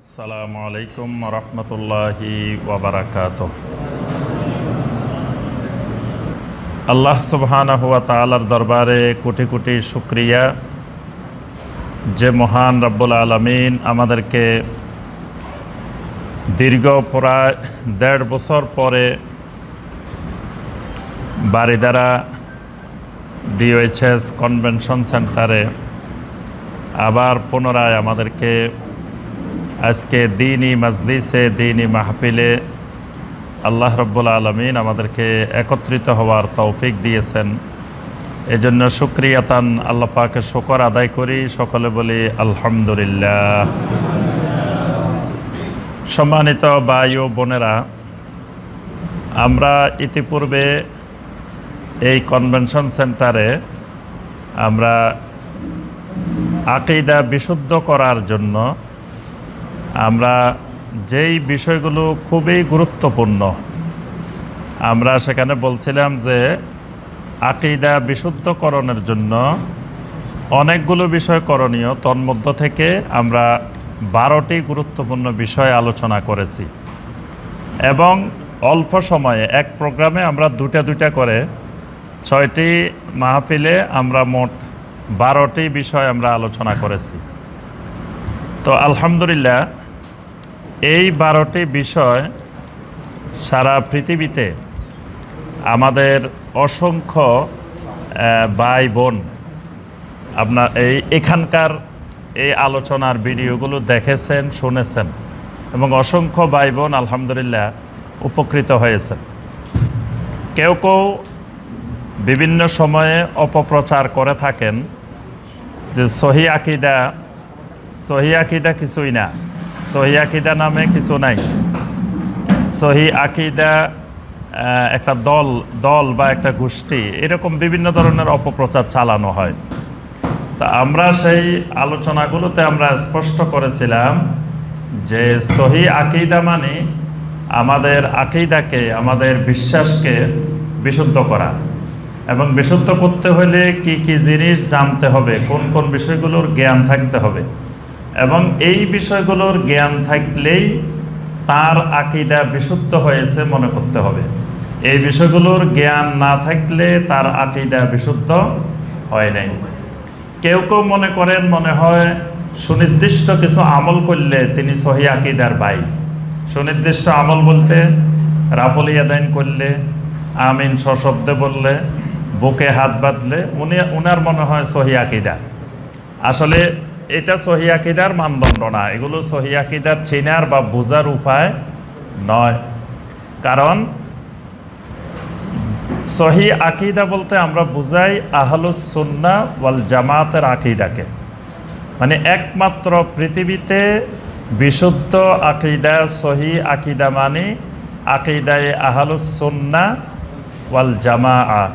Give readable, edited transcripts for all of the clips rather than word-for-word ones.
আসসালামু আলাইকুম রহমতুল্লাহি ওয়াবারাকাতুহ। আল্লাহ সুবহানাহু ওয়া তাআলার দরবারে কোটি কোটি শুকরিয়া যে মহান রব্বুল আলামিন আমাদেরকে দীর্ঘ প্রায় ১.৫ বছর পরে বারিধারা ডিওএইচএস কনভেনশন সেন্টারে আবার পুনরায় আমাদেরকে আজকে দ্বীনি মাজলিসে দ্বীনি মাহফিলে আল্লাহ রব্বুল আলামিন আমাদেরকে একত্রিত হওয়ার তৌফিক দিয়েছেন। এজন্য শুকরিয়াতান আল্লাহ পাকের শুকর আদায় করি, সকলে বলি আলহামদুলিল্লাহ। সম্মানিত ভাই ও বোনেরা, আমরা ইতিপূর্বে এই কনভেনশন সেন্টারে আমরা আকীদা বিশুদ্ধ করার জন্য আমরা যেই বিষয়গুলো খুবই গুরুত্বপূর্ণ, আমরা সেখানে বলছিলাম যে আকীদা বিশুদ্ধকরণের জন্য অনেকগুলো বিষয় করণীয়। তন্মধ্য থেকে আমরা 12টি গুরুত্বপূর্ণ বিষয় আলোচনা করেছি এবং অল্প সময়ে এক প্রোগ্রামে আমরা দুটা করে 6টি মাহফিলে আমরা মোট 12টি বিষয় আমরা আলোচনা করেছি। তো আলহামদুলিল্লাহ, এই 12টি বিষয় সারা পৃথিবীতে আমাদের অসংখ্য ভাই বোন আপনার এখানকার এই আলোচনার ভিডিওগুলো দেখেছেন, শুনেছেন এবং অসংখ্য ভাই বোন আলহামদুলিল্লাহ উপকৃত হয়েছেন। কেউ কেউ বিভিন্ন সময়ে অপপ্রচার করে থাকেন যে সহি আকীদা কিছুই না, সহি আকীদা নামে কিছু নাই, সহি আকীদা একটা দল বা একটা গোষ্ঠী, এরকম বিভিন্ন ধরনের অপপ্রচার চালানো হয়। তা আমরা সেই আলোচনাগুলোতে আমরা স্পষ্ট করেছিলাম যে সহি আকীদা মানে আমাদের আকীদাকে, আমাদের বিশ্বাসকে বিশুদ্ধ করা, এবং বিশুদ্ধ করতে হলে কি কি জিনিস জানতে হবে, কোন কোন বিষয়গুলোর জ্ঞান থাকতে হবে, এবং এই বিষয়গুলোর জ্ঞান থাকলেই তার আকীদা বিশুদ্ধ হয়েছে মনে করতে হবে। এই বিষয়গুলোর জ্ঞান না থাকলে তার আকীদা বিশুদ্ধ হয় নাই। কেউ কেউ মনে করেন, মনে হয় সুনির্দিষ্ট কিছু আমল করলে তিনি সহি আকীদার ভাই। সুনির্দিষ্ট আমল বলতে রাফল ইয়াদাইন করলে, আমিন সশব্দে বললে, বুকে হাত বাঁধলে উনার মনে হয় সহি আকীদা। আসলে এটা সহি আকীদার মানদণ্ড না, এগুলো সহি আকীদার চেনার বা বোঝার উপায় নয়। কারণ সহি আকীদা বলতে আমরা বুঝাই আহলুস সুন্নাহ ওয়াল জামাতের আকীদাকে, মানে একমাত্র পৃথিবীতে বিশুদ্ধ আকীদা, সহি আকীদা মানে আকীদায়ে আহলুস সুন্নাহ ওয়াল জামাআহ,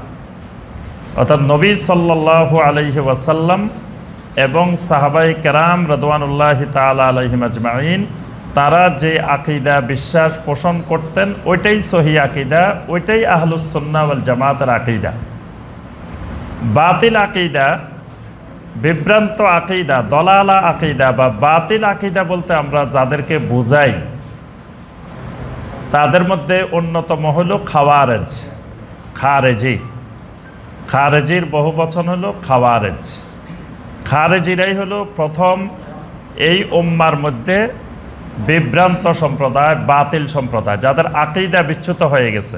অর্থাৎ নবী সাল্লাল্লাহু আলাইহি ওয়াসাল্লাম এবং সাহাবায়ে কেরাম রাদওয়ানুল্লাহি তাআলা আলাইহিম আজমাইন তারা যে আকীদা বিশ্বাস পোষণ করতেন ওইটাই সহি আকীদা, ওইটাই আহলুস সুন্নাহ ওয়াল জামাতের আকীদা। বাতিল আকীদা, বিভ্রান্ত আকীদা, দলালা আকীদা বা বাতিল আকীদা বলতে আমরা যাদেরকে বুঝাই তাদের মধ্যে অন্যতম হলো খারেজির বহু বচন হলো খাওয়ারেজ। খারেজিরাই হলো প্রথম এই উম্মার মধ্যে বিভ্রান্ত সম্প্রদায়, বাতিল সম্প্রদায়, যাদের আকীদা বিচ্যুত হয়ে গেছে।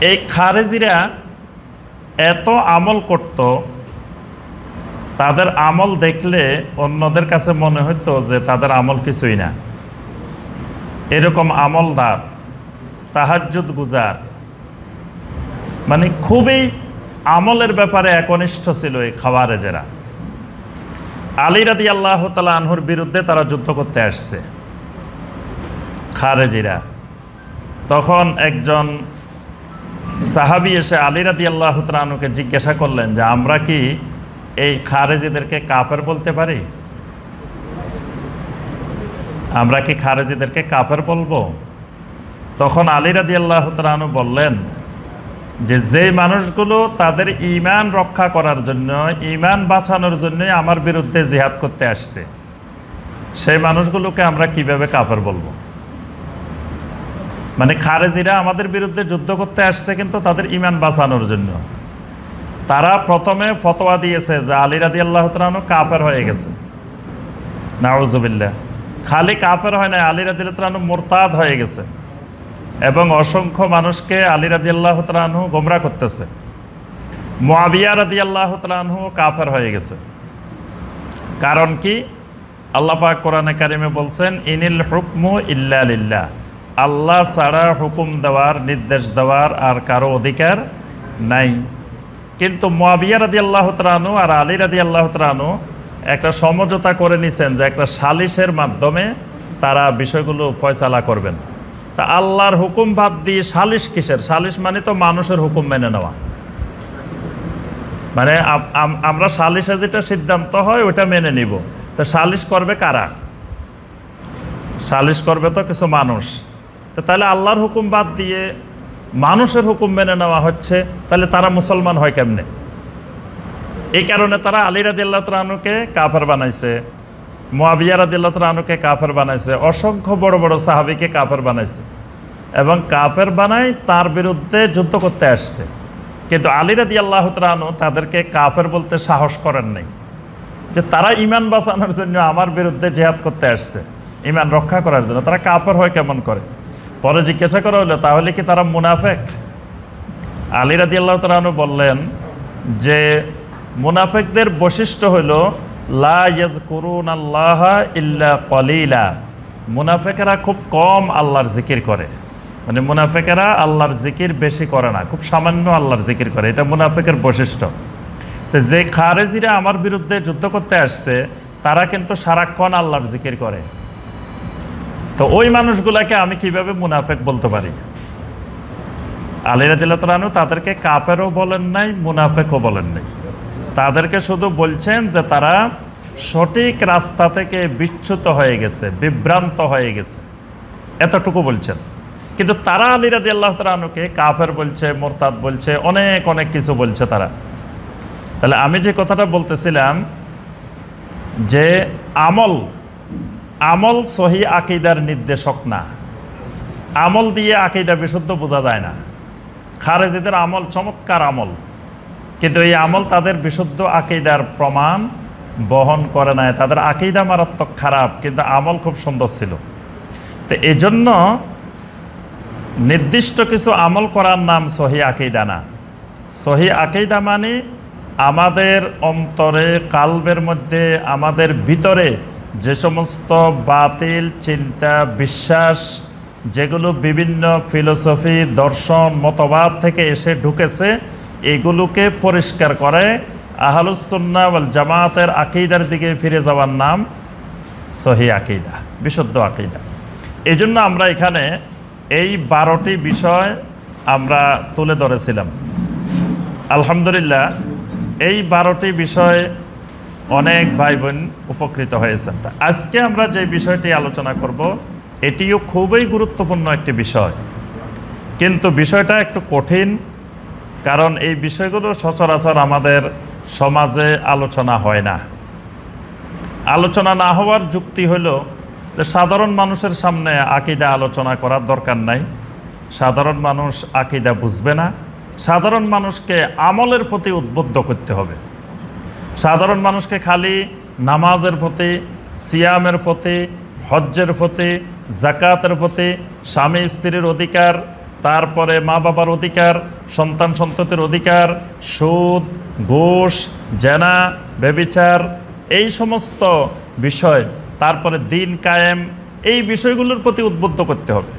এই খারেজিরা এত আমল করত, তাদের আমল দেখলে অন্যদের কাছে মনে হতো যে তাদের আমল কিছুই না। এরকম আমলদার, তাহাজ্জুদ গুজার, মানে খুবই আমলের ব্যাপারে একনিষ্ঠ ছিল এই খাওয়ারেজেরা। আলী রাদিয়াল্লাহু তাআলা আনহুর বিরুদ্ধে তারা যুদ্ধ করতে আসছে খারেজিরা। তখন একজন সাহাবী এসে আলী রাদিয়াল্লাহু তাআলা আনহুকে জিজ্ঞাসা করলেন যে আমরা কি এই খারেজিদেরকে কাফের বলতে পারি? আমরা কি খারেজিদেরকে কাফের বলবো? তখন আলী রাদিয়াল্লাহু তাআলা আনহু বললেন যে মানুষগুলো তাদের ঈমান রক্ষা করার জন্য, ঈমান বাঁচানোর জন্য আমার বিরুদ্ধে জিহাদ করতে আসছে, সেই মানুষগুলোকে আমরা কিভাবে কাফের বলবো? মানে খারেজিরা আমাদের বিরুদ্ধে যুদ্ধ করতে আসছে কিন্তু তাদের ঈমান বাঁচানোর জন্য। তারা প্রথমে ফতোয়া দিয়েছে যে আলী রাদিয়াল্লাহু তাআলা আনহু কাফের হয়ে গেছে। নাউযুবিল্লাহ। খালি কাফের হয় না, আলী রাদিয়াল্লাহু তাআলা আনহু মুরতাদ হয়ে গেছে এবং অসংখ্য মানুষকে আলী রাদিয়াল্লাহু তাআলা আনহু গোমরাহ করতেছে। মুআবিয়া রাদিয়াল্লাহু তাআলা আনহু কাফের হয়ে গেছে। কারণ কি? আল্লাহ পাক কোরআনে কারিমে বলছেন, ইনিল হুকমু ইল্লা লিল্লাহ, আল্লাহ ছাড়া হুকুম দেওয়ার, নির্দেশ দেওয়ার আর কারো অধিকার নাই। কিন্তু মুআবিয়া রাদিয়াল্লাহু তাআলা আনহু আর আলী রাদিয়াল্লাহু তাআলা আনহু একটা সমঝোতা করে নিছেন যে একটা সালিশের মাধ্যমে তারা বিষয়গুলো ফয়সালা করবেন। তা আল্লাহর হুকুম বাদ দিয়ে সালিশ কিসের? সালিশ মানে তো মানুষের হুকুম মেনে নেওয়া। মানে আমরা সালিশে যেটা সিদ্ধান্ত হয় ওটা মেনে নিব। তো সালিশ করবে কারা? সালিশ করবে তো কিছু মানুষ। তো তাহলে আল্লাহর হুকুম বাদ দিয়ে মানুষের হুকুম মেনে নেওয়া হচ্ছে, তাহলে তারা মুসলমান হয় কেমনে? এই কারণে তারা আলী রাদিয়াল্লাহু তাআলা আনহুকে কাফের বানাইছে, মুআবিয়া রাদিয়াল্লাহু তাআলা আনহুকে কাফের বানাইছে, অসংখ্য বড় বড় সাহাবীকে কাফের বানাইছে এবং কাফের বানাই তার বিরুদ্ধে যুদ্ধ করতে আসছে। কিন্তু আলী রাদিয়াল্লাহু তাআলা আনহু তাদেরকে কাফের বলতে সাহস করেন নাই, যে তারা ঈমান বাঁচানোর জন্য আমার বিরুদ্ধে জিহাদ করতে আসছে, ঈমান রক্ষা করার জন্য। তারা কাফের হয় কেমন করে? পরে জিজ্ঞাসা করা হলো, তাহলে কি তারা মুনাফেক? আলী রাদিয়াল্লাহু তাআলা আনহু বললেন যে মুনাফেকদের বৈশিষ্ট্য হলো লা ইয়াযকুরুনাল্লাহা ইল্লা কলিলা, মুনাফেকেরা খুব কম আল্লাহর জিকির করে। মানে মুনাফেকেরা আল্লাহর জিকির বেশি করে না, খুব সামান্য আল্লাহর জিকির করে, এটা মুনাফেকের বৈশিষ্ট্য। তো যে খারেজিরা আমার বিরুদ্ধে যুদ্ধ করতে আসছে তারা কিন্তু সারাক্ষণ আল্লাহর জিকির করে। তো ওই মানুষগুলাকে আমি কিভাবে মুনাফেক বলতে পারি? আলী রাদিয়াল্লাহু তাআলা আনহু তাদেরকে কাফেরও বলেন নাই, মুনাফেকও বলেন নাই। তাদেরকে শুধু বলছেন যে তারা সঠিক রাস্তা থেকে বিচ্যুত হয়ে গেছে, বিভ্রান্ত হয়ে গেছে, এতটুকু বলছেন। কিন্তু তারা আলী রাদিয়াল্লাহু তাআলা আনহুকে কাফের বলছে, মুরতাদ বলছে, অনেক অনেক কিছু বলছে তারা। তাহলে আমি যে কথাটা বলতেছিলাম যে আমল সহি আকীদার নির্দেশক না। আমল দিয়ে আকীদা বিশুদ্ধ বোঝা যায় না। খারেজিদের আমল চমৎকার আমল, কিন্তু এই আমল তাদের বিশুদ্ধ আকীদার প্রমাণ বহন করে নাই। তাদের আকীদা মারাত্মক খারাপ, কিন্তু আমল খুব সুন্দর ছিল। তো এই জন্য নির্দিষ্ট কিছু আমল করার নাম সহি আকীদা না। সহি আকীদা মানে আমাদের অন্তরে, কালবের মধ্যে, আমাদের ভিতরে যে সমস্ত বাতিল চিন্তা, বিশ্বাস, যেগুলো বিভিন্ন ফিলোসফি, দর্শন, মতবাদ থেকে এসে ঢুকেছে, এগুলোকে পরিষ্কার করে আহলুস সুন্নাহ ওয়াল জামাতের আকীদার দিকে ফিরে যাওয়ার নাম সহি আকীদা, বিশুদ্ধ আকীদা। এই জন্য আমরা এখানে এই 12টি বিষয় আমরা তুলে ধরেছিলাম। আলহামদুলিল্লাহ এই 12টি বিষয় অনেক ভাই বোন উপকৃত হয়েছেন। আজকে আমরা যে বিষয়টি আলোচনা করব এটিও খুবই গুরুত্বপূর্ণ একটি বিষয়, কিন্তু বিষয়টা একটু কঠিন, কারণ এই বিষয়গুলো সচরাচর আমাদের সমাজে আলোচনা হয় না। আলোচনা না হওয়ার যুক্তি হলো যে সাধারণ মানুষের সামনে আকীদা আলোচনা করার দরকার নাই, সাধারণ মানুষ আকীদা বুঝবে না। সাধারণ মানুষকে আমলের প্রতি উদ্বুদ্ধ করতে হবে। সাধারণ মানুষকে খালি নামাজের প্রতি, সিয়ামের প্রতি, হজ্জের প্রতি, যাকাতের প্রতি, স্বামী স্ত্রীর অধিকার, তারপরে মা বাবার অধিকার, সন্তান সন্ততির অধিকার, সুদ, ঘুষ, জেনা, ব্যভিচার, এই সমস্ত বিষয়, তারপরে দিন কায়েম, এই বিষয়গুলোর প্রতি উদ্বুদ্ধ করতে হবে।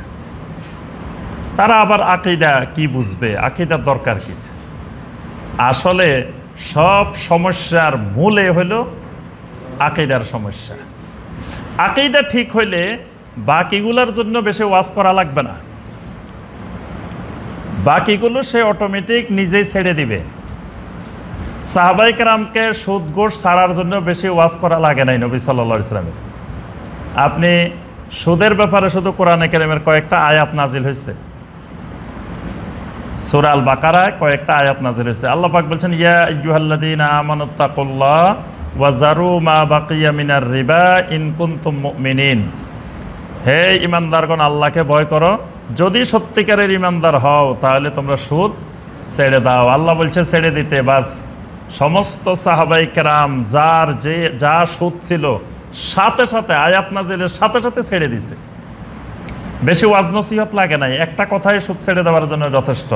তারা আবার আকীদা কি বুঝবে, আকীদার দরকার কি? আসলে সব সমস্যার মূলে হলো আকীদার সমস্যা। আকীদা ঠিক হইলে বাকিগুলোর জন্য বেশি ওয়াজ করা লাগবে না, বাকিগুলো সে অটোমেটিক নিজেই ছেড়ে দিবে। সাহাবায়ে কেরামকে সুদ ঘুষ ছাড়ার জন্য বেশি ওয়াজ করা লাগে নাই নবী সাল্লাল্লাহু আলাইহি ওয়াসাল্লামের। আপনি সুদের ব্যাপারে শুধু কোরআনে কারিমের কয়েকটা আয়াত নাজিল হয়েছে, সূরা আল বাকারায় কয়েকটা আয়াত নাজিল হয়েছে। আল্লাহ পাক বলছেন, ইয়া আইয়ুহাল্লাযীনা আমানুত্তাকুল্লাহ ওয়াজারু মা বাকিয়া মিনার রিবা ইন কুনতুম মুমিনিন। হে ইমানদারগণ, আল্লাহকে ভয় করো, যদি সত্যিকারের ইমানদার হও তাহলে তোমরা সুদ ছেড়ে দাও। আল্লাহ বলছে ছেড়ে দিতে, বাস সমস্ত সাহাবাই কেরাম যার যে যা সুদ ছিল সাথে সাথে আয়াত নাজিলের সাথে সাথে ছেড়ে দিছে। বেশি ওয়াজ নসিহত লাগে নাই, একটা কথাই সুদ ছেড়ে দেওয়ার জন্য যথেষ্ট।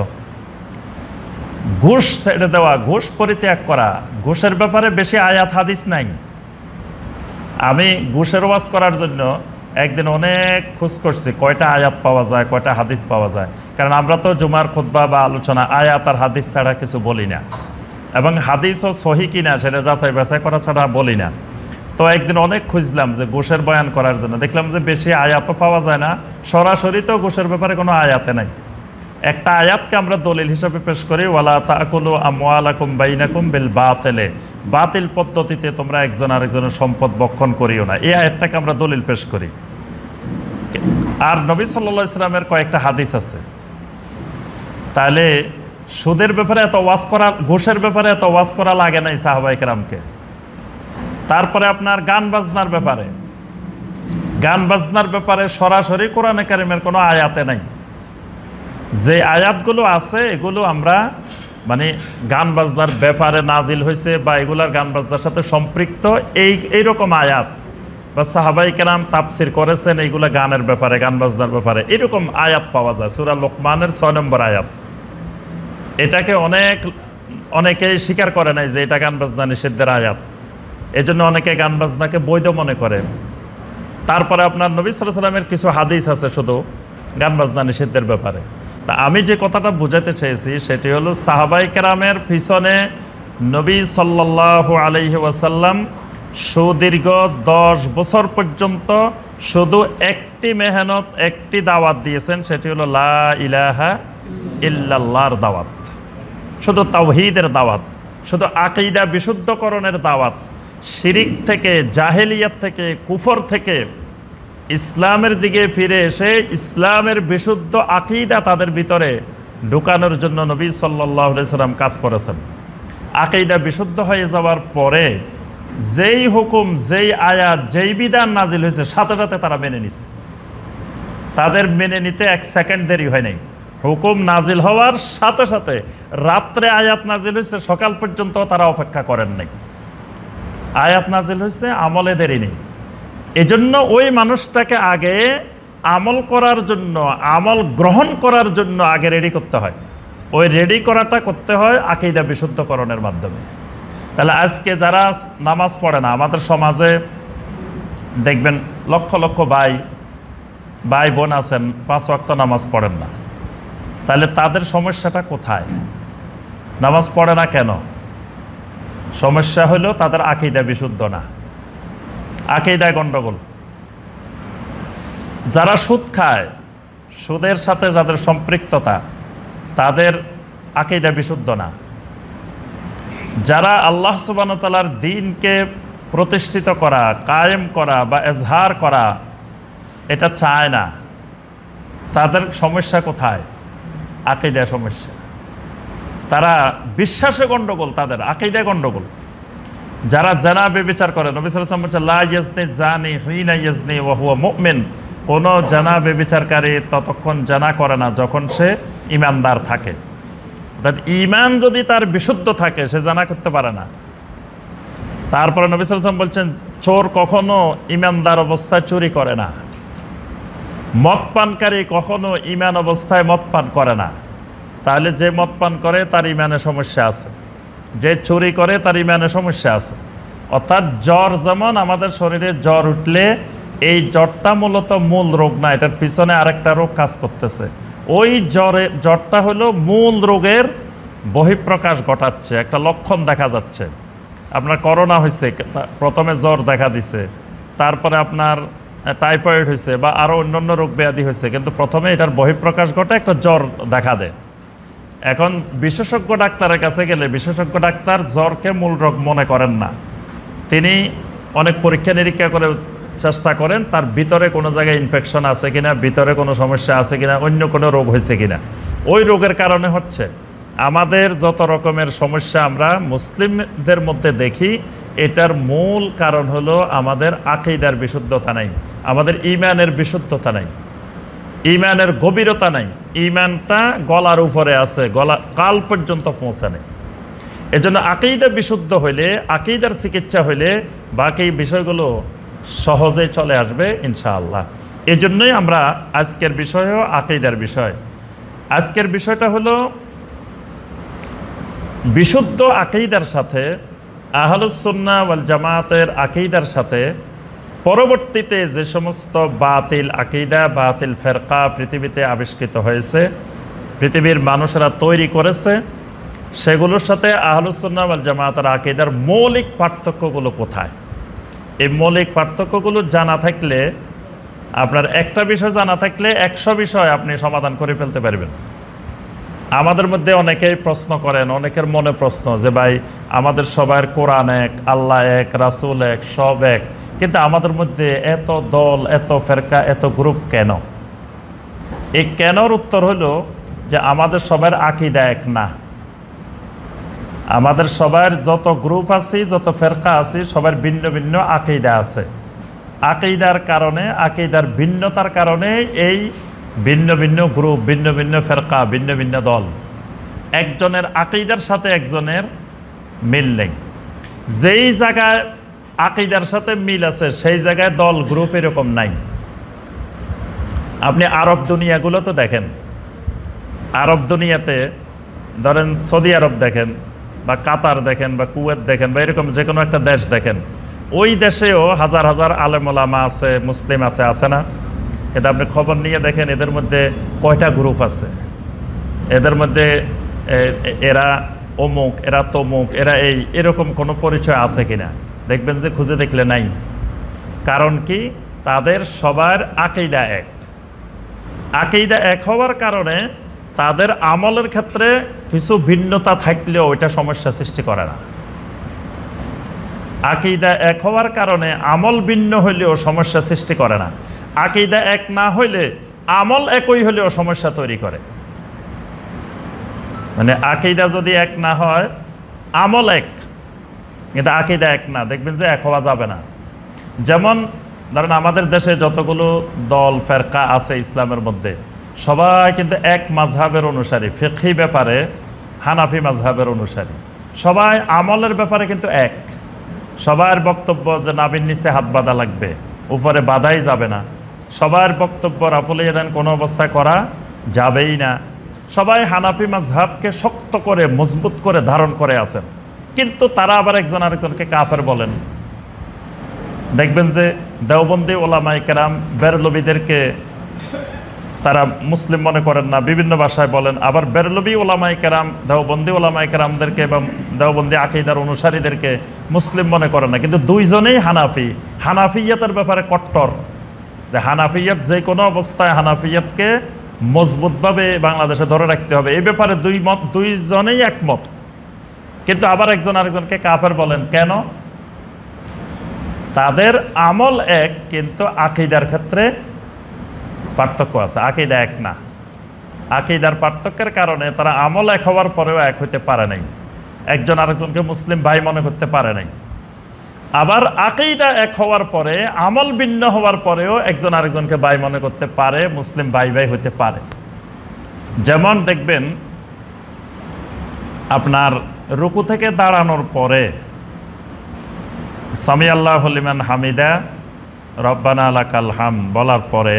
ঘুষ ছেড়ে দেওয়া, ঘুষ পরিত্যাগ করা, ঘুষের ব্যাপারে বেশি আয়াত হাদিস নাই। আমি ঘুষের ওয়াজ করার জন্য একদিন অনেক খোঁজ করছি কয়টা আয়াত পাওয়া যায়, কয়টা হাদিস পাওয়া যায়। কারণ আমরা তো জুমার খুতবা বা আলোচনা আয়াত আর হাদিস ছাড়া কিছু বলি না, এবং হাদিসও সহি কিনা সেটা যাচাই বাছাই করা ছাড়া বলি না। তো একদিন অনেক খুঁজলাম যে ঘুষের বয়ান করার জন্য, দেখলাম যে বেশি আয়াতও পাওয়া যায় না, সরাসরি তো ঘুষের ব্যাপারে কোনো আয়াতে নাই। একটা আয়াতকে আমরা দলিল হিসাবে পেশ করি, ওয়ালা তাকুলু আমওয়ালাকুম বাইনাকুম বিল বাতিলে, বাতিল পদ্ধতিতে তোমরা একজন আরেকজনের সম্পদ বক্ষণ করিও না, এই আয়াতটাকে আমরা দলিল পেশ করি। আর নবী সাল্লাল্লাহু আলাইহি সাল্লামের কয়েকটা হাদিস আছে। তাহলে সুদের ব্যাপারে এত ওয়াজ করা, ঘুষের ব্যাপারে এত ওয়াজ করা লাগে নাই সাহাবায়ে কেরামকে। তারপরে আপনার গান বাজনার ব্যাপারে, গান বাজনার ব্যাপারে সরাসরি কোরআনে কারিমের কোনো আয়াতে নাই। যে আয়াতগুলো আছে এগুলো আমরা মানে গান বাজনার ব্যাপারে নাজিল হয়েছে বা এগুলার গান বাজনার সাথে সম্পৃক্ত এইরকম আয়াত বা সাহাবাই কেরাম তাফসির করেছেন এইগুলো গানের ব্যাপারে, গান বাজনার ব্যাপারে, এরকম আয়াত পাওয়া যায়। সূরা লোকমানের 6 নম্বর আয়াত। এটাকে অনেকেই স্বীকার করে নাই যে এটা গান বাজনা নিষিদ্ধের আয়াত, এজন্য অনেকে গান বাজনাকে বৈধ মনে করে। তারপরে আপনার নবী সাল্লাল্লাহু আলাইহি ওয়াসাল্লামের কিছু হাদিস আছে শুধু গান বাজনা নিষিদ্ধের ব্যাপারে। তা আমি যে কথাটা বোঝাতে চেয়েছি সেটি হলো সাহাবাই কেরামের পিছনে নবী সাল্লাল্লাহু আলাইহি ওয়াসাল্লাম সুদীর্ঘ 10 বছর পর্যন্ত শুধু একটি মেহনত, একটি দাওয়াত দিয়েছেন, সেটি হলো লা ইলাহা ইল্লাল্লাহর দাওয়াত, শুধু তাওহীদের দাওয়াত, শুধু আকীদা বিশুদ্ধকরণের দাওয়াত। শিরিক থেকে, জাহেলিয়াত থেকে, কুফর থেকে ইসলামের দিকে ফিরে এসে ইসলামের বিশুদ্ধ আকীদা তাদের ভিতরে ঢুকানোর জন্য নবী সাল্লাল্লাহু আলাইহি সাল্লাম কাজ করেছেন। আকীদা বিশুদ্ধ হয়ে যাওয়ার পরে যেই হুকুম, যেই আয়াত, যেই বিধান নাজিল হয়েছে সাথে সাথে তারা মেনে নিছে। তাদের মেনে নিতে 1 সেকেন্ড দেরি হয় নাই। হুকুম নাজিল হওয়ার সাথে সাথে রাত্রে আয়াত নাজিল হয়েছে, সকাল পর্যন্ত তারা অপেক্ষা করেন নাই। আয়াত নাজিল হয়েছে, আমলে দেরি নেই। এজন্য ওই মানুষটাকে আগে আমল করার জন্য, আমল গ্রহণ করার জন্য আগে রেডি করতে হয়। ওই রেডি করাটা করতে হয় আকীদা বিশুদ্ধকরণের মাধ্যমে। তাহলে আজকে যারা নামাজ পড়ে না, আমাদের সমাজে দেখবেন লক্ষ লক্ষ ভাই বোন আছেন 5 ওয়াক্ত নামাজ পড়েন না। তাহলে তাদের সমস্যাটা কোথায়? নামাজ পড়ে না কেন? সমস্যা হলো তাদের আকীদা বিশুদ্ধ না, আকীদায় গন্ডগোল। যারা সুদ খায়, সুদের সাথে যাদের সম্পৃক্ততা, তাদের আকীদা বিশুদ্ধ না। যারা আল্লাহ সুবহানাহু ওয়া তাআলার দ্বীনকে প্রতিষ্ঠিত করা, কায়েম করা বা এজহার করা এটা চায় না, তাদের সমস্যা কোথায়? আকীদা সমস্যা। তারা বিশ্বাসে গন্ডগোল, তাদের আকীদায় গন্ডগোল। যারা জানা বেবিচার করে, নবী সাল্লাল্লাহু আলাইহি ওয়াসাল্লাম বলেছেন লা ইয়াজনি জানি হিনা ইয়াজনি ওয়া হুয়া মুমিন, কোন জানা বেবিচারকারী ততক্ষণ জানা করে না যখন সে ঈমানদার থাকে। ঈমান যদি তার বিশুদ্ধ থাকে সে জানা করতে পারে না। তারপরে নবী সাল্লাল্লাহু আলাইহি ওয়াসাল্লাম বলছেন চোর কখনো ঈমানদার অবস্থায় চুরি করে না, মদ পানকারী কখনো ঈমান অবস্থায় মদ পান করে না। তাহলে যে মদ পান করে তার ঈমানে সমস্যা আছে, যে চুরি করে তার ঈমানে সমস্যা আছে। অর্থাৎ জ্বর যেমন আমাদের শরীরে জ্বর উঠলে এই জ্বরটা মূলত মূল রোগ না, এটার পিছনে আরেকটা রোগ কাজ করতেছে। ওই জ্বরটা হলো মূল রোগের বহিঃপ্রকাশ ঘটাচ্ছে, একটা লক্ষণ দেখা যাচ্ছে। আপনার করোনা হয়েছে, প্রথমে জ্বর দেখা দিছে, তারপরে আপনার টাইফয়েড হয়েছে বা আরও অন্যান্য রোগ ব্যাধি হয়েছে, কিন্তু প্রথমে এটার বহিঃপ্রকাশ ঘটে, একটা জ্বর দেখা দেয়। এখন বিশেষজ্ঞ ডাক্তারের কাছে গেলে বিশেষজ্ঞ ডাক্তার জ্বরকে মূল রোগ মনে করেন না। তিনি অনেক পরীক্ষা নিরীক্ষা করে চেষ্টা করেন তার ভিতরে কোনো জায়গায় ইনফেকশন আছে কিনা, ভিতরে কোনো সমস্যা আছে কিনা, অন্য কোনো রোগ হয়েছে কিনা। ওই রোগের কারণে হচ্ছে আমাদের যত রকমের সমস্যা আমরা মুসলিমদের মধ্যে দেখি, এটার মূল কারণ হলো আমাদের আকীদার বিশুদ্ধতা নাই, আমাদের ঈমানের বিশুদ্ধতা নাই, ঈমানের গভীরতা নাই, ঈমানটা গলার উপরে আছে, গলা কাল পর্যন্ত পৌঁছে নেই। এজন্য আকীদা বিশুদ্ধ হইলে, আকীদার চিকিৎসা হইলে বাকি বিষয়গুলো সহজে চলে আসবে ইনশাআল্লাহ। এজন্যই আমরা আজকের বিষয়ও আকীদার বিষয়। আজকের বিষয়টা হলো বিশুদ্ধ আকীদার সাথে, আহলুস সুন্নাহ ওয়াল জামাতের আকীদার সাথে পরবর্তীতে যে সমস্ত বাতিল আকীদা, বাতিল ফেরকা পৃথিবীতে আবিষ্কৃত হয়েছে, পৃথিবীর মানুষেরা তৈরি করেছে, সেগুলোর সাথে আহলুস সুন্নাহ ওয়াল জামাতের আকীদার মৌলিক পার্থক্যগুলো কোথায়। এই মৌলিক পার্থক্যগুলো জানা থাকলে, আপনার একটা বিষয় জানা থাকলে 100 বিষয় আপনি সমাধান করে ফেলতে পারবেন। আমাদের মধ্যে অনেকেই প্রশ্ন করেন, অনেকের মনে প্রশ্ন যে ভাই আমাদের সবার কোরআন এক, আল্লাহ এক, রাসূল এক, সব এক, কিন্তু আমাদের মধ্যে এত দল, এত ফেরকা, এত গ্রুপ কেন? এই কেনর উত্তর হলো যে আমাদের সবার আকীদা এক না। আমাদের সবার যত গ্রুপ আছে, যত ফেরকা আছে, সবার ভিন্ন ভিন্ন আকীদা আছে। আকীদার কারণে, আকীদার ভিন্নতার কারণে এই ভিন্ন ভিন্ন গ্রুপ, ভিন্ন ভিন্ন ফেরকা, ভিন্ন ভিন্ন দল। একজনের আকীদার সাথে একজনের মিল নেই। যেই জায়গায় আকীদার সাথে মিল আছে সেই জায়গায় দল, গ্রুপ এরকম নাই। আপনি আরব দুনিয়াগুলো তো দেখেন, আরব দুনিয়াতে ধরেন সৌদি আরব দেখেন, বা কাতার দেখেন, বা কুয়েত দেখেন, বা এরকম যে কোনো একটা দেশ দেখেন, ওই দেশেও হাজার হাজার আলেম ওলামা আছে, মুসলিম আছে, আছে না? কিন্তু আপনি খবর নিয়ে দেখেন এদের মধ্যে কয়টা গ্রুপ আছে, এদের মধ্যে এরা অমুক, এরা তমুক, এরা এই, এরকম কোনো পরিচয় আছে কিনা? দেখবেন যে খুঁজে দেখলে নাই। কারণ কি? তাদের সবার আকীদা এক। আকীদা এক হওয়ার কারণে তাদের আমলের ক্ষেত্রে কিছু ভিন্নতা থাকলেও ওইটা সমস্যা সৃষ্টি করে না। আকীদা এক হওয়ার কারণে আমল ভিন্ন হইলেও সমস্যা সৃষ্টি করে না। আকীদা এক না হইলে আমল একই হলেও সমস্যা তৈরি করে। মানে আকীদা যদি এক না হয়, আমল এক, কিন্তু আকীদা এক না, দেখবেন যে এক হওয়া যাবে না। যেমন ধরেন আমাদের দেশে যতগুলো দল ফেরকা আছে ইসলামের মধ্যে, সবাই কিন্তু এক মাযহাবের অনুসারী। ফিকহি ব্যাপারে হানাফি মাযহাবের অনুসারী, সবাই আমলের ব্যাপারে কিন্তু এক। সবার বক্তব্য যে নাভির নিচে হাত বাঁধা লাগবে, উপরে বাঁধাই যাবে না। সবার বক্তব্য রাফুল ইয়াদান কোনো অবস্থায় করা যাবেই না। সবাই হানাফি মাযহাবকে শক্ত করে, মজবুত করে ধারণ করে আছেন, কিন্তু তারা আবার একজন আরেকজনকে কাফের বলেন। দেখবেন যে দেওবন্দি ওলামায়ে কেরাম বেরলভীদেরকে তারা মুসলিম মনে করেন না, বিভিন্ন ভাষায় বলেন। আবার বেরলভী ওলামায়ে কেরাম দেওবন্দি ওলামায়ে কেরামদেরকে এবং দেওবন্দি আকীদার অনুসারীদেরকে মুসলিম মনে করেন না, কিন্তু দুইজনেই হানাফি। হানাফিয়াতের ব্যাপারে কট্টর, যে হানাফিয়াত যে কোনো অবস্থায় হানাফিয়াতকে মজবুতভাবে বাংলাদেশে ধরে রাখতে হবে, এই ব্যাপারে দুইজনেই একমত। কিন্তু আবার একজন আরেকজনকে কাফের বলেন কেন? তাদের আমল এক, কিন্তু আকীদার ক্ষেত্রে পার্থক্য আছে, আকীদা এক না। আকীদার পার্থক্যের কারণে তারা আমল এক হওয়ার পরেও এক হইতে পারে নাই, একজন আরেকজনকে মুসলিম ভাই মনে করতে পারে নাই। আবার আকীদা এক হওয়ার পরে, আমল ভিন্ন হওয়ার পরেও একজন আরেকজনকে ভাই মনে করতে পারে, মুসলিম ভাই ভাই হইতে পারে। যেমন দেখবেন আপনার রুকু থেকে দাঁড়ানোর পরে সামি আল্লাহু লিমান হামিদা রব্বানা লাকাল হামদ বলার পরে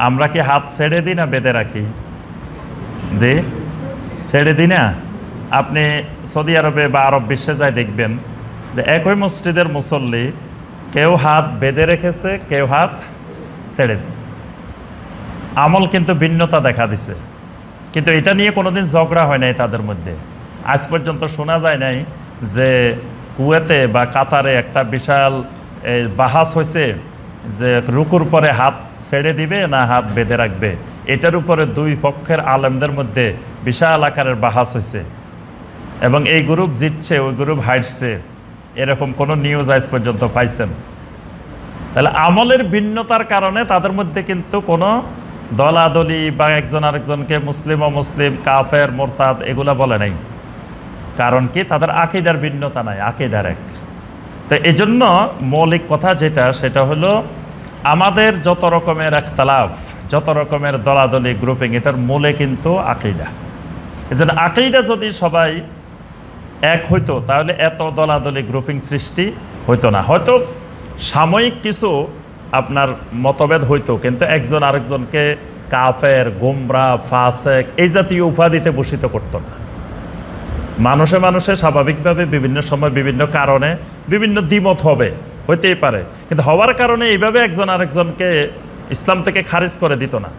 আমরা কি হাত ছেড়ে দিই না বেঁধে রাখি? জি, ছেড়ে দিই না। আপনি সৌদি আরবে বা আরব বিশ্বে যায় দেখবেন যে একই মসজিদের মুসল্লি কেউ হাত বেঁধে রেখেছে, কেউ হাত ছেড়ে দিয়েছে। আমল কিন্তু ভিন্নতা দেখা দিছে, কিন্তু এটা নিয়ে কোনোদিন ঝগড়া হয় নাই তাদের মধ্যে। আজ পর্যন্ত শোনা যায় নাই যে কুয়েতে বা কাতারে একটা বিশাল বাহাস হয়েছে যে রুকুর পরে হাত ছেড়ে দিবে না হাত বেঁধে রাখবে। এটার উপরে দুই পক্ষের আলেমদের মধ্যে বিশাল আকারের বাহাস হয়েছে, এবং এই গ্রুপ জিতছে, ওই গ্রুপ হারছে, এরকম কোনো নিউজ আজ পর্যন্ত পাইছেন? তাহলে আমলের ভিন্নতার কারণে তাদের মধ্যে কিন্তু কোনো দলাদলি বা একজন আরেকজনকে মুসলিম অমুসলিম, কাফের, মোরতাদ এগুলা বলে নাই। কারণ কি? তাদের আকীদার ভিন্নতা নাই, আকীদার এক। তো এই জন্য মৌলিক কথা যেটা, সেটা হলো আমাদের যত রকমের ইখতিলাফ, যত রকমের দলাদলি গ্রুপিং, এটার মূলে কিন্তু আকীদা। এই জন্য আকীদা যদি সবাই এক হইতো তাহলে এত দলাদলি গ্রুপিং সৃষ্টি হইতো না। হয়তো সাময়িক কিছু আপনার মতভেদ হইতো, কিন্তু একজন আরেকজনকে কাফের, গোমরা, ফাসেক এই জাতীয় উপাধিতে ভূষিত করতো না। মানুষে মানুষে স্বাভাবিকভাবে বিভিন্ন সময় বিভিন্ন কারণে বিভিন্ন দ্বিমত হবে, হইতেই পারে, কিন্তু হওয়ার কারণে এইভাবে একজন আরেকজনকে ইসলাম থেকে খারিজ করে দিত না।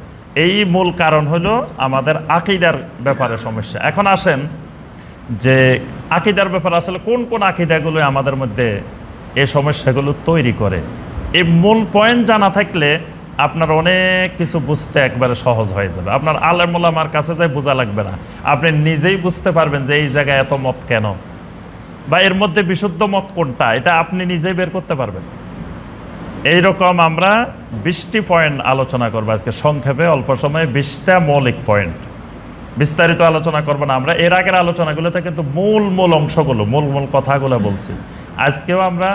এই মূল কারণ হলো আমাদের আকীদার ব্যাপারে সমস্যা। এখন আসেন যে আকীদার ব্যাপারে আসলে কোন কোন আকীদাগুলো আমাদের মধ্যে এই সমস্যাগুলো তৈরি করে, এই মূল পয়েন্ট জানা থাকলে আপনার অনেক কিছু বুঝতে একবারে সহজ হয়ে যাবে। আপনার আলেম ওলামার কাছে যাই বোঝা লাগবে না, আপনি নিজেই বুঝতে পারবেন যে এই জায়গায় এত মত কেন, বা এর মধ্যে বিশুদ্ধ মত কোনটা, এটা আপনি নিজেই বের করতে পারবেন। এইরকম আমরা 20টি পয়েন্ট আলোচনা করবো আজকে সংক্ষেপে, অল্প সময়ে 20টা মৌলিক পয়েন্ট। বিস্তারিত আলোচনা করবো না আমরা, এর আগের আলোচনাগুলোতে কিন্তু মূল অংশগুলো, মূল কথাগুলো বলছি। আজকেও আমরা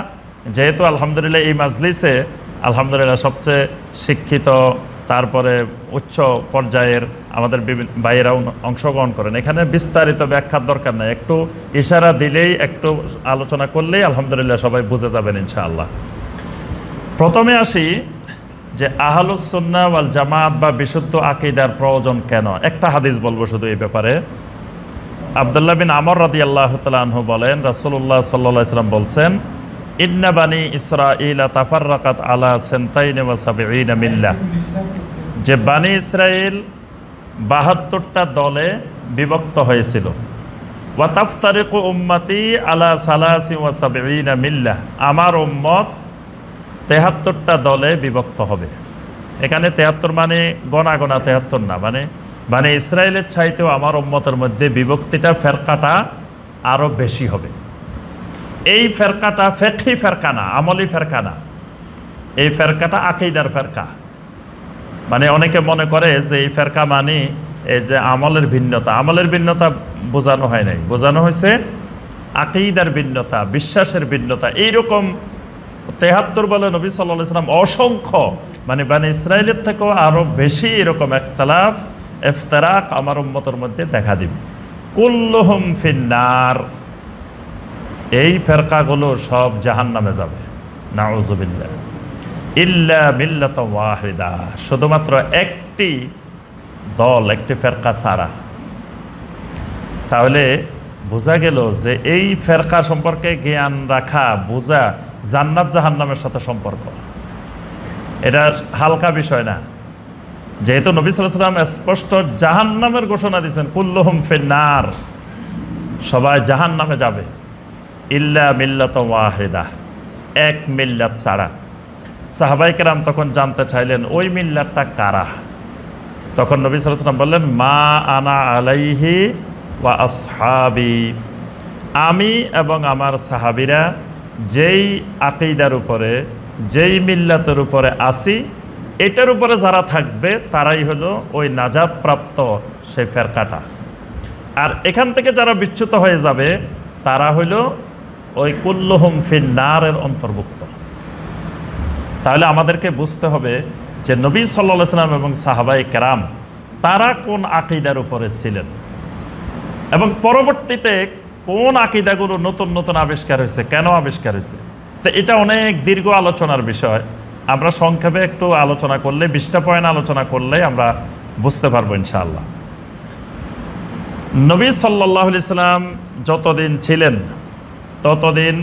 যেহেতু আলহামদুলিল্লাহ এই মাজলিসে আলহামদুলিল্লাহ সবচেয়ে শিক্ষিত, তারপরে উচ্চ পর্যায়ের আমাদের বিভিন্ন ভাইয়েরাও অংশগ্রহণ করেন, এখানে বিস্তারিত ব্যাখ্যার দরকার নাই, একটু ইশারা দিলেই, একটু আলোচনা করলেই আলহামদুলিল্লাহ সবাই বুঝে যাবেন ইনশাআল্লাহ। প্রথমে আসি যে আহলুস সুন্নাহ ওয়াল জামাত বা বিশুদ্ধ আকীদার প্রয়োজন কেন। একটা হাদিস বলবো শুধু এই ব্যাপারে। আব্দুল্লাহ বিন আমর রাদিয়াল্লাহু তাআলা আনহু বলেন, রাসূলুল্লাহ সাল্লাল্লাহু আলাইহি ওয়াসাল্লাম বলছেন, ইন্না বানি ইসরাঈল তাফাররাকাত আলা সানতাইন ওয়া সাবঈনা মিল্লাহ, যে বানি ইসরাঈল 72টা দলে বিভক্ত হয়েছিল। ওয়া তাফতারিকু উম্মতি আলা সালাসি ওয়া সাবঈনা মিল্লাহ, আমার উম্মত 73টা দলে বিভক্ত হবে। এখানে 73 মানে গোনা 73 না, মানে ইসরায়েলের চাইতেও আমার উম্মতের মধ্যে বিভক্তিটা, ফেরকাটা আরও বেশি হবে। এই ফেরকাটা ফিকহি ফেরকা না, আমলি ফেরকা না, এই ফেরকাটা আকীদার ফেরকা। মানে অনেকে মনে করে যে এই ফেরকা মানে এই যে আমলের ভিন্নতা, আমলের ভিন্নতা বোঝানো হয় নাই, বোঝানো হয়েছে আকীদার ভিন্নতা, বিশ্বাসের ভিন্নতা। এইরকম 73 বলে নবী সাল্লাল্লাহু আলাইহি ওয়াসাল্লাম অসংখ্য, মানে বানি ইসরায়েলের থেকেও আরও বেশি এরকম ইখতিলাফ, ইফতিরাক আমার উম্মতের মধ্যে দেখা দিবে। কুল্লুহুম ফিন্নার, এই ফেরকাগুলো সব জাহান্নামে যাবে, নাউযুবিল্লাহ। ইল্লা মিল্লাত ওয়াহিদা, শুধুমাত্র একটি দল, একটি ফেরকা ছাড়া। তাহলে বোঝা গেল যে এই ফেরকা সম্পর্কে জ্ঞান রাখা, বোঝা জান্নাত জাহান্নামের সাথে সম্পর্ক, এটা হালকা বিষয় না। যেহেতু নবী সাল্লাল্লাহু আলাইহি ওয়াসাল্লাম স্পষ্ট জাহান্নামের ঘোষণা দিয়েছেন, কুল্লুহুম ফিন্নার, সবাই জাহান্নামে যাবে, ইল্লা মিল্লাত ওয়াহিদা, এক মিল্লাত ছাড়া। সাহাবায়ে কেরাম তখন জানতে চাইলেন ওই মিল্লাতটা কারা। তখন নবী সাল্লাল্লাহু আলাইহি ওয়াসাল্লাম বললেন, মা আনা আলাইহি ওয়া আসহাবি, আমি এবং আমার সাহাবীরা যেই আকীদার উপরে, যেই মিল্লাতের উপরে আসি, এটার উপরে যারা থাকবে তারাই হলো ওই নাজাত প্রাপ্ত সেই ফেরকাটা। আর এখান থেকে যারা বিচ্যুত হয়ে যাবে তারা হলো ওই কুল্লুহুম ফিন্নারের অন্তর্ভুক্ত। তাহলে আমাদেরকে বুঝতে হবে যে নবী সাল্লাল্লাহু আলাইহি ওয়াসাল্লাম এবং সাহাবায়ে কেরাম তারা কোন আকীদার উপরে ছিলেন, এবং পরবর্তীতে কোন আকীদাগুলো নতুন নতুন আবিষ্কার হয়েছে, কেন আবিষ্কার হয়েছে। তো এটা অনেক দীর্ঘ আলোচনার বিষয়, আমরা সংক্ষেপে একটু আলোচনা করলে, 20টা পয়েন্ট আলোচনা করলে আমরা বুঝতে পারবো ইনশাআল্লাহ। নবী সাল্লাল্লাহু আলাইহি সাল্লাম যতদিন ছিলেন ততদিন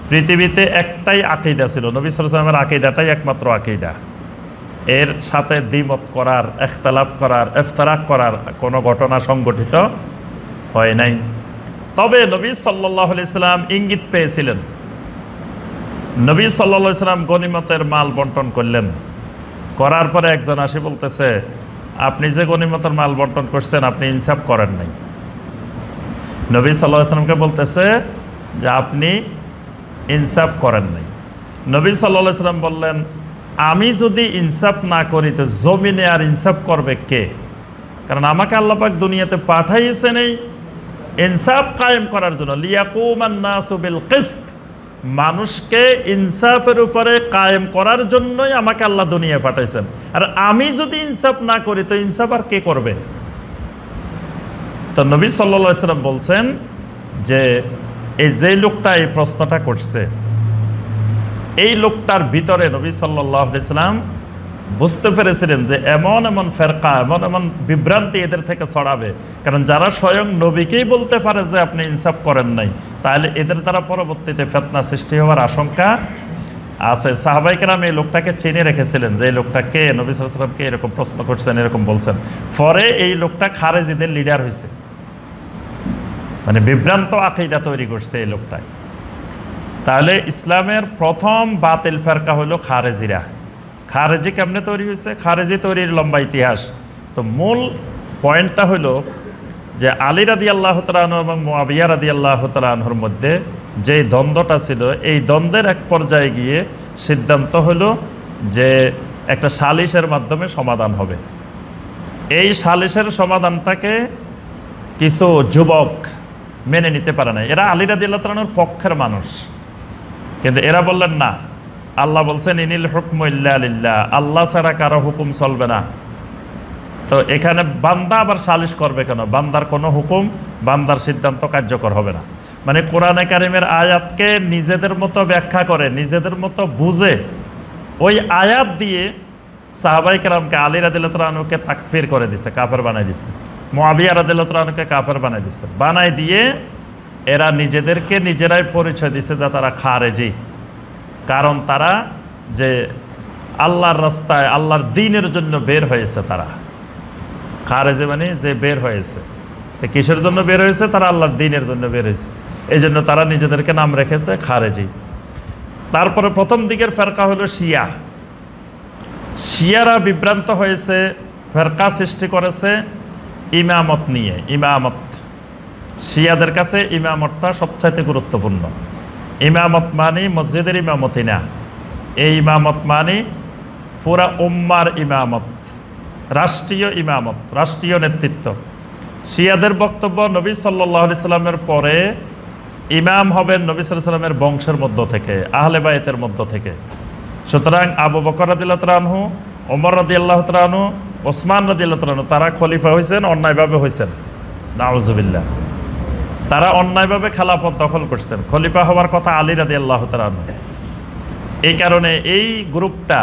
পৃথিবীতে একটাই আকীদা ছিল, নবী সাল্লাল্লাহু আলাইহি সাল্লামের আকীদাটাই একমাত্র আকীদা। এর সাথে দ্বিমত করার, ইখতিলাফ করার, ইফতিরাক করার কোনো ঘটনা সংঘটিত হয় নাই। তবে নবী সাল্লাল্লাহু আলাইহি সাল্লাম ইঙ্গিত পেয়েছিলেন। নবী সাল্লাল্লাহু আলাইহি সাল্লাম গনিমতের মাল বন্টন করলেন, করার পরে একজন আসি বলতেছে, আপনি যে গনিমতের মাল বন্টন করছেন আপনি ইনসাফ করেন নাই। নবী সাল্লাল্লাহু আলাইহি সাল্লামকে বলতেছে যে আপনি ইনসাফ করেন নাই। নবী সাল্লাল্লাহু আলাইহি সাল্লাম বললেন, আমি যদি ইনসাফ না করি তো জমিনে আর ইনসাফ করবে কে? কারণ আমাকে আল্লাহ পাক দুনিয়াতে পাঠাইছেন এই ইনসাফ কায়েম করার জন্য, লিয়াকুমান নাসু বিল কিসত, মানুষকে ইনসাফের উপরে কায়েম করার জন্যই আমাকে আল্লাহ দুনিয়ায় পাঠাইছেন। আর আমি যদি ইনসাফ না করি তো ইনসাফ আর কে করবে? তো নবী সাল্লাল্লাহু আলাইহি সাল্লাম বলছেন যে এই যে লোকটা এই প্রশ্নটা করছে, এই লোকটার ভিতরে নবী সাল্লাল্লাহু আলাইহি সাল্লাম বুঝতে পেরেছিলেন যে এমন এমন ফেরকা, এমন এমন বিভ্রান্তি এদের থেকে ছড়াবে। কারণ যারা স্বয়ং নবীকেই বলতে পারে যে আপনি ইনসাফ করেন নাই, তাহলে এদের দ্বারা পরবর্তীতে ফিতনা সৃষ্টি হওয়ার আশঙ্কা আছে। সাহাবায়ে কেরাম এই লোকটাকে চিনে রেখেছিলেন যে এই লোকটা কে, নবী সাল্লাল্লাহু আলাইহি ওয়াসাল্লামকে এরকম প্রশ্ন করছেন, এরকম বলছেন। পরে এই লোকটা খারেজিদের লিডার হয়েছে, মানে বিভ্রান্ত আকীদা তৈরি করছে এই লোকটাই। তাহলে ইসলামের প্রথম বাতিল ফেরকা হলো খারেজিরা। খারেজি কেমনে তৈরি হয়েছে? খারেজি তৈরির লম্বা ইতিহাস। তো মূল পয়েন্টটা হলো যে আলী রাদিয়াল্লাহু তাআলা আনহু এবং মুআবিয়া রাদিয়াল্লাহু তাআলা আনহুর মধ্যে যে দ্বন্দ্বটা ছিল, এই দ্বন্দ্বের এক পর্যায়ে গিয়ে সিদ্ধান্ত হলো যে একটা সালিশের মাধ্যমে সমাধান হবে। এই সালিশের সমাধানটাকে কিছু যুবক মেনে নিতে পারে না। এরা আলী রাদিয়াল্লাহু তাআলা আনহুর পক্ষের মানুষ, কিন্তু এরা বললেন না, আল্লাহ বলছেন ইনিল হুকমু ইল্লা লিল্লাহ, আল্লাহ ছাড়া কারো হুকুম চলবে না। তো এখানে বান্দা আবার সালিশ করবে কেন? বান্দার কোনো হুকুম, বান্দার সিদ্ধান্ত কার্যকর হবে না। মানে কোরআনে কারিমের আয়াতকে নিজেদের মতো ব্যাখ্যা করে, নিজেদের মতো বুঝে ওই আয়াত দিয়ে সাহাবায়ে কেরামকে, আলী রাদিয়াল্লাহু তাআলা আনহুকে তাকফির করে দিছে, কাফের বানাই দিছে। মুআবিয়া রাদিয়াল্লাহু তাআলা আনহুকে কাফের বানাই দিছে। বানাই দিয়ে এরা নিজেদেরকে নিজেরাই পরিচয় দিছে যে তারা খারেজি। কারণ তারা যে আল্লাহর রাস্তায়, আল্লাহর দ্বীনের জন্য বের হয়েছে। তারা খারেজি মানে যে বের হয়েছে। তো কিসের জন্য বের হয়েছে? তারা আল্লাহর দ্বীনের জন্য বের হয়েছে, এই জন্য তারা নিজেদেরকে নাম রেখেছে খারেজি। তারপরে প্রথম দিকের ফেরকা হলো শিয়া। শিয়ারা বিভ্রান্ত হয়েছে, ফেরকা সৃষ্টি করেছে ইমামত নিয়ে। ইমামত, শিয়াদের কাছে ইমামতটা সবচাইতে গুরুত্বপূর্ণ। ইমামত মানে মসজিদের ইমামতি না, এই ইমামত মানে পুরা উম্মার ইমামত, রাষ্ট্রীয় ইমামত, রাষ্ট্রীয় নেতৃত্ব। শিয়াদের বক্তব্য নবী সাল্লাল্লাহু আলাইহি সাল্লামের পরে ইমাম হবেন নবী সাল্লাল্লাহু আলাইহি সাল্লামের বংশের মধ্য থেকে, আহলে বাইতের মধ্য থেকে। সুতরাং আবু বকর রাদিয়াল্লাহু তাআলা আনহু, ওমর রাদিয়াল্লাহু তাআলা আনহু, ওসমান রাদিয়াল্লাহু তাআলা আনহু, তারা খলিফা হয়েছেন, অন্যায়ভাবে হয়েছেন, নাউজুবিল্লাহ। তারা অন্যায়ভাবে খেলাফত দখল করছেন। খলিফা হওয়ার কথা আলী রাদিয়াল্লাহু তাআলা আনহু। এই কারণে এই গ্রুপটা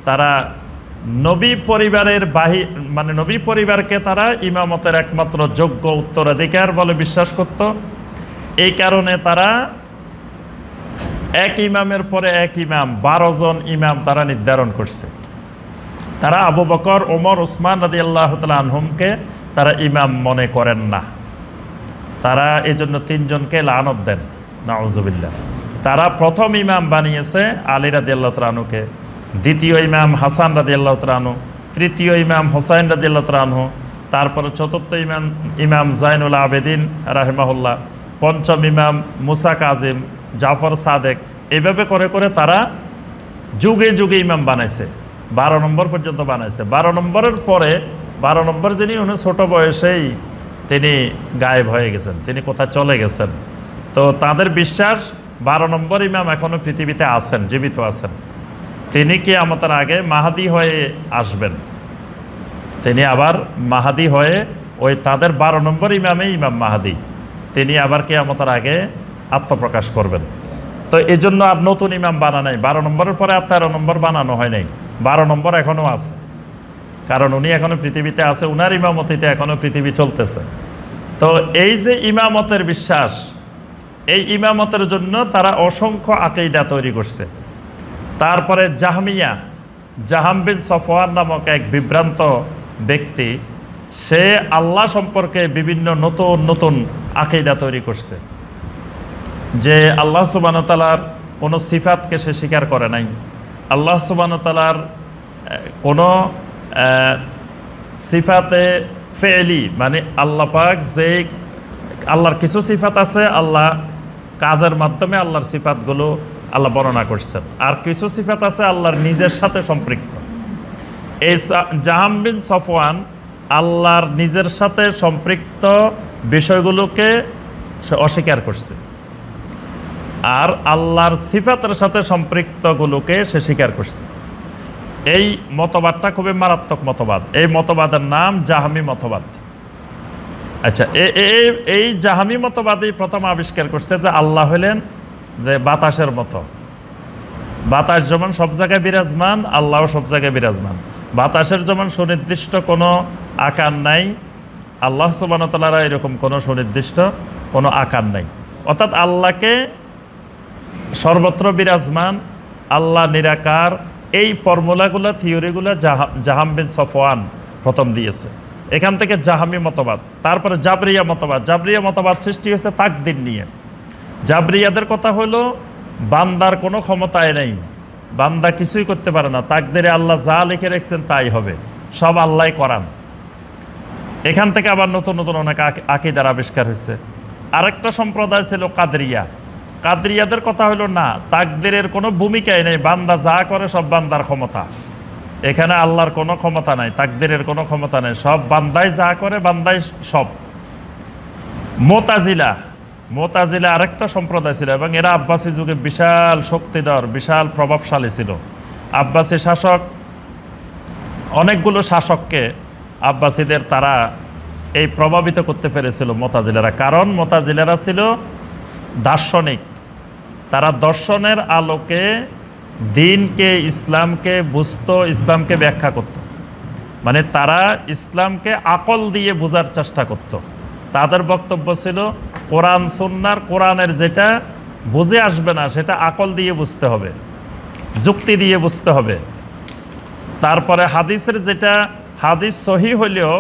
তারা নবী পরিবারের মানে নবী পরিবারকে তারা ইমামতের একমাত্র যোগ্য উত্তরাধিকার বলে বিশ্বাস করত। এই কারণে তারা এক ইমামের পরে এক ইমাম, 12 জন ইমাম তারা নির্ধারণ করছে। তারা আবু বকর, ওমর, ওসমান রাদিয়াল্লাহু তাআলা আনহুমকে তারা ইমাম মনে করেন না। তারা এই জন্য 3 জনকে লানত দেন, নাউজুবিল্লাহ। তারা প্রথম ইমাম বানিয়েছে আলী রাদিয়াল্লাহু তাআলা আনহুকে, দ্বিতীয় ইমাম হাসান রাদিয়াল্লাহু তাআলা আনহু, তৃতীয় ইমাম হোসাইন রাদিয়াল্লাহু তাআলা আনহু, তারপরে চতুর্থ ইমাম জাইনুল আবেদিন রাহিমাহুল্লাহ, পঞ্চম ইমাম মুসা কাজিম, জাফর সাদেক। এইভাবে করে করে তারা যুগে যুগে ইমাম বানাইছে, 12 নম্বর পর্যন্ত বানাইছে। 12 নম্বরের পরে 12 নম্বর যিনি, উনি ছোট বয়সেই তিনি গায়েব হয়ে গেছেন, তিনি কোথায় চলে গেছেন। তো তাদের বিশ্বাস 12 নম্বর ইমাম এখনো পৃথিবীতে আছেন, জীবিত আছেন। তিনি কিয়ামতের আগে মাহাদি হয়ে আসবেন। তিনি আবার মাহাদি হয়ে, ওই তাদের 12 নম্বর ইমামেই ইমাম মাহাদি, তিনি আবার কিয়ামতের আগে আত্মপ্রকাশ করবেন। তো এই জন্য আর নতুন ইমাম বানা নাই। 12 নম্বরের পরে আর 13 নম্বর বানানো হয় নাই। 12 নম্বর এখনও আছে, কারণ উনি এখনো পৃথিবীতে আছে, উনার ইমামতিতে এখনো পৃথিবী চলতেছে। তো এই যে ইমামতের বিশ্বাস, এই ইমামতের জন্য তারা অসংখ্য আকীদা তৈরি করছে। তারপরে জাহমিয়া, জাহাম বিন সফওয়ান নামক এক বিভ্রান্ত ব্যক্তি, সে আল্লাহ সম্পর্কে বিভিন্ন নতুন নতুন আকীদা তৈরি করছে, যে আল্লাহ সুবহানাহু ওয়া তাআলার কোনো সিফাতকে সে স্বীকার করে নাই। আল্লাহ সুবহানাহু ওয়া তাআলার কোনো সিফাতে ফেলি, মানে আল্লাহ পাক যে আল্লাহর কিছু সিফাত আছে, আল্লাহ কাজের মাধ্যমে আল্লাহর সিফাতগুলো আল্লাহ বর্ণনা করছেন, আর কিছু সিফাত আছে আল্লাহর নিজের সাথে সম্পৃক্ত। এই জাহাম বিন সফওয়ান আল্লাহর নিজের সাথে সম্পৃক্ত বিষয়গুলোকে সে অস্বীকার করছে। আর আল্লাহর সিফাতের সাথে সম্পৃক্তগুলোকে সে স্বীকার করছে। এই মতবাদটা খুবই মারাত্মক মতবাদ। এই মতবাদের নাম জাহামি মতবাদ। আচ্ছা, এই জাহামি মতবাদই প্রথম আবিষ্কার করছে যে আল্লাহ হলেন যে বাতাসের মতো। বাতাস যেমন সব জায়গায় বিরাজমান, আল্লাহও সব জায়গায় বিরাজমান। বাতাসের যেমন সুনির্দিষ্ট কোনো আকার নাই, আল্লাহ সুবহানাহু ওয়া তাআলার এরকম কোনো সুনির্দিষ্ট কোনো আকার নাই। অর্থাৎ আল্লাহকে সর্বত্র বিরাজমান, আল্লাহ নিরাকার, এই ফর্মুলাগুলো থিওরিগুলো জাহাম বিন সফওয়ান প্রথম দিয়েছে। এখান থেকে জাহামি মতবাদ। তারপরে জাবরিয়া মতবাদ। জাবরিয়া মতবাদ সৃষ্টি হয়েছে তাকদীর নিয়ে। জাবরিয়াদের কথা হলো বান্দার কোনো ক্ষমতায় নেই, বান্দা কিছুই করতে পারে না, তাকদীরে আল্লাহ যা লিখে রেখেছেন তাই হবে, সব আল্লাহই করান। এখান থেকে আবার নতুন নতুন অনেক আকীদার আবিষ্কার হয়েছে। আরেকটা সম্প্রদায় ছিল কাদরিয়া। কাদরিয়াদের কথা হলো না, তাকদীরের কোনো ভূমিকাই নেই, বান্দা যা করে সব বান্দার ক্ষমতা, এখানে আল্লাহর কোনো ক্ষমতা নাই, তাকদীরের কোনো ক্ষমতা নেই, সব বান্দাই যা করে বান্দাই সব। মুতাজিলা। মুতাজিলা আরেকটা সম্প্রদায় ছিল এবং এরা আব্বাসী যুগে বিশাল শক্তিধর, বিশাল প্রভাবশালী ছিল। আব্বাসী শাসক, অনেকগুলো শাসককে আব্বাসীদের তারা এই প্রভাবিত করতে পেরেছিল মুতাজিলারা। কারণ মুতাজিলারা ছিল দার্শনিক, তারা দর্শনের আলোকে দিনকে, ইসলামকে বুঝতো, ইসলামকে ব্যাখ্যা করত। মানে তারা ইসলামকে আকল দিয়ে বোঝার চেষ্টা করত। তাদের বক্তব্য ছিল কোরআন সুন্নাহর, কোরআনের যেটা বুঝে আসবে না সেটা আকল দিয়ে বুঝতে হবে, যুক্তি দিয়ে বুঝতে হবে। তারপরে হাদিসের যেটা হাদিস সহি হলেও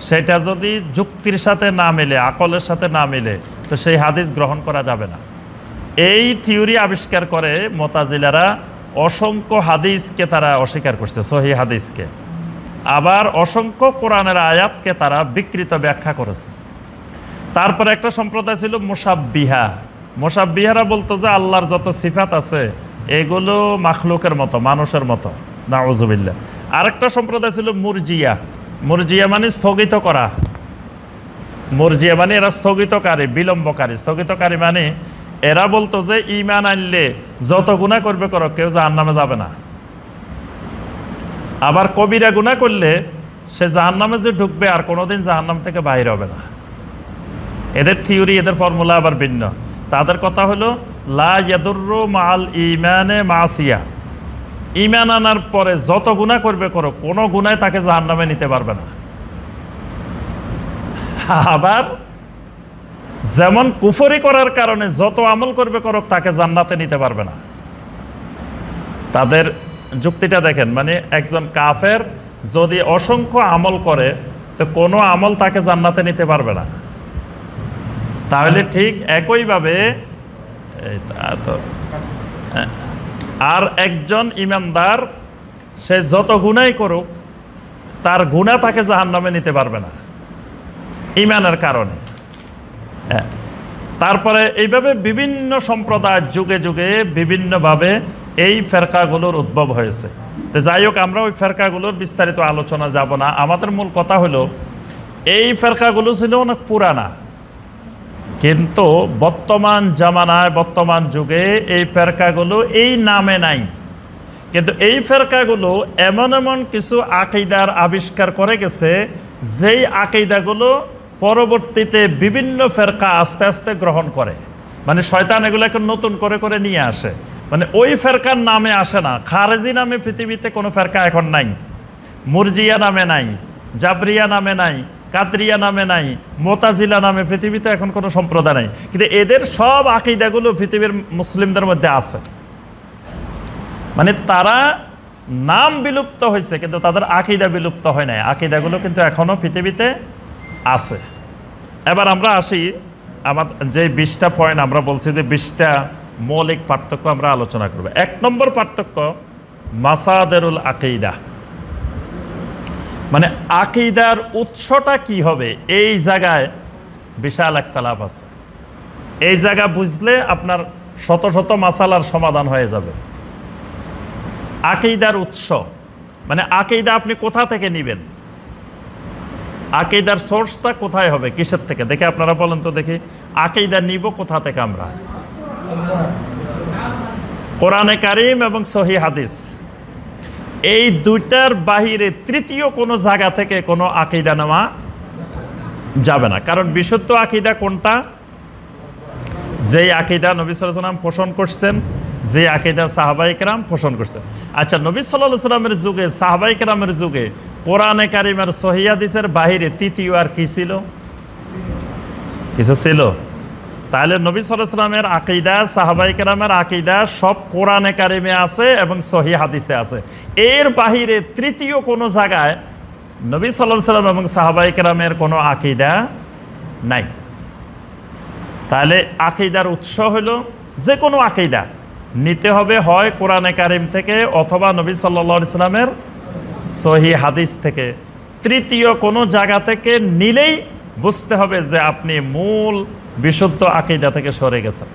সেটা যদি যুক্তির সাথে না মেলে, আকলের সাথে না মেলে, তো সেই হাদিস গ্রহণ করা যাবে না। এই থিওরি আবিষ্কার করে মুতাজিলারা অসংখ্য হাদিসকে তারা অস্বীকার করছে, সহি হাদিসকে। আবার অসংখ্য কোরআনের আয়াতকে তারা বিকৃত ব্যাখ্যা করেছে। তারপরে একটা সম্প্রদায় ছিল মুশাব্বিহা। মুশাব্বিহারা বলতো যে আল্লাহর যত সিফাত আছে এগুলো মাখলুকের মতো, মানুষের মতো, নাউযুবিল্লাহ। আরেকটা সম্প্রদায় ছিল মুরজিয়া। মুরজিয়া মানে স্থগিত করা। মুরজিয়া মানে এরা স্থগিতকারী, বিলম্বকারী। স্থগিতকারী মানে এরা বলতো যে ঈমান আনলে যত গুনাহ করবে করো, কেউ জাহান্নামে যাবে না। আবার কবিরা গুনাহ করলে সে জাহান্নামে যে ঢুকবে আর কোনোদিন জাহান্নাম থেকে বাইরে হবে না। এদের থিওরি, এদের ফর্মুলা আবার ভিন্ন। তাদের কথা হলো লা ইয়াদুররু মাআল ঈমানে মাসিয়া। ঈমান আনার পরে যত গুনাহ করবে করো, কোনো গুনায় তাকে জাহান্নামে নিতে পারবে না। আবার যেমন কুফরি করার কারণে যত আমল করবে করো, তাকে জান্নাতে নিতে পারবে না। তাদের যুক্তিটা দেখেন, মানে একজন কাফের যদি অসংখ্য আমল করে তো কোনো আমল তাকে জান্নাতে নিতে পারবে না। তাহলে ঠিক একইভাবে আর একজন ইমানদার সে যত গুনাই করুক, তার গুনাহ তাকে জাহান্নামে নিতে পারবে না ঈমানের কারণে। তারপরে এইভাবে বিভিন্ন সম্প্রদায় যুগে যুগে বিভিন্নভাবে এই ফেরকাগুলোর উদ্ভব হয়েছে। তো যাই হোক, আমরা ওই ফেরকাগুলোর বিস্তারিত আলোচনা যাব না। আমাদের মূল কথা হলো এই ফেরকাগুলো ছিল অনেক পুরানা, কিন্তু বর্তমান জামানায়, বর্তমান যুগে এই ফেরকাগুলো এই নামে নাই। কিন্তু এই ফেরকাগুলো এমন এমন কিছু আকীদার আবিষ্কার করে গেছে, যেই আকীদাগুলো পরবর্তীতে বিভিন্ন ফেরকা আস্তে আস্তে গ্রহণ করে। মানে শয়তান এগুলোকে নতুন করে করে নিয়ে আসে। মানে ওই ফেরকার নামে আসে না। খারেজি নামে পৃথিবীতে কোনো ফেরকা এখন নাই, মুরজিয়া নামে নাই, জাবরিয়া নামে নাই, কাদরিয়া নামে নাই, মুতাজিলা নামে পৃথিবীতে এখন কোনো সম্প্রদায় নাই। কিন্তু এদের সব আকীদাগুলো পৃথিবীর মুসলিমদের মধ্যে আছে। মানে তারা নাম বিলুপ্ত হয়েছে, কিন্তু তাদের আকীদা বিলুপ্ত হয় নাই। আকীদাগুলো কিন্তু এখনো পৃথিবীতে আছে। এবার আমরা আসি, আমার যে 20টা পয়েন্ট আমরা বলছি, যে 20টা মৌলিক পার্থক্য আমরা আলোচনা করব। 1 নম্বর পার্থক্য মাসাদেরুল আকীদা। মানে আকীদার উৎসটা কি হবে, এই জায়গায় বিশাল একতলাপ আছে। এই জায়গা বুঝলে আপনার শত শত মাসালার সমাধান হয়ে যাবে। আকীদার উৎস মানে আকীদা আপনি কোথা থেকে নেবেন, আকীদার সোর্সটা কোথায় হবে, কিসের থেকে? দেখে আপনারা বলেন তো দেখি, আকীদা নিব কোথা থেকে আমরা? কোরআনে কারিম এবং সহিহ হাদিস, এই দুইটার বাহিরে তৃতীয় কোনো জায়গা থেকে কোনো আকীদা নেওয়া যাবে না। কারণ বিশুদ্ধ আকীদা কোনটা? যেই আকীদা নবী সাল্লাল্লাহু আলাইহি ওয়াসাল্লাম পোষণ করছেন, যে আকীদা সাহাবায়ে কেরাম পোষণ করছেন। আচ্ছা, নবী সাল্লাল্লাহু আলাইহি ওয়াসাল্লামের যুগে, সাহাবায়ে কেরামের যুগে কোরআনে কারিম আর সহিহ হাদিসের বাহিরে তৃতীয় আর কি ছিল? কিছু ছিল? তাহলে নবী সাল্লাল্লাহু আলাইহি ওয়াসাল্লামের আকীদা, সাহাবায়ে কেরামের আকীদা সব কোরআনে কারিমে আছে এবং সহিহ হাদিসে আছে। এর বাহিরে তৃতীয় কোনো জায়গায় নবী সাল্লাল্লাহু আলাইহি ওয়াসাল্লাম এবং সাহাবায়ে কেরামের কোনো আকীদা নাই। তাহলে আকীদার উৎস হলো যে কোনো আকীদা নিতে হবে হয় কোরআনে কারিম থেকে অথবা নবী সাল্লাল্লাহু আলাইহি ওয়াসাল্লামের সহিহ হাদিস থেকে। তৃতীয় কোনো জায়গা থেকে নিলেই বুঝতে হবে যে আপনি মূল বিশুদ্ধ আকীদা থেকে সরে গেছেন।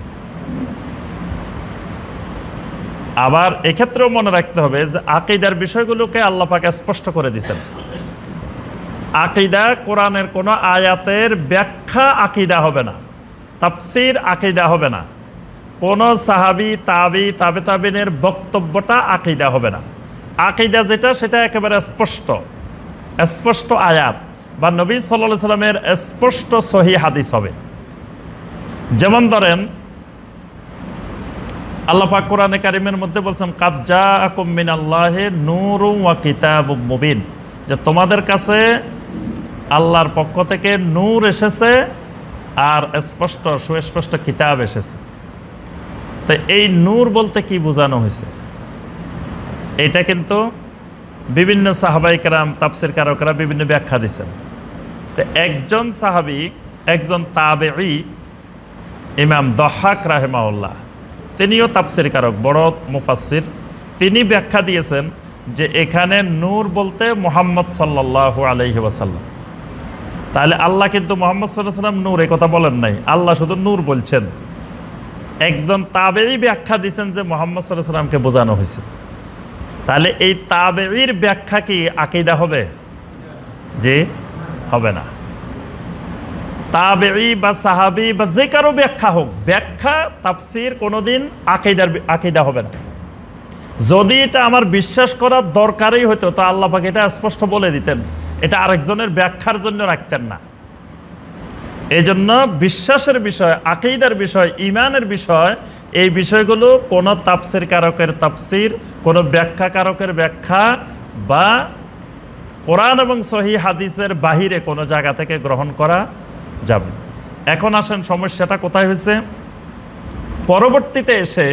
আবার এক্ষেত্রেও মনে রাখতে হবে যে আকীদার বিষয়গুলোকে আল্লাহ পাক স্পষ্ট করে দিয়েছেন। আকীদা কোরআনের কোনো আয়াতের ব্যাখ্যা আকীদা হবে না, তাফসীর আকীদা হবে না, কোনো সাহাবী, তাবী, তাবে তাবিনের বক্তব্যটা আকীদা হবে না। আকীদা যেটা সেটা একেবারে স্পষ্ট, স্পষ্ট আয়াত বা নবী সাল্লাল্লাহু আলাইহি ওয়াসাল্লামের স্পষ্ট সহিহ হাদিস হবে। যেমন ধরেন আল্লাহ পাক কোরআনে কারিমের মধ্যে বলছেন কাদ জাআকুম মিনাল্লাহি নূরুন ওয়া কিতাবুম মুবিন, যে তোমাদের কাছে আল্লাহর পক্ষ থেকে নূর এসেছে আর স্পষ্ট সুস্পষ্ট কিতাব এসেছে। তো এই নূর বলতে কি বোঝানো হয়েছে? এটা কিন্তু বিভিন্ন সাহাবায়ে কেরাম, তাফসীর কারকরা বিভিন্ন ব্যাখ্যা দিয়েছেন। তো একজন সাহাবী, একজন তাবেঈ ইমাম দহাক রাহিমাহুল্লাহ, তিনিও তাফসীর কারক, বড় মুফাসসির, তিনি ব্যাখ্যা দিয়েছেন যে এখানে নূর বলতে মুহাম্মদ সাল্লাল্লাহু আলাইহি ওয়াসাল্লাম। তাহলে আল্লাহ কিন্তু মুহাম্মদ সাল্লাল্লাহু আলাইহি ওয়াসাল্লাম নূর, এই কথা বলেন নাই, আল্লাহ শুধু নূর বলছেন। একজন তাবেঈ ব্যাখ্যা দিয়েছেন যে মুহাম্মদ সাল্লাল্লাহু আলাইহি ওয়াসাল্লামকে বোঝানো হয়েছে। তাহলে এই তাবেঈর ব্যাখ্যা কি আকীদা হবে? যে হবে না। তাবেঈ বা সাহাবী বা যে কারো ব্যাখ্যা হোক, ব্যাখ্যা তাফসীর কোনোদিন আকীদা হবে না। যদি এটা আমার বিশ্বাস করার দরকারই হতো তো আল্লাহ পাক এটা স্পষ্ট বলে দিতেন, এটা আরেকজনের ব্যাখ্যার জন্য রাখতেন না। এই জন্য বিশ্বাসের বিষয়, আকীদার বিষয়, ঈমানের বিষয়, এই বিষয়গুলো কোনো তাফসীর কারকের তাফসীর, কোনো ব্যাখ্যা কারকের ব্যাখ্যা বা কোরআন এবং সহিহ হাদিসের বাহিরে কোনো জায়গা থেকে গ্রহণ করা যাবে। এখন আসেন সমস্যাটা কোথায় হয়েছে? পরবর্তীতে এসে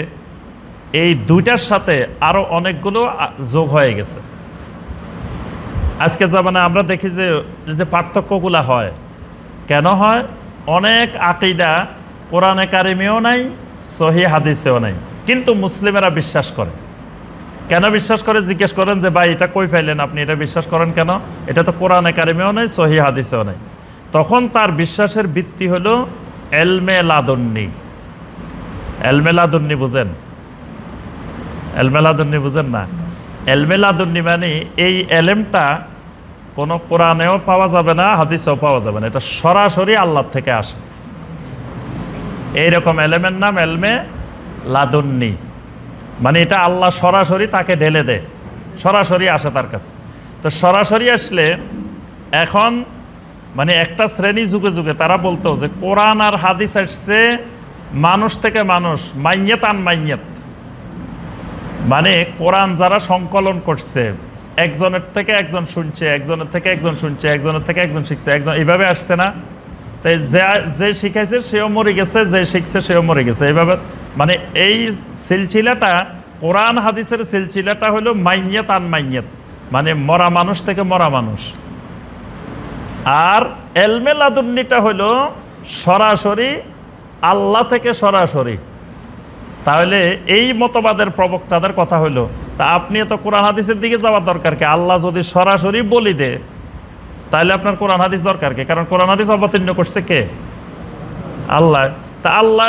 এই দুইটার সাথে আরো অনেকগুলো যোগ হয়ে গেছে। আজকে জামানায় আমরা দেখি যে পার্থক্যগুলো হয়, কেন হয়? অনেক আকীদা কোরআনে কারিমেও নাই, সহিহ হাদিসেও নাই, কিন্তু মুসলিমেরা বিশ্বাস করে। কেন বিশ্বাস করে? জিজ্ঞেস করেন যে ভাই এটা কই পাইলেন আপনি, এটা বিশ্বাস করেন কেন? এটা তো কোরআনে কারিমেও নাই, সহিহ হাদিসেও নাই। তখন তার বিশ্বাসের ভিত্তি হলো এলমে লাদুন্নি। এলমে লাদুন্নি বুঝেন? এলমে লাদুন্নি বুঝেন না? এলমে লাদুন্নি মানে এই এলেমটা কোনো কোরআনেও পাওয়া যাবে না, হাদিসেও পাওয়া যাবে না, এটা সরাসরি আল্লাহ থেকে আসে। এইরকম এলেমের নাম এলমে লাদুন্নি, মানে এটা আল্লাহ সরাসরি তাকে ঢেলে দেয়, সরাসরি আসে তার কাছে। তো সরাসরি আসলে এখন মানে একটা শ্রেণী যুগে যুগে তারা বলতো যে কোরআন আর হাদিস আসছে মানুষ থেকে মানুষ, মাইয়াত আন মাইয়াত, মানে কোরআন যারা সংকলন করছে একজনের থেকে একজন শুনছে, একজনের থেকে একজন শুনছে, একজনের থেকে একজন শিখছে, একজন এইভাবে আসছে না? তাই যে শিখাইছে সেও মরে গেছে, যে শিখছে সেও মরে গেছে, এইভাবে মানে এই সিলসিলাটা, কোরআন হাদিসের সিলসিলাটা হলো মাইয়াত আন মাইয়াত, মানে মরা মানুষ থেকে মরা মানুষ। আর এলমে লাদুন্নিটা হলো সরাসরি আল্লাহ থেকে সরাসরি। তাহলে এই মতবাদের প্রবক্তাদের কথা হলো, তা আপনি তো কোরআন হাদিসের দিকে যাওয়ার দরকার কি? আল্লাহ যদি সরাসরি বলি দে তাহলে আপনার কোরআন হাদিস দরকার কি? কারণ কোরআন হাদিস অবতীর্ণ করছে কে? আল্লাহ। তা আল্লাহ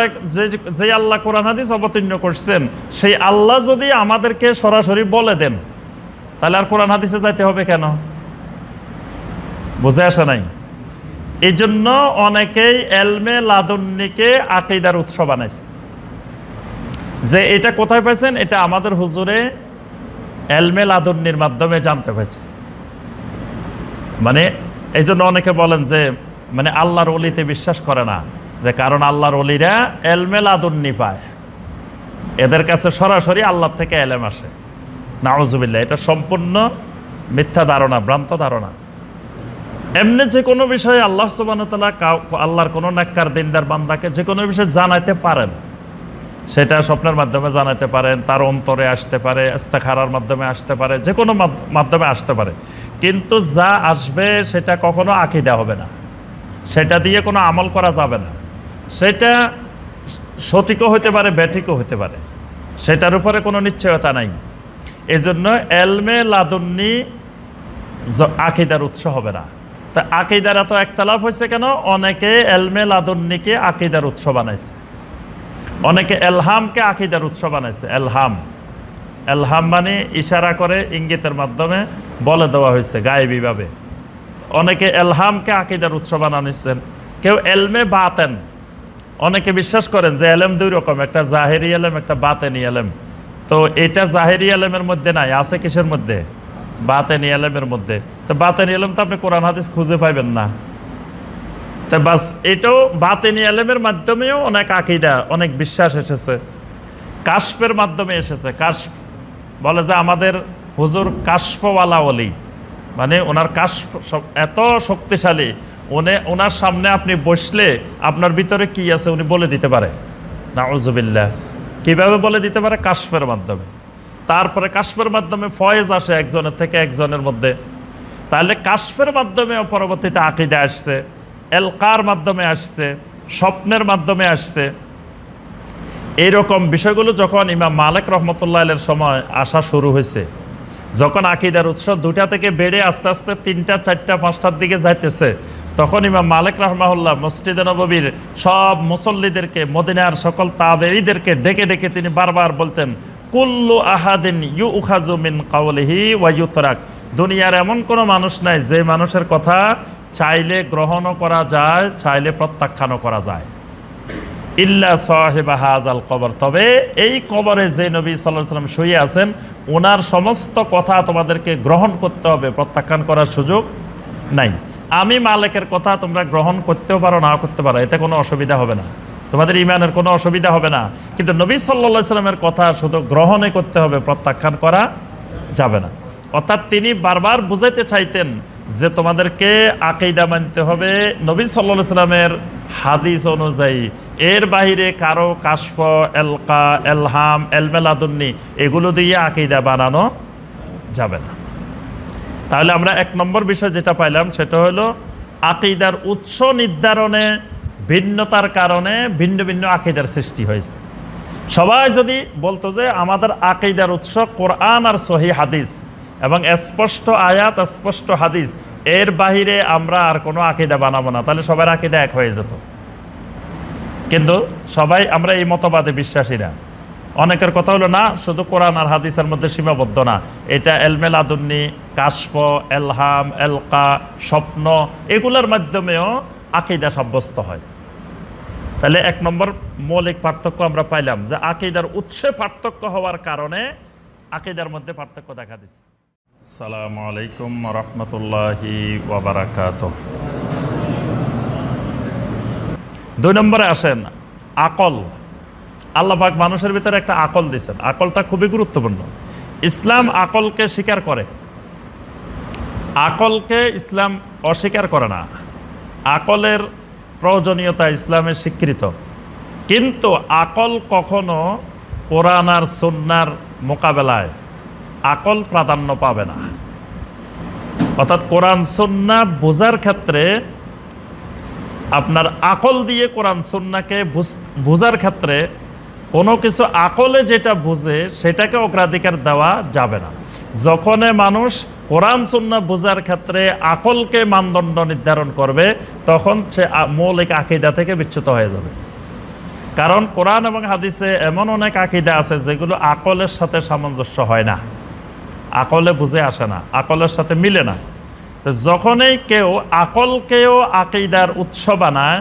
যে আল্লাহ কোরআন হাদিস অবতীর্ণ করছেন সেই আল্লাহ যদি আমাদেরকে সরাসরি বলে দেন তাহলে আর কোরআন হাদিসে যাইতে হবে কেন? বুঝে আসে নাই? এই জন্য অনেকেই এলমে লাদুন্নিকে আকীদার উৎস বানাইছে। যে এটা কোথায় পাইছেন? এটা আমাদের হুজুরে এলমে লাদুন্নির মাধ্যমে জানতে পারছে। মানে এই জন্য অনেকে বলেন যে মানে আল্লাহর ওলিতে বিশ্বাস করে না, যে কারণ আল্লাহর ওলিরা এলমে লাদুন্নি পায়, এদের কাছে সরাসরি আল্লাহ থেকে এলেম আসে। নাউজুবিল্লাহ, এটা সম্পূর্ণ মিথ্যা ধারণা, ভ্রান্ত ধারণা। এমনি যে কোনো বিষয়ে আল্লাহ সুবহানাহু ওয়া তাআলা আল্লাহর কোনো নেককার দিনদার বান্দাকে যে কোনো বিষয়ে জানাইতে পারেন। সেটা স্বপ্নের মাধ্যমে জানাতে পারেন, তার অন্তরে আসতে পারে, ইস্তেখারার মাধ্যমে আসতে পারে, যে কোনো মাধ্যমে আসতে পারে। কিন্তু যা আসবে সেটা কখনো আকীদা হবে না, সেটা দিয়ে কোনো আমল করা যাবে না। সেটা সঠিকও হতে পারে, ব্যাঠিকও হতে পারে, সেটার উপরে কোনো নিশ্চয়তা নাই। এজন্য এলমে লাদুন্নি আকীদার উৎস হবে না। তা আকীদার এত একতলাফ হয়েছে কেন? অনেকে এলমে লাদুন্নিকে আকীদার উৎস বানাইছে, অনেকে এলহামকে আকীদার উৎস বানাইছে। এলহাম মানে ইশারা করে, ইঙ্গিতের মাধ্যমে বলে দেওয়া হয়েছে গায়েবীভাবে। অনেকে এলহামকে আকীদার উৎস বানাইছেন। কেউ এলমে বাতেন, অনেকে বিশ্বাস করেন যে এলেম দুই রকম, একটা জাহেরি এলেম, একটা বাতেনি এলেম। তো এটা জাহেরি এলেমের মধ্যে নাই, আছে কিসের মধ্যে? বাতেনি এলেমের মধ্যে। তো বাতেনি এলেম তো আপনি কোরআন হাদিস খুঁজে পাইবেন না। তা বাস এটাও বাতেনি এলেমের মাধ্যমেও অনেক আকীদা, অনেক বিশ্বাস এসেছে। কাশফের মাধ্যমে এসেছে। কাশফ বলে যে আমাদের হুজুর কাশফওয়ালা ওলি, মানে ওনার কাশফ এত শক্তিশালী, ওনার সামনে আপনি বসলে আপনার ভিতরে কি আছে উনি বলে দিতে পারে। নাউজুবিল্লাহ। কিভাবে বলে দিতে পারে? কাশফের মাধ্যমে। তারপরে কাশফের মাধ্যমে ফয়েজ আসে একজনের থেকে একজনের মধ্যে। তাহলে কাশফের মাধ্যমে পরবর্তীতে আকীদা আসছে, এলকার মাধ্যমে আসছে, স্বপ্নের মাধ্যমে আসছে। এইরকম বিষয়গুলো যখন ইমাম মালিক রহমতুল্লাহ আলাইহির সময় আসা শুরু হয়েছে, যখন আকীদার উৎস দুটা থেকে বেড়ে আস্তে আস্তে 3টা, 4টা, 5টার দিকে যাইতেছে, তখন ইমাম মালিক রাহমাহুল্লাহ মসজিদে নববীর সব মুসল্লিদেরকে, মদিনার সকল তাবেঈদেরকে ডেকে ডেকে তিনি বারবার বলতেন, কুল্লু আহাদিন ইউখাযু মিন কাওলিহি ওয়া ইউতরাক। দুনিয়ার এমন কোনো মানুষ নাই যে মানুষের কথা চাইলে গ্রহণও করা যায়, চাইলে প্রত্যাখ্যানও করা যায়, ইল্লা সাহিবা হাযাল কবর। তবে এই কবরে যে নবী সাল্লাল্লাহু আলাইহি ওয়াসাল্লাম শুয়ে আছেন, ওনার সমস্ত কথা তোমাদেরকে গ্রহণ করতে হবে, প্রত্যাখ্যান করার সুযোগ নাই। আমি মালিকের কথা তোমরা গ্রহণ করতেও পারো, না করতে পারো, এতে কোনো অসুবিধা হবে না, তোমাদের ইমানের কোনো অসুবিধা হবে না। কিন্তু নবী সাল্লাল্লাহু আলাইহি ওয়াসাল্লামের কথা শুধু গ্রহণই করতে হবে, প্রত্যাখ্যান করা যাবে না। অর্থাৎ তিনি বারবার বুঝাইতে চাইতেন যে তোমাদেরকে আকীদা মানতে হবে নবী সাল্লাল্লাহু আলাইহি ওয়াসাল্লামের হাদিস অনুযায়ী। এর বাইরে কারো কাশফ, এলকা, এলহাম, এলমে লাদুন্নি এগুলো দিয়ে আকীদা বানানো যাবে না। তাহলে আমরা 1 নম্বর বিষয় যেটা পাইলাম সেটা হলো আকীদার উৎস নির্ধারণে ভিন্নতার কারণে ভিন্ন ভিন্ন আকীদার সৃষ্টি হয়েছে। সবাই যদি বলতো যে আমাদের আকীদার উৎস কোরআন আর সহিহ হাদিস এবং স্পষ্ট আয়াত, স্পষ্ট হাদিস, এর বাহিরে আমরা আর কোনো আকীদা বানাবো না, তাহলে সবার আকীদা এক হয়ে যেত। কিন্তু সবাই আমরা এই মতবাদে বিশ্বাসী না। অনেকের কথা হলো না, শুধু কোরআন আর হাদিসের মধ্যে সীমাবদ্ধ না, এটা এলমে লাদুন্নি, কাশফ, এলহাম, এলকা, স্বপ্ন, এগুলোর মাধ্যমেও আকীদা সাব্যস্ত হয়। তাহলে 1 নম্বর মৌলিক পার্থক্য আমরা পাইলাম যে আকীদার উৎসে পার্থক্য হওয়ার কারণে আকীদার মধ্যে পার্থক্য দেখা দিচ্ছে। আসসালামু আলাইকুম ওয়া রাহমাতুল্লাহি ওয়া বারাকাতুহু। 2 নম্বরে আসেন আকল। আল্লাহ পাক মানুষের ভিতরে একটা আকল দিয়েছেন, আকলটা খুবই গুরুত্বপূর্ণ। ইসলাম আকলকে স্বীকার করে, আকলকে ইসলাম অস্বীকার করে না। আকলের প্রয়োজনীয়তা ইসলামে স্বীকৃত, কিন্তু আকল কখনো কোরআন আর সুন্নাহর মোকাবেলায় আকল প্রাধান্য পাবে না। অর্থাৎ কোরআন সুন্নাহ বোঝার ক্ষেত্রে আপনার আকল দিয়ে কোরআন সুন্নাহকে বোঝার ক্ষেত্রে কোনো কিছু আকলে যেটা বুঝে সেটাকে অগ্রাধিকার দেওয়া যাবে না। যখন মানুষ কোরআন সুন্নাহ বোঝার ক্ষেত্রে আকলকে মানদণ্ড নির্ধারণ করবে, তখন সে মৌলিক আকীদা থেকে বিচ্যুত হয়ে যাবে। কারণ কোরআন এবং হাদিসে এমন অনেক আকীদা আছে যেগুলো আকলের সাথে সামঞ্জস্য হয় না, আকলে বুঝে আসে না, আকলের সাথে মিলে না। তো যখনই কেউ আকলকেও আকীদার উৎস বানায়,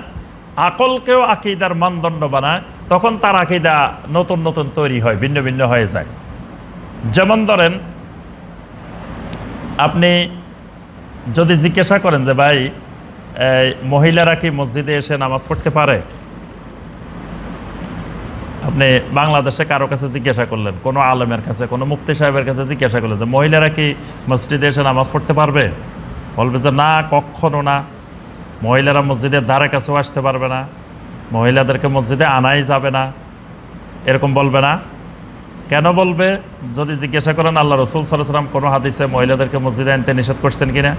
আকলকেও আকীদার মানদণ্ড বানায়, তখন তার আকীদা নতুন নতুন তৈরি হয়, ভিন্ন ভিন্ন হয়ে যায়। যেমন ধরেন, আপনি যদি জিজ্ঞাসা করেন যে ভাই মহিলারা কি মসজিদে এসে নামাজ পড়তে পারে, আপনি বাংলাদেশে কারো কাছে জিজ্ঞাসা করলেন, কোনো আলেমের কাছে, কোনো মুফতি সাহেবের কাছে জিজ্ঞাসা করলেন যে মহিলারা কি মসজিদে এসে নামাজ পড়তে পারবে, বলবে যে না, কখনো না, মহিলারা মসজিদের ধারে কাছেও আসতে পারবে না, মহিলাদেরকে মসজিদে আনাই যাবে না, এরকম বলবে না। কেন বলবে? যদি জিজ্ঞাসা করেন আল্লাহ রাসূল সাল্লাল্লাহু আলাইহি ওয়াসাল্লাম কোনো হাদিসে মহিলাদেরকে মসজিদে আনতে নিষেধ করছেন কিনা,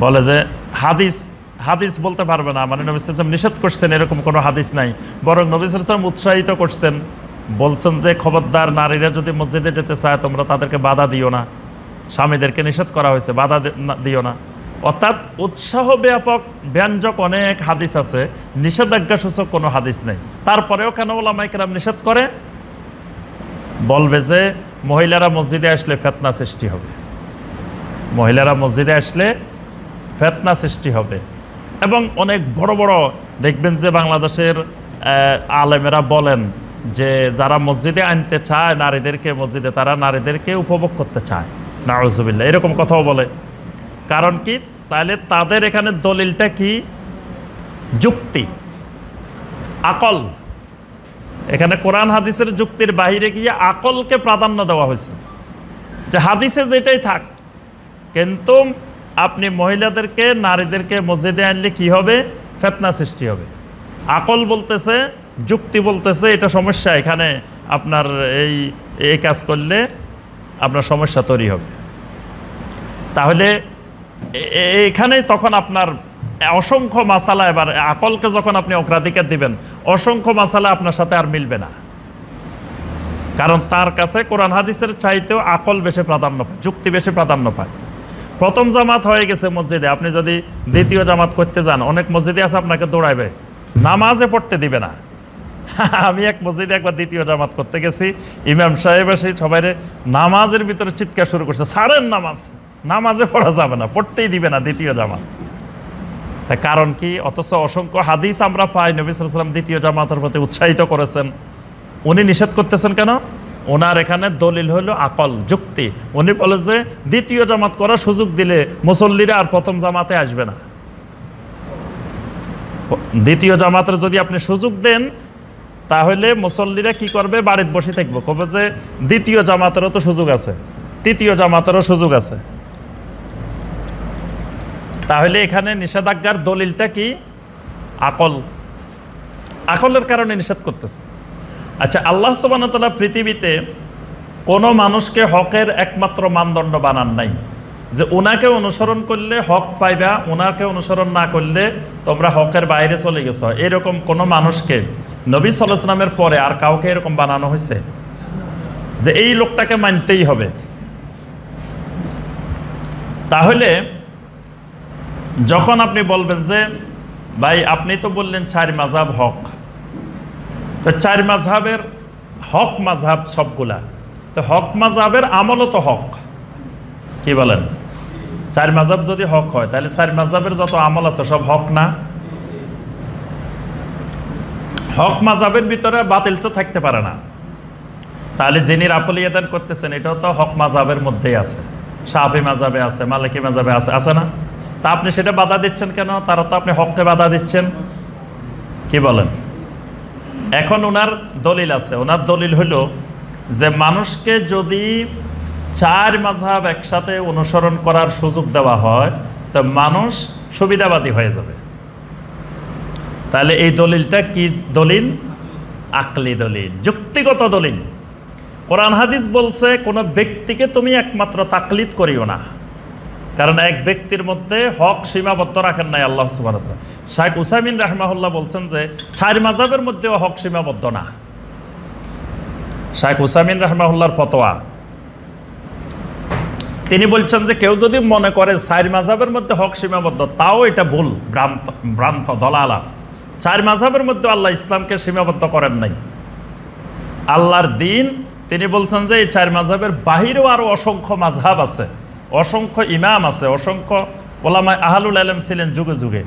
বলে যে হাদিস বলতে পারবে না, মানে নবী সাল্লাল্লাহু আলাইহি ওয়াসাল্লাম নিষেধ করছেন এরকম কোনো হাদিস নাই। বরং নবী সাল্লাল্লাহু আলাইহি ওয়াসাল্লাম উৎসাহিত করছেন, বলছেন যে খবরদার, নারীরা যদি মসজিদে যেতে চায় তোমরা তাদেরকে বাধা দিও না, স্বামীদেরকে নিষেধ করা হয়েছে, বাধা দিও না। অর্থাৎ উৎসাহ ব্যাপক ব্যঞ্জক অনেক হাদিস আছে, নিষেধাজ্ঞা সূচক কোনো হাদিস নেই। তারপরেও কেন ওলামায়ে কেরাম নিষেধ করে? বলবে যে মহিলারা মসজিদে আসলে ফিতনা সৃষ্টি হবে, মহিলারা মসজিদে আসলে ফিতনা সৃষ্টি হবে। এবং অনেক বড় বড় দেখবেন যে বাংলাদেশের আলেমেরা বলেন যে যারা মসজিদে আনতে চায় নারীদেরকে মসজিদে, তারা নারীদেরকে উপভোগ করতে চায়, নাউজুবিল্লাহ, এরকম কথাও বলে। কারণ কি? তাহলে তাদের এখানে দলিলটা কি? যুক্তি, আকল। এখানে কোরআন হাদিসের যুক্তির বাইরে গিয়ে আকলকে প্রাধান্য দেওয়া হয়েছে, যে হাদিসে যেটাই থাক, কিন্তু আপনি মহিলাদেরকে নারীদেরকে মসজিদে আনলে কি হবে? ফিতনা সৃষ্টি হবে। আকল বলতেছে, যুক্তি বলতেছে এটা সমস্যা, এখানে আপনার এই কাজ করলে আপনার সমস্যা তৈরি হবে। তাহলে এখানে তখন আপনার অসংখ্য মাসালা, এবার আকলকে যখন আপনি অগ্রাধিকার দিবেন, অসংখ্য মাসালা আপনার সাথে আর মিলবে না। কারণ তার কাছে কোরআন হাদিসের চাইতেও আকল বেশি প্রাধান্য পায়, যুক্তি বেশি প্রাধান্য পায়। প্রথম জামাত হয়ে গেছে মসজিদে, আপনি যদি দ্বিতীয় জামাত করতে যান, অনেক মসজিদে আছে আপনাকে দৌড়াইবে, নামাজে পড়তে দিবে না। আমি এক মসজিদে একবার দ্বিতীয় জামাত করতে গেছি, ইমাম সাহেব এসে সবাই নামাজের ভিতরে চিৎকার শুরু করছে, ছাড়েন নামাজ, নামাজে পড়া যাবে না, পড়তেই দিবে না দ্বিতীয় জামাত। তাই কারণ কি? অথচ অসংখ্য হাদিস আমরা পাই, নবী সাল্লাল্লাহু আলাইহি ওয়াসাল্লাম দ্বিতীয় জামাতের প্রতি উৎসাহিত করেছেন। উনি নিষেধ করতেছেন কেন? ওনার এখানে দলিল হলো আকল, যুক্তি। উনি বলে যে দ্বিতীয় জামাত করার সুযোগ দিলে মুসল্লিরা আর প্রথম জামাতে আসবে না। দ্বিতীয় জামাতের যদি আপনি সুযোগ দেন, তাহলে মুসল্লিরা কি করবে? বাড়িতে বসে থাকবে, কবে যে দ্বিতীয় জামাতেরও তো সুযোগ আছে, তৃতীয় জামাতেরও সুযোগ আছে। তাহলে এখানে নিষেধাজ্ঞার দলিলটা কি? আকল, আকলের কারণে নিষেধ করতেছে। আচ্ছা, আল্লাহ সুবহানাহু ওয়া তাআলা পৃথিবীতে কোনো মানুষকে হকের একমাত্র মানদণ্ড বানান নাই, যে ওনাকে অনুসরণ করলে হক পাইবা, ওনাকে অনুসরণ না করলে তোমরা হকের বাইরে চলে গেছো। এরকম কোনো মানুষকে নবী সাল্লাল্লাহু আলাইহি ওয়াসাল্লামের পরে আর কাউকে এরকম বানানো হয়েছে যে এই লোকটাকে মানতেই হবে? তাহলে যখন আপনি বলবেন যে ভাই আপনি তো বললেন 4 মাযহাব হক, তো 4 মাযহাবের হক মাযহাব সবগুলা, তো হক মাযহাবের আমলও তো হক, কি বলেন? 4 মাযহাব যদি হক হয়, তাহলে 4 মাযহাবের যত আমল আছে সব হক না? হক মাযহাবের ভিতরে বাতিল তো থাকতে পারে না। তাহলে যিনি রাফলি আদান করতেছেন এটাও তো হক মাযহাবের মধ্যেই আছে, শাফি মাযহাবে আছে, মালিকি মাযহাবে আছে, আছে না? তা আপনি সেটা বাধা দিচ্ছেন কেন? তারা তো আপনি হককে বাধা দিচ্ছেন, কি বলেন? এখন ওনার দলিল আছে, ওনার দলিল হলো যে মানুষকে যদি 4 মাযহাব একসাথে অনুসরণ করার সুযোগ দেওয়া হয়, তো মানুষ সুবিধাবাদী হয়ে যাবে। তাহলে এই দলিলটা কি দলিল? আকলি দলিল, যুক্তিগত দলিল। কোরআন হাদিস বলছে কোনো ব্যক্তিকে তুমি একমাত্র তাকলিদ করিও না, কারণ এক ব্যক্তির মধ্যে হক সীমাবদ্ধ রাখেন নাই আল্লাহ সুবহানাহু ওয়া তাআলা। শাইখ উসাইমিন রাহমাহুল্লাহ বলছেন যে 4 মাযহাবের মধ্যেও হক সীমাবদ্ধ না। শাইখ উসাইমিন রাহমাহুল্লাহর ফতোয়া, তিনি বলছেন যে কেউ যদি মনে করে 4 মাযহাবের মধ্যে হক সীমাবদ্ধ, তাও এটা ভুল, ভ্রান্ত দলালা। 4 মাযহাবের মধ্যে আল্লাহ ইসলামকে সীমাবদ্ধ করেন নাই। আল্লাহর দিন, তিনি বলছেন যে এই 4 মাযহাবের বাহিরেও আরো অসংখ্য মাযহাব আছে, অসংখ্য ইমাম আছে, অসংখ্য ওলামায়ে আহলুল ইলম ছিলেন যুগে যুগে।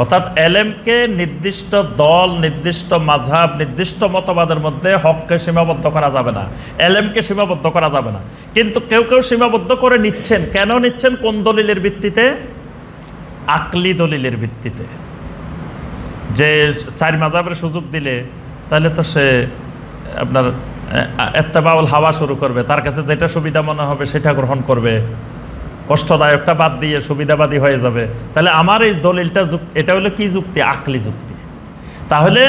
অর্থাৎ এলেমকে নির্দিষ্ট দল, নির্দিষ্ট মাযহাব, নির্দিষ্ট মতবাদের মধ্যে হককে সীমাবদ্ধ করা যাবে না, এলেমকে সীমাবদ্ধ করা যাবে না। কিন্তু কেউ কেউ সীমাবদ্ধ করে নিচ্ছেন। কেন নিচ্ছেন? কোন দলিলের ভিত্তিতে? আকলি দলিলের ভিত্তিতে। যে 4 মাযহাবের সুযোগ দিলে তাহলে তো সে আপনার ইত্তেবাউল হাওয়া শুরু করবে, তার কাছে যেটা সুবিধা মনে হবে সেটা গ্রহণ করবে, কষ্টদায়কটা বাদ দিয়ে সুবিধাবাদী হয়ে যাবে। তাহলে আমার এই দলিলটা এটা হলো কি যুক্তি? আকলি যুক্তি। তাহলে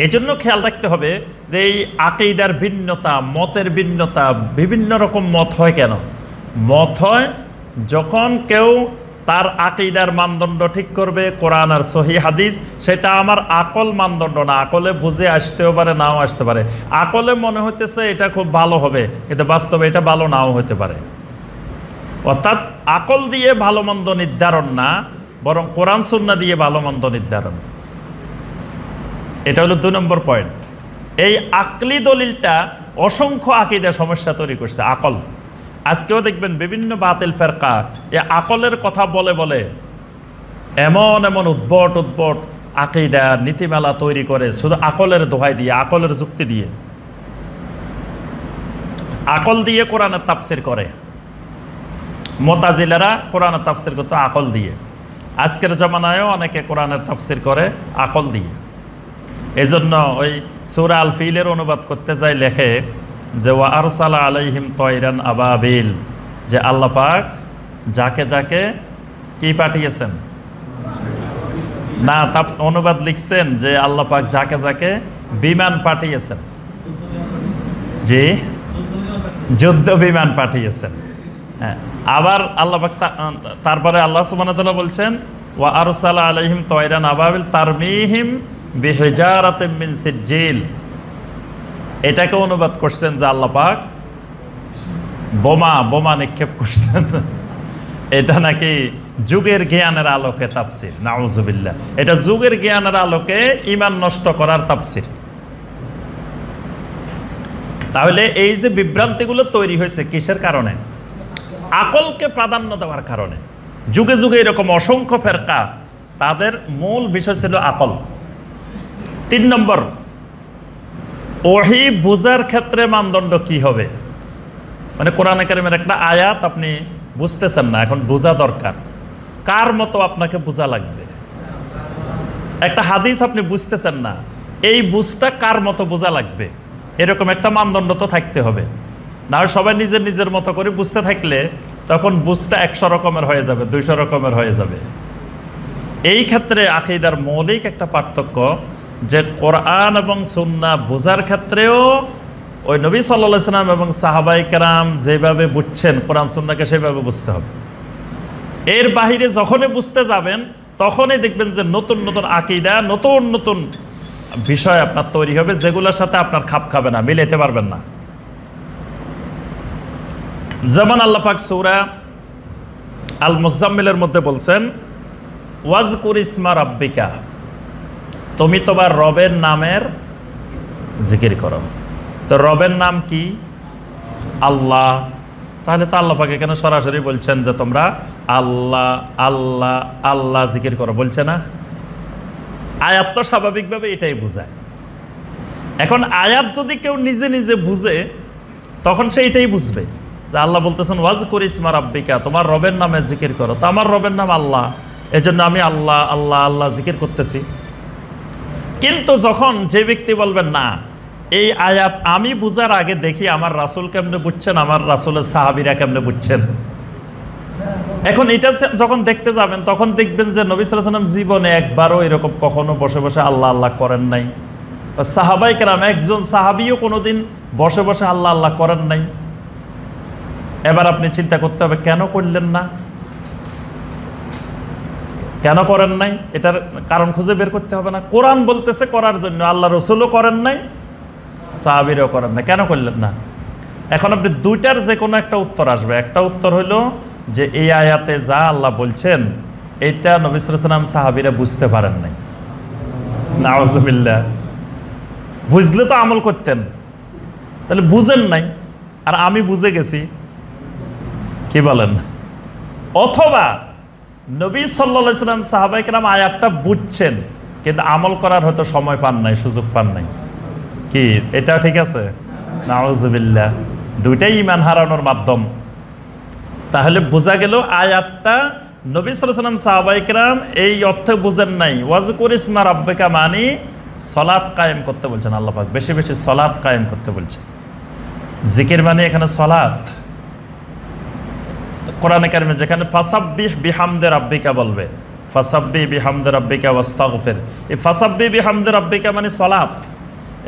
এই জন্য খেয়াল রাখতে হবে যে এই আকীদার ভিন্নতা, মতের ভিন্নতা, বিভিন্ন রকম মত হয় কেন? মত হয় যখন কেউ তার আকীদার মানদণ্ড ঠিক করবে কোরআন আর সহিহ হাদিস, সেটা আমার আকল মানদণ্ড না। আকলে বুঝে আসতেও পারে, নাও আসতে পারে। আকলে মনে হইতেছে এটা খুব ভালো হবে, কিন্তু বাস্তবে এটা ভালো নাও হতে পারে। অর্থাৎ আকল দিয়ে ভালো মন্দ নির্ধারণ না, বরং কোরআন সুন্নাহ দিয়ে ভালো মন্দ নির্ধারণ। এটা হলো 2 নম্বর পয়েন্ট। এই আকলি দলিলটা অসংখ্য আকীদা সমস্যা তৈরি করছে। আকল আজকেও দেখবেন বিভিন্ন বাতিল ফেরকা এই আকলের কথা বলে বলে এমন এমন উদ্ভট উদ্ভট আকীদা নীতিমালা তৈরি করে, শুধু আকলের দোহাই দিয়ে, আকলের যুক্তি দিয়ে, আকল দিয়ে কোরআনের তাফসীর করে। মুতাজিলারা কোরআনের তাফসীর করতো আকল দিয়ে। আজকের জামানায়ও অনেকে কোরআনের তাফসীর করে আকল দিয়ে। এজন্য ওই সূরা আল ফিলের অনুবাদ করতে যায় লেখে যে ওয়া আরসালা আলাইহিম তায়রান আবাবিল, যে আল্লাহ পাক যাকে যাকে কি পাঠিয়েছেন না, তার অনুবাদ লিখছেন যে আল্লাহ পাক যাকে যাকে বিমান পাঠিয়েছেন, যে যুদ্ধ বিমান পাঠিয়েছেন। হ্যাঁ, আবার আল্লাহ পাক তারপরে আল্লাহ সুবহানাহু ওয়া তাআলা বলছেন ওয়া আরসালা আলাইহিম তায়রান আবাবিল তারমিহিম বিহিজারাতিম মিন সিজ্জিল। এটাকে অনুবাদ করছেন যে আল্লাহ পাক বোমা নিক্ষেপ করছেন। এটা নাকি যুগের জ্ঞানের আলোকে তাফসীর, নাউযুবিল্লাহ। এটা যুগের জ্ঞানের আলোকে ঈমান নষ্ট করার তাফসীর। তাহলে এই যে বিভ্রান্তিগুলো তৈরি হয়েছে কিসের কারণে? আকলকে প্রাধান্য দেওয়ার কারণে। যুগে যুগে এরকম অসংখ্য ফেরকা, তাদের মূল বিষয় ছিল আকল। 3 নম্বর, ওহী বুঝার ক্ষেত্রে মানদণ্ড কি হবে? মানে কোরআনে কারিমের একটা আয়াত আপনি বুঝতেছেন না, এখন বোঝা দরকার, কার মতো আপনাকে বোঝা লাগবে? একটা হাদিস আপনি বুঝতেছেন না, এই বুঝটা কার মতো বোঝা লাগবে? এরকম একটা মানদণ্ড তো থাকতে হবে। না হয় সবাই নিজের নিজের মতো করে বুঝতে থাকলে তখন বুঝটা 100 রকমের হয়ে যাবে, 200 রকমের হয়ে যাবে। এই ক্ষেত্রে আকীদার মৌলিক একটা পার্থক্য, যে কোরআন এবং সুন্নাহ বোঝার ক্ষেত্রেও ওই নবী সাল্লাল্লাহু আলাইহি ওয়াসাল্লাম এবং সাহাবায়ে কেরাম যেভাবে বুঝছেন কোরআন সুন্নাহকে সেভাবে বুঝতে হবে। এর বাহিরে যখনই বুঝতে যাবেন তখনই দেখবেন যে নতুন নতুন আকীদা, নতুন নতুন বিষয় আপনার তৈরি হবে, যেগুলোর সাথে আপনার খাপ খাবে না, মিলাইতে পারবেন না। যেমন আল্লাহ পাক সূরা আল মুজাম্মিলের মধ্যে বলছেন ওয়াজকুর ইসমা রাব্বিকা, তুমি তোমার রবের নামের জিকির করো। তো রবের নাম কি? আল্লাহ। তাহলে তো আল্লাহ পাক এখানে সরাসরি বলছেন যে তোমরা আল্লাহ আল্লাহ আল্লাহ জিকির করো, বলছে না? আয়াত তো স্বাভাবিকভাবে এটাই বোঝায়। এখন আয়াত যদি কেউ নিজে নিজে বুঝে তখন সে এটাই বুঝবে যে আল্লাহ বলতেছেন ওয়াজকুর ইসমা রাব্বিকা, তোমার রবের নামে জিকির করো। তো আমার রবের নাম আল্লাহ, এজন্য আমি আল্লাহ আল্লাহ আল্লাহ জিকির করতেছি। কিন্তু যখন যে ব্যক্তি বলবেন না, এই আয়াত আমি বুঝার আগে দেখি আমার রাসূল কেমনে বুঝছেন, আমার রাসূলের সাহাবীরা কেমনে বুঝছেন, এখন এটা যখন দেখতে যাবেন তখন দেখবেন যে নবী সাল্লাল্লাহু আলাইহি ওয়াসাল্লাম জীবনে একবারও এরকম কখনো বসে বসে আল্লাহ আল্লাহ করেন নাই। সাহাবায়ে কেরাম একজন সাহাবীও কোনোদিন বসে বসে আল্লাহ আল্লাহ করেন নাই। এবার আপনি চিন্তা করতে হবে কেন করলেন না, কেন করেন নাই? এটার কারণ খুঁজে বের করতে হবে না? কোরআন বলতেছে করার জন্য, আল্লাহ রসুলও করেন নাই, সাহাবীরাও করেন নাই, কেন করলেন না? এখন আপনি দুইটার যে কোনো একটা উত্তর আসবে। একটা উত্তর হইল যে এই আয়াতে যা আল্লাহ বলছেন এটা নবী সাল্লাল্লাহু আলাইহি ওয়াসাল্লাম সাহাবীরা বুঝতে পারেন নাই। নাউযুবিল্লাহ। বুঝলে তো আমল করতেন, তাহলে বুঝেন নাই আর আমি বুঝে গেছি, কি বলেন? অথবা নবী সাল্লাল্লাহু আলাইহি সাল্লাম সাহাবায়ে কেরাম আয়াতটা বুঝছেন, কিন্তু আমল করার হয়তো সময় পান নাই, সুযোগ পান নাই। কি এটা ঠিক আছে? নাউজুবিল্লাহ, দুইটাই ঈমান হারানোর মাধ্যম। তাহলে বোঝা গেল আয়াতটা নবী সাল্লাল্লাহু আলাইহি সাল্লাম সাহাবায়ে কেরাম এই অর্থে বুঝেন নাই। ওয়াজকুর ইসমা রাব্বিকা মানে সালাত কায়েম করতে বলছেন আল্লাহ পাক, বেশি বেশি সালাত কায়েম করতে বলছেন। জিকির মানে এখানে সালাত। কোরআনে কারিমে যেখানে ফাসাব্বিহ বিহামদি রাব্বিকা বলবে, ফাসাব্বিহ বিহামদি রাব্বিকা ওয়াস্তাগফির, এই ফাসাব্বিহ বিহামদি রাব্বিকা মানে সালাত।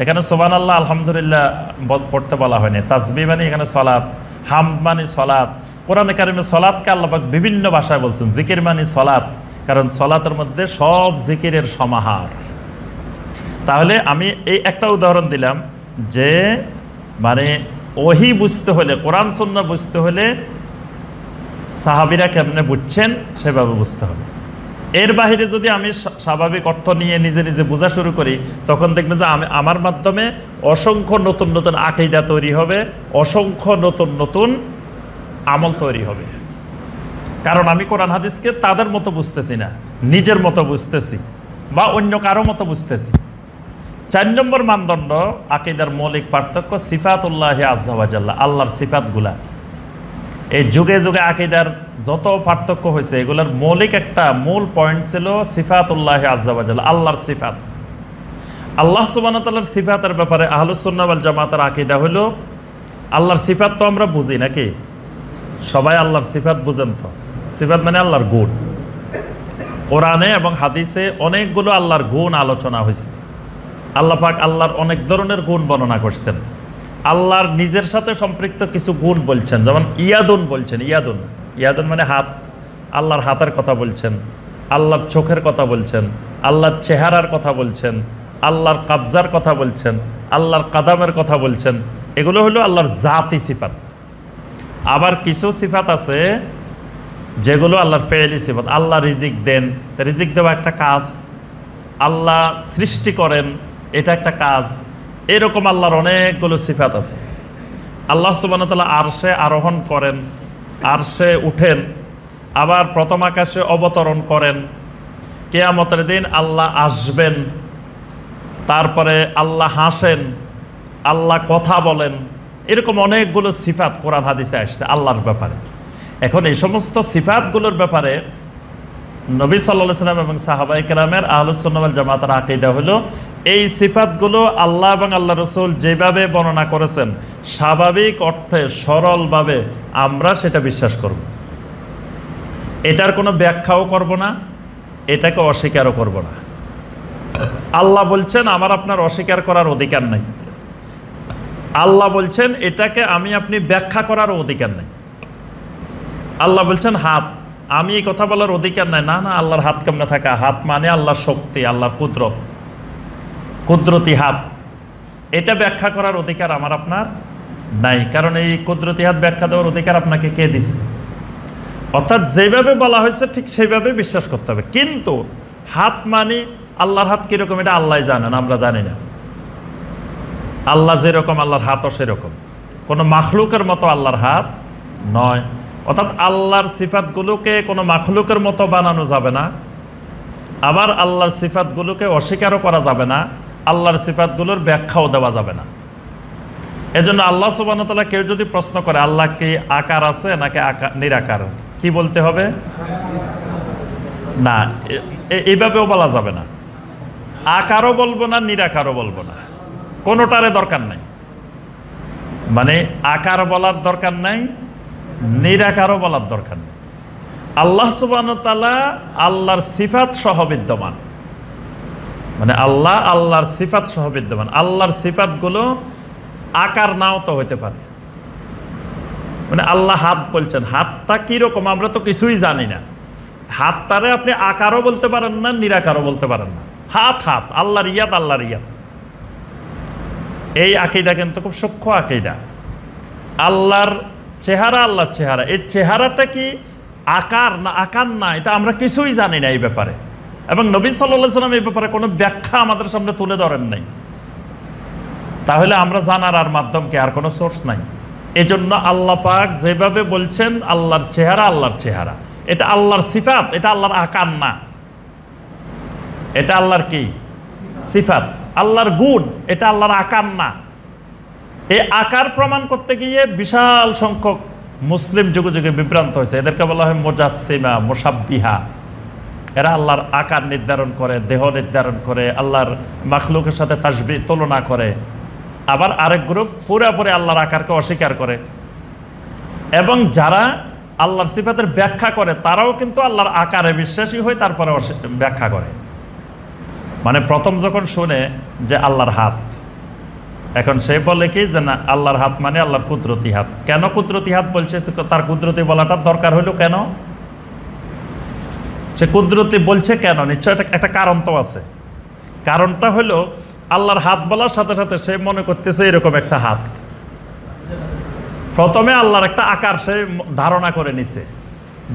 এখানে সুবহানাল্লাহ আলহামদুলিল্লাহ পড়তে বলা হয়নি। তাসবিহ মানে এখানে সালাত, হামদ মানে সালাত। কোরআনে কারিমে সালাতকে আল্লাহ পাক বিভিন্ন ভাষায় বলছেন। জিকির মানে সালাত, কারণ সালাতের মধ্যে সব জিকিরের সমাহার। তাহলে আমি এই একটা উদাহরণ দিলাম যে মানে ওহী বুঝতে হলে, কোরআন সুন্নাহ বুঝতে হলে সাহাবীরা কেমনে বুঝছেন সেভাবে বুঝতে হবে। এর বাহিরে যদি আমি স্বাভাবিক অর্থ নিয়ে নিজে নিজে বোঝা শুরু করি, তখন দেখবেন যে আমার মাধ্যমে অসংখ্য নতুন নতুন আকীদা তৈরি হবে, অসংখ্য নতুন নতুন আমল তৈরি হবে। কারণ আমি কোরআন হাদিসকে তাদের মতো বুঝতেছি না, নিজের মতো বুঝতেছি বা অন্য কারো মতো বুঝতেছি। 4 নম্বর মানদণ্ড আকীদার মৌলিক পার্থক্য সিফাতুল্লাহি আযজা ওয়া জাল্লা, আল্লাহর সিফাতগুলা। এই যুগে যুগে আকীদার যত পার্থক্য হয়েছে এগুলোর মৌলিক একটা মূল পয়েন্ট ছিল সিফাতুল্লাহি আযজা ওয়া জাল্লা, আল্লাহর সিফাত। আল্লাহ সুবহানাহু ওয়া তাআলার সিফাতের ব্যাপারে আহলুস সুন্নাহ ওয়াল জামাতের আকীদা হলো আল্লাহর সিফাত তো আমরা বুঝি নাকি? সবাই আল্লাহর সিফাত বুঝেন তো? সিফাত মানে আল্লাহর গুণ। কোরআনে এবং হাদিসে অনেকগুলো আল্লাহর গুণ আলোচনা হয়েছে। আল্লাহ পাক আল্লাহর অনেক ধরনের গুণ বর্ণনা করছেন। আল্লাহর নিজের সাথে সম্পৃক্ত কিছু গুণ বলছেন, যেমন ইয়াদুন বলছেন। ইয়াদুন, ইয়াদুন মানে হাত, আল্লাহর হাতের কথা বলছেন, আল্লাহর চোখের কথা বলছেন, আল্লাহর চেহারার কথা বলছেন, আল্লাহর কাবজার কথা বলছেন, আল্লাহর কাদামের কথা বলছেন। এগুলো হলো আল্লাহর জাতি সিফাত। আবার কিছু সিফাত আছে যেগুলো আল্লাহর ফেয়েলি সিফাত। আল্লাহ রিজিক দেন, রিজিক দেওয়া একটা কাজ। আল্লাহ সৃষ্টি করেন, এটা একটা কাজ। এরকম আল্লাহর অনেকগুলো সিফাত আছে। আল্লাহ সুবহানাহু ওয়া তাআলা আরশে আরোহণ করেন, আরশে উঠেন, আবার প্রথম আকাশে অবতরণ করেন। কিয়ামতের দিন আল্লাহ আসবেন, তারপরে আল্লাহ হাসেন, আল্লাহ কথা বলেন। এরকম অনেকগুলো সিফাত কোরআন হাদিসে আসছে আল্লাহর ব্যাপারে। এখন এই সমস্ত সিফাতগুলোর ব্যাপারে নবী সাল্লাল্লাহু আলাইহি সাল্লাম এবং সাহাবায়ে কেরামের আহলুস সুন্নাহ ওয়াল জামাতের আকীদা হলো এই সিফাতগুলো আল্লাহ এবং আল্লাহ রাসূল যেভাবে বর্ণনা করেছেন স্বাভাবিক অর্থে সরলভাবে আমরা সেটা বিশ্বাস করব। এটার কোনো ব্যাখ্যাও করব না, এটাকে অস্বীকারও করব না। আল্লাহ বলছেন আমার আপনার অস্বীকার করার অধিকার নাই। আল্লাহ বলছেন এটাকে আমি আপনি ব্যাখ্যা করার অধিকার নাই। আল্লাহ বলছেন হাত, আমি এই কথা বলার অধিকার নাই। না না, আল্লাহর হাত কেমনে থাকা? হাত মানে আল্লাহর শক্তি, আল্লাহর কুদরত, কুদরতি হাত। এটা ব্যাখ্যা করার অধিকার আমার আপনার নাই, কারণ এই কুদরতি হাত ব্যাখ্যা দেওয়ার অধিকার আপনাকে কে দিছে? অর্থাৎ যেভাবে বলা হয়েছে ঠিক সেইভাবে বিশ্বাস করতে হবে। কিন্তু হাত মানে আল্লাহর হাত কিরকম এটা আল্লাহ জানেন, আমরা জানি না। আল্লাহ যেরকম আল্লাহর হাতও সেরকম, কোনো মাখলুকের মতো আল্লাহর হাত নয়। অর্থাৎ আল্লাহর সিফাতগুলোকে কোনো মাখলুকের মতো বানানো যাবে না, আবার আল্লাহর সিফাতগুলোকে অস্বীকারও করা যাবে না, আল্লাহর সিফাতগুলোর ব্যাখ্যাও দেওয়া যাবে না। এজন্য আল্লাহ সুবহানাহু ওয়া তাআলা কেউ যদি প্রশ্ন করে আল্লাহ কি আকার আছে নাকি নিরাকার, কি বলতে হবে? না, এইভাবেও বলা যাবে না। আকারও বলবো না, নিরাকারও বলবো না, কোনোটারে দরকার নাই। মানে আকার বলার দরকার নাই, নিরাকারও বলার দরকার নেই। আল্লাহ সুবহানাহু ওয়া তাআলা আল্লাহর সিফাত সহ বিদ্যমান, মানে আল্লাহ আল্লাহর সিফাত সহ বিদ্যমান। আল্লাহর সিফাতগুলো আকার নাও তো হইতে পারে। মানে আল্লাহ হাত বলছেন, হাতটা কিরকম আমরা তো কিছুই জানি না। হাতটারে আপনি আকারও বলতে পারেন না, নিরাকারও বলতে পারেন না। হাত হাত, আল্লাহর ইয়াত আল্লাহর ইয়াত। এই আকীদা কিন্তু খুব সূক্ষ্ম আকীদা। আল্লাহর চেহারা আল্লাহর চেহারা, এই চেহারাটা কি আকার না আকার না, এটা আমরা কিছুই জানি না এই ব্যাপারে। এবং নবী সাল্লাল্লাহু আলাইহি সাল্লাম এই ব্যাপারে কোনো ব্যাখ্যা আমাদের সামনে তুলে ধরেন নাই। তাহলে আমরা জানার আর মাধ্যম কি? আর কোনো সোর্স নাই। এজন্য আল্লাহ পাক যেভাবে বলছেন আল্লাহর চেহারা আল্লাহর চেহারা, এটা আল্লাহর সিফাত, এটা আল্লাহর আকার না। এটা আল্লাহর কি? সিফাত। আল্লাহর গুণ, এটা আল্লাহর আকার না। এই আকার প্রমাণ করতে গিয়ে বিশাল সংখ্যক মুসলিম যুগে যুগে বিভ্রান্ত হয়েছে। এদেরকে বলা হয় মুজাসসিমা, মুশাব্বিহা। এরা আল্লাহর আকার নির্ধারণ করে, দেহ নির্ধারণ করে, আল্লাহর মাখলুকের সাথে তাসবিহ তুলনা করে। আবার আরেক গ্রুপ পুরোপুরি আল্লাহর আকারকে অস্বীকার করে। এবং যারা আল্লাহর সিফাতের ব্যাখ্যা করে তারাও কিন্তু আল্লাহর আকারে বিশ্বাসী হয়ে তারপরে ব্যাখ্যা করে। মানে প্রথম যখন শুনে যে আল্লাহর হাত, এখন সে বলে কি যে না, আল্লাহর হাত মানে আল্লাহর কুদরতি হাত। কেন কুদরতি হাত বলছে? তার কুদরতি বলাটার দরকার হইল কেন? সে কুদরতি বলছে কেন? নিশ্চয় একটা কারণ তো আছে। কারণটা হলো আল্লাহর হাত বলার সাথে সাথে সে মনে করতেছে এরকম একটা হাত। প্রথমে আল্লাহর একটা আকার সে ধারণা করে নিছে,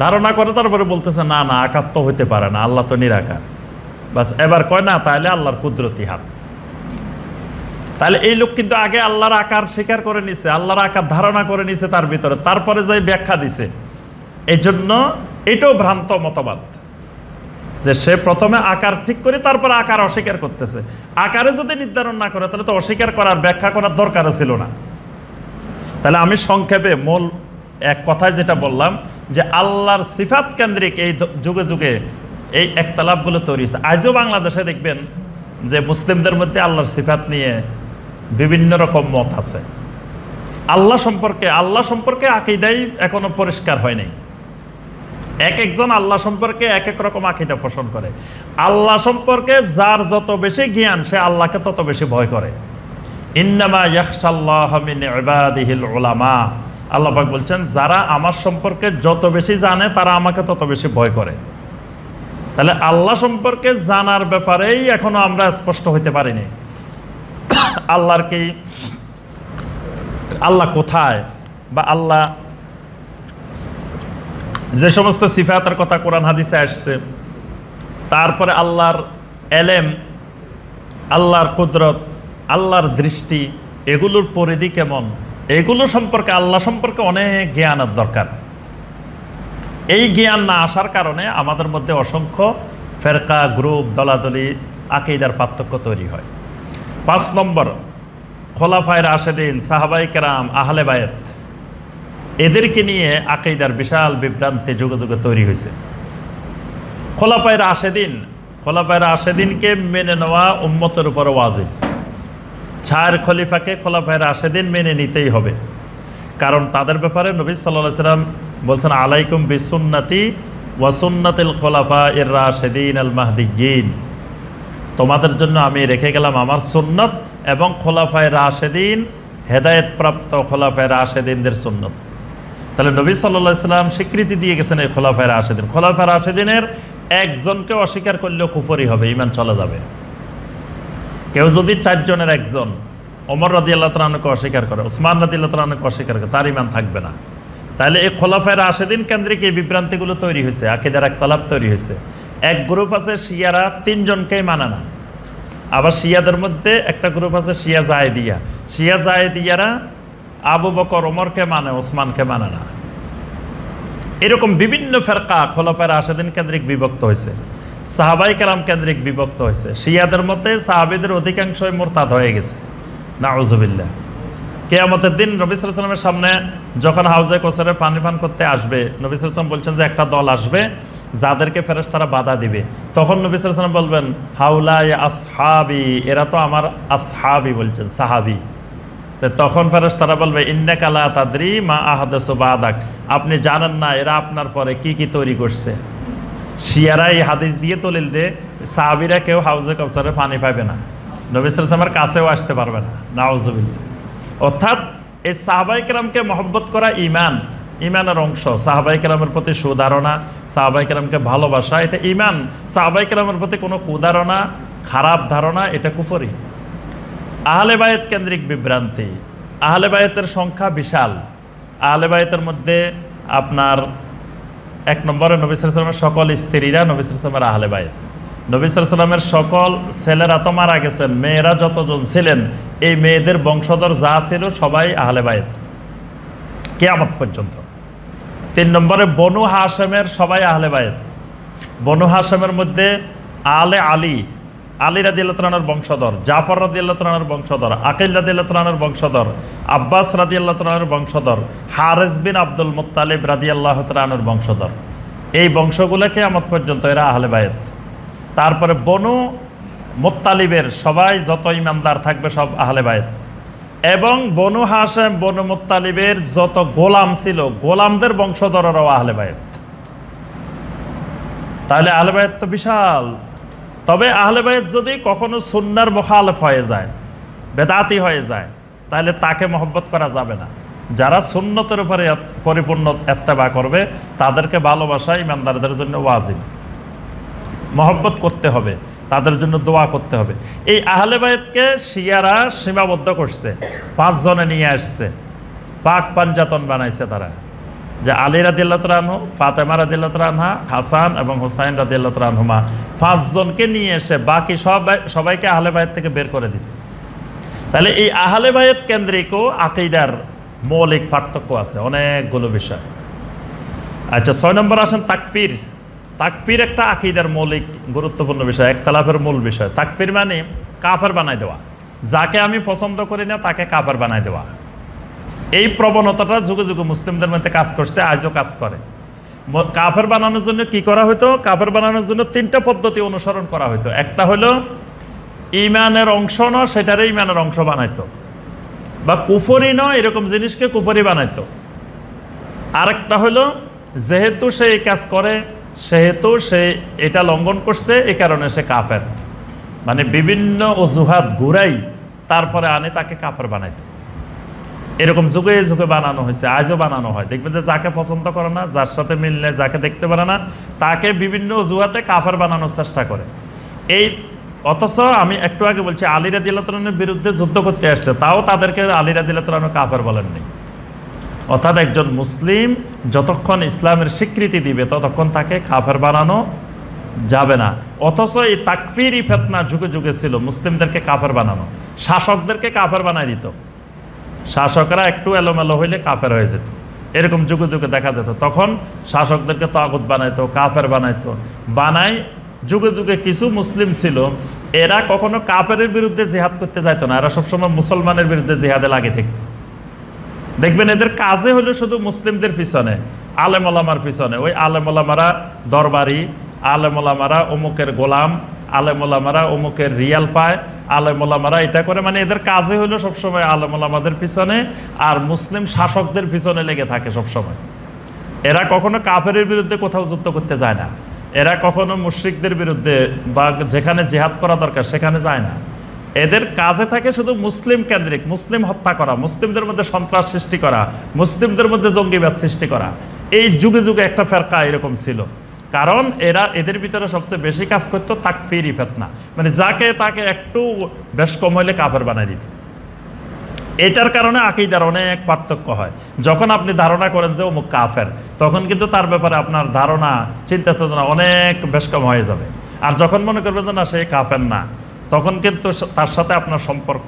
ধারণা করে তারপরে বলতেছে না না, আকার তো হইতে পারে না, আল্লাহ তো নিরাকার। বাস এবার কয় না, তাহলে আল্লাহর কুদরতি হাত। তাহলে এই লোক কিন্তু আগে আল্লাহর আকার স্বীকার করে নিছে, আল্লাহর আকার ধারণা করে নিছে তার ভিতরে, তারপরে যাই ব্যাখ্যা দিছে। এই জন্য এটাও ভ্রান্ত মতবাদ যে সে প্রথমে আকার ঠিক করে তারপরে আকার অস্বীকার করতেছে। আকারে যদি নির্ধারণ না করে তাহলে তো অস্বীকার করার, ব্যাখ্যা করার দরকার ছিল না। তাহলে আমি সংক্ষেপে মূল এক কথায় যেটা বললাম যে আল্লাহর সিফাত কেন্দ্রিক এই যুগে যুগে এই একতলাপগুলো তৈরি হয়েছে। আজও বাংলাদেশে দেখবেন যে মুসলিমদের মধ্যে আল্লাহর সিফাত নিয়ে বিভিন্ন রকম মত আছে। আল্লাহ সম্পর্কে আকীদাই এখনো পরিষ্কার হয়নি। এক একজন আল্লাহ সম্পর্কে এক এক রকম আকীদা পোষণ করে। আল্লাহ সম্পর্কে যার যত বেশি জ্ঞান সে আল্লাহকে তত বেশি ভয় করে। ইন্নামা ইয়াখশাল্লাহ মিন ইবাদিহিল উলামা। আল্লাহ পাক বলছেন যারা আমার সম্পর্কে যত বেশি জানে তারা আমাকে তত বেশি ভয় করে। তাহলে আল্লাহ সম্পর্কে জানার ব্যাপারেই এখনো আমরা স্পষ্ট হইতে পারিনি। আল্লাহর কি, আল্লাহ কোথায়, বা আল্লাহ যে সমস্ত সিফাতের কথা কোরআন হাদিসে আসছে, তারপরে আল্লাহর এলেম, আল্লাহর কুদরত, আল্লাহর দৃষ্টি, এগুলোর পরিধি কেমন, এগুলো সম্পর্কে আল্লাহ সম্পর্কে অনেক জ্ঞানের দরকার। এই জ্ঞান না আসার কারণে আমাদের মধ্যে অসংখ্য ফেরকা, গ্রুপ, দলাদলি, আকীদার পার্থক্য তৈরি হয়। 5 নম্বর, খোলাফায়ে রাশেদিন, সাহাবায়ে কেরাম, আহলে বায়ত, এদেরকে নিয়ে আকীদার বিশাল বিভ্রান্তি যুগে যুগে তৈরি হয়েছে। খোলাফায়ে রাশেদিনকে মেনে নেওয়া উম্মতের উপর ওয়াজিব। 4 খলিফাকে খোলাফায়ে রাশেদিন মেনে নিতেই হবে। কারণ তাদের ব্যাপারে নবী সাল্লাল্লাহু আলাইহি ওয়াসাল্লাম বলছেন আলাইকুম বিসুন্নতি ওয়া সুন্নাতিল খুলাফায়ে রাশেদিন আল মাহদিয়্যিন। তোমাদের জন্য আমি রেখে গেলাম আমার সুন্নত এবং খোলাফায়ে রাশেদিন, হেদায়েতপ্রাপ্ত খোলাফায়ে রাশেদিনদের সুন্নত। তাহলে নবী সাল্লাল্লাহু আলাইহি ওয়াসাল্লাম স্বীকৃতি দিয়ে গেছেন এই খোলাফায়ে রাশেদিন। খোলাফায়ে রাশেদিনের একজনকে অস্বীকার করলেও কুফরি হবে, ঈমান চলে যাবে। কেউ যদি 4 জনের একজন, ওমর রাদিয়াল্লাহু তাআলা আনহুকে অস্বীকার করে, ওসমান রাদিয়াল্লাহু তাআলা আনহুকে অস্বীকার করে, তার ঈমান থাকবে না। তাহলে এই খোলাফায়ে রাশেদিন কেন্দ্রিক এই বিভ্রান্তিগুলো তৈরি হয়েছে, আকীদার একতলাপ তৈরি হয়েছে। এক গ্রুপ আছে শিয়ারা 3 জনকেই মানে না। আবার শিয়াদের মধ্যে একটা গ্রুপ আছে শিয়া জায়েদিয়ারা আবু বকর ওমরকে মানে, ওসমানকে মানে না। এরকম বিভিন্ন ফেরকা খোলাফায়ে রাশেদিন কেন্দ্রিক বিভক্ত হয়েছে, সাহাবায়ে কেরাম কেন্দ্রিক বিভক্ত হয়েছে। শিয়াদের মতে সাহাবীদের অধিকাংশই মুরতাদ হয়ে গেছে, নাউযুবিল্লাহ। কিয়ামতের দিন নবী সাল্লাল্লাহু আলাইহি ওয়াসাল্লামের সামনে যখন হাউজে কাউসারে পানি পান করতে আসবে, নবী সাল্লাল্লাহু আলাইহি ওয়াসাল্লাম বলছেন যে একটা দল আসবে যাদেরকে ফেরেশতারা বাধা দিবে। তখন নবী সাল্লাল্লাহু আলাইহি ওয়াসাল্লাম বলবেন হাউলাই আসহাবি, এরা তো আমার আসহাবি, বলছেন সাহাবি। তো তখন ফেরেশতারা বলবে ইন্নাকা লা তাদরি মা আহাদাসু বাদাক, আপনি জানেন না এরা আপনার পরে কি কি তৈরি করছে। শিয়ারা এই হাদিস দিয়ে দলিল দেয় সাহাবীরা কেউ হাউজে কাউসারে পানি পাবে না, নবী সাল্লাল্লাহু আলাইহি ওয়াসাল্লামের কাছেও আসতে পারবে না, নাউযুবিল্লাহ। অর্থাৎ এই সাহাবায়ে কেরামকে মহব্বত করা ঈমানের অংশ। সাহাবায়ে কেরামের প্রতি সুধারণা, সাহাবায়ে কেরামকে ভালোবাসা, এটা ঈমান। সাহাবায়ে কেরামের প্রতি কোনো কুধারণা, খারাপ ধারণা, এটা কুফরি। আহলে বায়েত কেন্দ্রিক বিভ্রান্তি। আহলে বায়েতের সংখ্যা বিশাল। আহলে বায়েতের মধ্যে আপনার 1 নম্বরে নবী সাল্লাল্লাহু আলাইহি ওয়াসাল্লামের সকল স্ত্রীরা নবী সাল্লাল্লাহু আলাইহি ওয়াসাল্লামের আহলে বায়েত। নবী সাল্লাল্লাহু আলাইহি ওয়াসাল্লামের সকল ছেলেরা তো মারা গেছেন, মেয়েরা যতজন ছিলেন এই মেয়েদের বংশধর যা ছিল সবাই আহলে বায়েত কিয়ামত পর্যন্ত। 3 নম্বরে বনু হাশেমের সবাই আহলে বায়েত। বনু হাশেমের মধ্যে আলে আলী, আলী রাদিয়াল্লাহু তাআলার বংশধর, জাফর রাদিয়াল্লাহু তাআলার বংশধর, আকিল রাদিয়াল্লাহু তাআলার বংশধর, আব্বাস রাদিয়াল্লাহু তাআলার বংশধর, হারিস বিন আব্দুল মুত্তালিব রাদিয়াল্লাহু তাআলার বংশধর। এই বংশগুলো কিয়ামত পর্যন্ত এরা আহলে বায়েত। তারপরে বনু মুত্তালিবের সবাই যত ইমানদার থাকবে সব আহলে বায়েত। এবং বনু হাশেম, বনু মুত্তালিবের যত গোলাম ছিল, গোলামদের বংশধররাও আহলে বায়েত। তাহলে আহলে বায়েত তো বিশাল। তবে আহলে বায়েত যদি কখনো সুন্নাহর মুখালেফ হয়ে যায়, বেদাতি হয়ে যায়, তাহলে তাকে মহব্বত করা যাবে না। যারা সুন্নতের উপরে পরিপূর্ণ ইত্তেবা করবে তাদেরকে ভালোবাসা ইমানদারদের জন্য ওয়াজিব, মহব্বত করতে হবে, তাদের জন্য দোয়া করতে হবে। এই আহলে বায়েতকে শিয়ারা সীমাবদ্ধ করছে, 5 জনে নিয়ে আসছে, পাক পাঞ্জাতন বানাইছে তারা, যে আলী রাদিয়াল্লাহু তাআলা আনহু, ফাতেমা রাদিয়াল্লাহু তাআলা আনহা, হাসান এবং হুসাইন রাদিয়াল্লাহু তাআলা আনহুমা, 5 জনকে নিয়ে এসে বাকি সবাইকে আহলে বায়েত থেকে বের করে দিছে। তাহলে এই আহলে বায়েত কেন্দ্রিকও আকীদার মৌলিক পার্থক্য আছে অনেকগুলো বিষয়। আচ্ছা, 6 নম্বর আসেন তাকফির। তাকফির একটা আকীদার মৌলিক গুরুত্বপূর্ণ বিষয়, ইখতিলাফের মূল বিষয়। তাকফির মানে কাফের বানাই দেওয়া, যাকে আমি পছন্দ করি না তাকে কাফের বানাই দেওয়া। এই প্রবণতাটা যুগে যুগে মুসলিমদের মধ্যে কাজ করছে, আজও কাজ করে। কাফের বানানোর জন্য কি করা হতো? কাফের বানানোর জন্য 3টা পদ্ধতি অনুসরণ করা হতো। একটা হলো ইমানের অংশ নয় সেটারে ইমানের অংশ বানাইতো, বা কুফরি নয় এরকম জিনিসকে কুফরি বানাইতো। আরেকটা হলো যেহেতু সে এই কাজ করে, সেহেতু সে এটা লঙ্ঘন করছে, এই কারণে সে কাফের, মানে বিভিন্ন অজুহাত ঘুরাই তারপরে আনে তাকে কাফের বানাইতো। এরকম যুগে যুগে বানানো হয়েছে, আজও বানানো হয়। দেখবেন যে যাকে পছন্দ করে না, যার সাথে মিললে, যাকে দেখতে পারে না, তাকে বিভিন্ন অজুহাতে কাফের বানানোর চেষ্টা করে। এই অথচ আমি একটু আগে বলছি আলী রাদিয়াল্লাহু তাআলার বিরুদ্ধে যুদ্ধ করতে আসছে, তাও তাদেরকে আলী রাদিয়াল্লাহু তাআলা কাফের বলেননি। অর্থাৎ একজন মুসলিম যতক্ষণ ইসলামের স্বীকৃতি দিবে ততক্ষণ তাকে কাফের বানানো যাবে না। অথচ এই তাকফিরি ফিতনা যুগে যুগে ছিল, মুসলিমদেরকে কাফের বানানো, শাসকদেরকে কাফের বানায় দিত। শাসকরা একটু এলোমেলো হইলে কাফের হয়ে যেত, এরকম যুগে যুগে দেখা যেত। তখন শাসকদেরকে তাগুত বানাইতো, কাফের বানাইতো। বানাই যুগে যুগে কিছু মুসলিম ছিল, এরা কখনো কাফেরের বিরুদ্ধে জিহাদ করতে যাইতো না, এরা সবসময় মুসলমানের বিরুদ্ধে জিহাদে লাগে থাকতো। দেখবেন এদের কাজে হলো শুধু মুসলিমদের পিছনে, আলেম ওলামার পিছনে। ওই আলেম ওলামারা দরবারি, আলেম ওলামারা অমুকের গোলাম, আলেম ওলামারা অমুকের রিয়াল পায়, আলেম ওলামারা এটা করে, মানে এদের কাজে হলো সবসময় আলেম ওলামাদের পিছনে আর মুসলিম শাসকদের পিছনে লেগে থাকে সবসময়। এরা কখনো কাফেরের বিরুদ্ধে কোথাও যুদ্ধ করতে যায় না, এরা কখনো মুশরিকদের বিরুদ্ধে বা যেখানে জিহাদ করা দরকার সেখানে যায় না। এদের কাজে থাকে শুধু মুসলিম কেন্দ্রিক, মুসলিম হত্যা করা, মুসলিমদের মধ্যে সন্ত্রাস সৃষ্টি করা, মুসলিমদের মধ্যে জঙ্গিবাদ সৃষ্টি করা। এই যুগে যুগে একটা ফেরকা এরকম ছিল, কারণ এদের ভিতরে সবচেয়ে বেশি কাজ করতো তাকফিরি ফিতনা, মানে যাকে তাকে একটু বেশ কম হইলে কাফের বানাই দিত। এটার কারণে আকীদার অনেক পার্থক্য হয়। যখন আপনি ধারণা করেন যে অমুক কাফের, তখন কিন্তু তার ব্যাপারে আপনার ধারণা, চিন্তা চেতনা অনেক বেশ কম হয়ে যাবে। আর যখন মনে করবেন যে না সে কাফের না, তখন কিন্তু তার সাথে আপনার সম্পর্ক,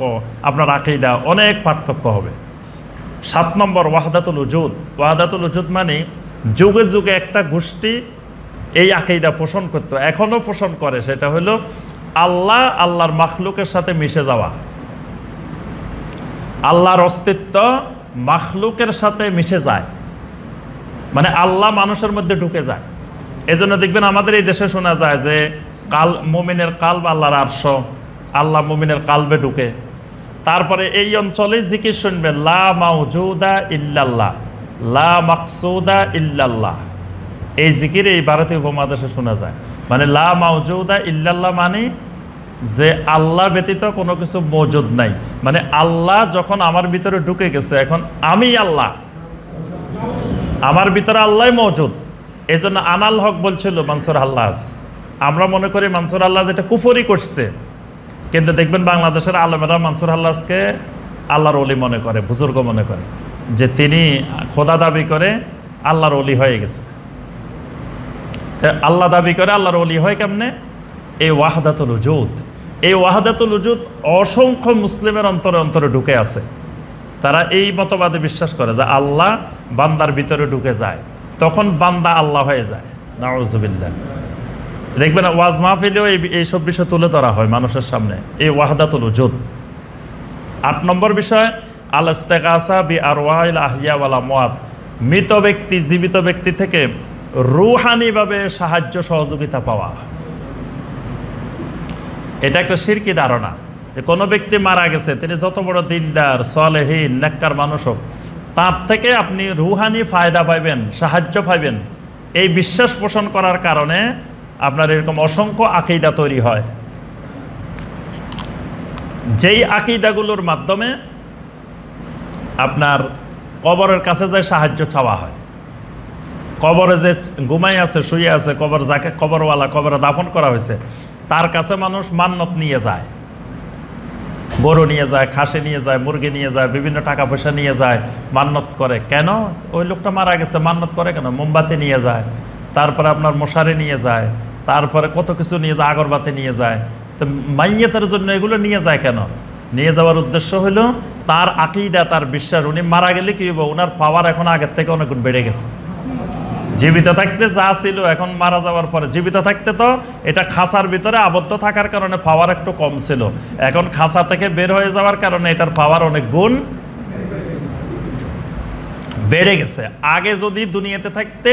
আপনার আকীদা অনেক পার্থক্য হবে। 7 নম্বর ওয়াহদাতুল উজুদ। ওয়াহদাতুল উজুদ মানে যুগে যুগে একটা গোষ্ঠী এই আকীদা পোষণ করতো, এখনও পোষণ করে। সেটা হলো আল্লাহ আল্লাহর মাখলুকের সাথে মিশে যাওয়া, আল্লাহর অস্তিত্ব মাখলুকের সাথে মিশে যায়, মানে আল্লাহ মানুষের মধ্যে ঢুকে যায়। এজন্য দেখবেন আমাদের এই দেশে শোনা যায় যে মুমিনের কালব আল্লাহর আরশ, আল্লাহ মুমিনের কালবে ঢুকে। তারপরে এই অঞ্চলে জিকির শুনবেন, লা মাউজুদা ইল্লাল্লাহ, লা মাকসুদা ইল্লাল্লাহ। এই জিকির এই ভারতীয় উপমহাদেশে শোনা যায়। মানে লা মাউজুদা ইল্লাল্লাহ মানে যে আল্লাহ ব্যতীত কোনো কিছু মওজুদ নাই, মানে আল্লাহ যখন আমার ভিতরে ঢুকে গেছে, এখন আমি আল্লাহ, আমার ভিতরে আল্লাহ মওজুদ। এই জন্য আনাল হক বলছিল মানসুর আল্লাহ, আমরা মনে করি মানসুর আল্লাহ যেটা কুফরি করছে, কিন্তু দেখবেন বাংলাদেশের আলেমেরা মানসুর আল্লাহকে আল্লাহর ওলি মনে করে, বুজুর্গ মনে করে, যে তিনি খোদা দাবি করে আল্লাহর ওলি হয়ে গেছে। আল্লাহ দাবি করে আল্লাহর ওলি হয় কেমনে? এই ওয়াহদাতুল উজুদ। এই ওয়াহদাতুল উজুদ অসংখ্য মুসলিমের অন্তরে অন্তরে ঢুকে আছে। তারা এই মতবাদে বিশ্বাস করে যে আল্লাহ বান্দার ভিতরে ঢুকে যায়, তখন বান্দা আল্লাহ হয়ে যায়। নাউযুবিল্লাহ। দেখবেন ওয়াজ মাহফিলেও এইসব বিষয় তুলে ধরা হয় মানুষের সামনে, এই ওয়াহদাতুল উজুদ। 8 নম্বর বিষয় আল ইস্তিগাসা বি আরওয়াহিল আহিয়া ওয়াল আমওয়াত, মৃত ব্যক্তি জীবিত ব্যক্তি থেকে রূহানিভাবে সাহায্য সহযোগিতা পাওয়া। এটা একটা শিরকি ধারণা যে কোনো ব্যক্তি মারা গেছে, তিনি যত বড় দিনদার সালেহীন নেককার মানুষ হোক, তার থেকে আপনি রুহানি ফায়দা পাইবেন, সাহায্য পাইবেন, এই বিশ্বাস পোষণ করার কারণে আপনার এরকম অসংখ্য আকীদা তৈরি হয়, যেই আকীদাগুলোর মাধ্যমে আপনার কবরের কাছে যায় সাহায্য চাওয়া হয়। কবরে যে ঘুমাই আছে, শুয়ে আছে, কবর যাকে কবরওয়ালা কবরে দাফন করা হয়েছে তার কাছে মানুষ মান্নত নিয়ে যায়, গরু নিয়ে যায়, খাসি নিয়ে যায়, মুরগি নিয়ে যায়, বিভিন্ন টাকা পয়সা নিয়ে যায়, মান্নত করে। কেন? ওই লোকটা মারা গেছে, মান্নত করে কেন? মোমবাতি নিয়ে যায়, তারপরে আপনার মশারি নিয়ে যায়, তারপরে কত কিছু নিয়ে যায়, আগরবাতি নিয়ে যায়। তো মাইয়াতের জন্য এগুলো নিয়ে যায় কেন? নিয়ে যাওয়ার উদ্দেশ্য হলো তার আকীদা, তার বিশ্বাস, উনি মারা গেলে কি হবে, ওনার পাওয়ার এখন আগের থেকে অনেক গুণ বেড়ে গেছে। জীবিত থাকতে যা ছিল এখন মারা যাওয়ার পরে, জীবিত থাকতে তো এটা খাঁচার ভিতরে আবদ্ধ থাকার কারণে পাওয়ার একটু কম ছিল, এখন খাঁচা থেকে বের হয়ে যাওয়ার কারণে এটার পাওয়ার অনেক গুণ বেড়ে গেছে। আগে যদি দুনিয়াতে থাকতে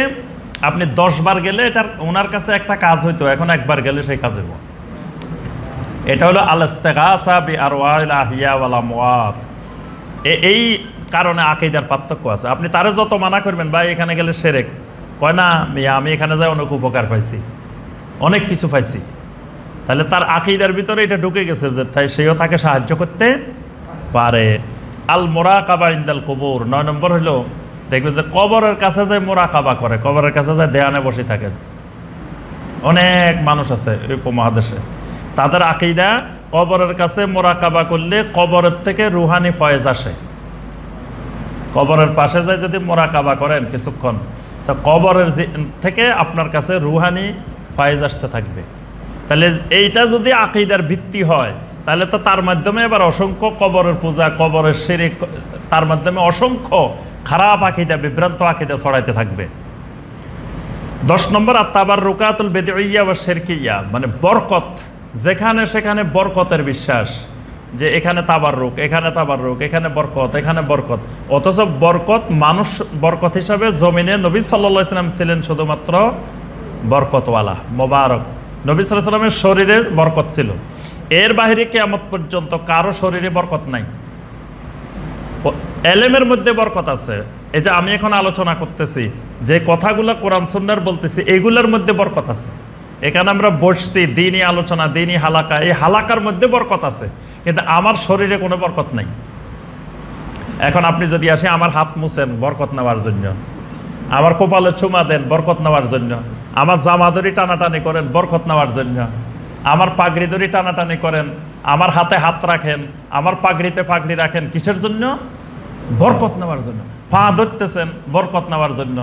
আপনি 10 বার গেলে এটার ওনার কাছে একটা কাজ হইতো, এখন একবার গেলে সেই কাজ হইব। এটা হলো আল ইস্তিগাসা বি আরওয়াহিল আহিয়া ওয়াল আমওয়াত। এই কারণে আকীদার পার্থক্য আছে। আপনি তারে যত মানা করবেন, ভাই এখানে গেলে শিরক, কয় না মিয়া আমি এখানে যাই অনেক উপকার পাইছি, অনেক কিছু পাইছি, তাহলে তার আকীদার ভিতরে এটা ঢুকে গেছে যে তাই সেও তাকে সাহায্য করতে পারে। আল মুরাকাবা ইনদাল কুবুর। 9 নম্বর হলো দেখবেন যে কবরের কাছে যায় মুরাকাবা করে, কবরের কাছে যায় ধ্যানে বসে থাকেন। অনেক মানুষ আছে এই উপমহাদেশে, তাদের আকীদা কবরের কাছে মুরাকাবা করলে কবরের থেকে রুহানি ফয়েজ আসে। কবরের পাশে যায় যদি মুরাকাবা করেন কিছুক্ষণ, তা কবরের থেকে আপনার কাছে রুহানি ফয়েজ আসতে থাকবে। তাহলে এইটা যদি আকীদার ভিত্তি হয়, তাহলে তো তার মাধ্যমে এবার অসংখ্য কবরের পূজা, কবরের শিরক, তার মাধ্যমে অসংখ্য খারাপ আকীদা, বিভ্রান্ত আকীদা ছড়াইতে থাকবে। 10 নম্বর আত-তাবাররুকাতুল বিদইয়্যা ওয়া শিরকিয়্যা, মানে বরকত, যেখানে সেখানে বরকতের বিশ্বাস, যে এখানে তাবাররুক, এখানে তাবাররুক, এখানে বরকত, এখানে বরকত। অথচ বরকত মানুষ বরকত হিসাবে জমিনে নবী সাল্লাল্লাহু আলাইহি ওয়াসাল্লাম ছিলেন শুধুমাত্র বরকতওয়ালা, মোবারক। নবী সাল্লাল্লাহু আলাইহি ওয়াসাল্লামের শরীরে বরকত ছিল, এর বাইরে কিয়ামত পর্যন্ত কারো শরীরে বরকত নাই। এলেমের মধ্যে বরকত আছে। এই যে আমি এখন আলোচনা করতেছি, যে কথাগুলো কোরআন সুন্নাহর বলতেছি, এইগুলোর মধ্যে বরকত আছে। এখানে আমরা বসছি, দ্বীনি আলোচনা, দ্বীনি হালাকা, এই হালাকার মধ্যে বরকত আছে, কিন্তু আমার শরীরে কোনো বরকত নাই। এখন আপনি যদি আসে আমার হাত মুছেন বরকত নেওয়ার জন্য, আমার কপালে চুমা দেন বরকত নেওয়ার জন্য, আমার জামা ধরি টানাটানি করেন বরকত নেওয়ার জন্য, আমার পাগড়ি ধরি টানাটানি করেন, আমার হাতে হাত রাখেন, আমার পাগড়িতে পাগড়ি রাখেন, কিসের জন্য? বরকত নেওয়ার জন্য। পা ধরতেছেন বরকত নেওয়ার জন্য।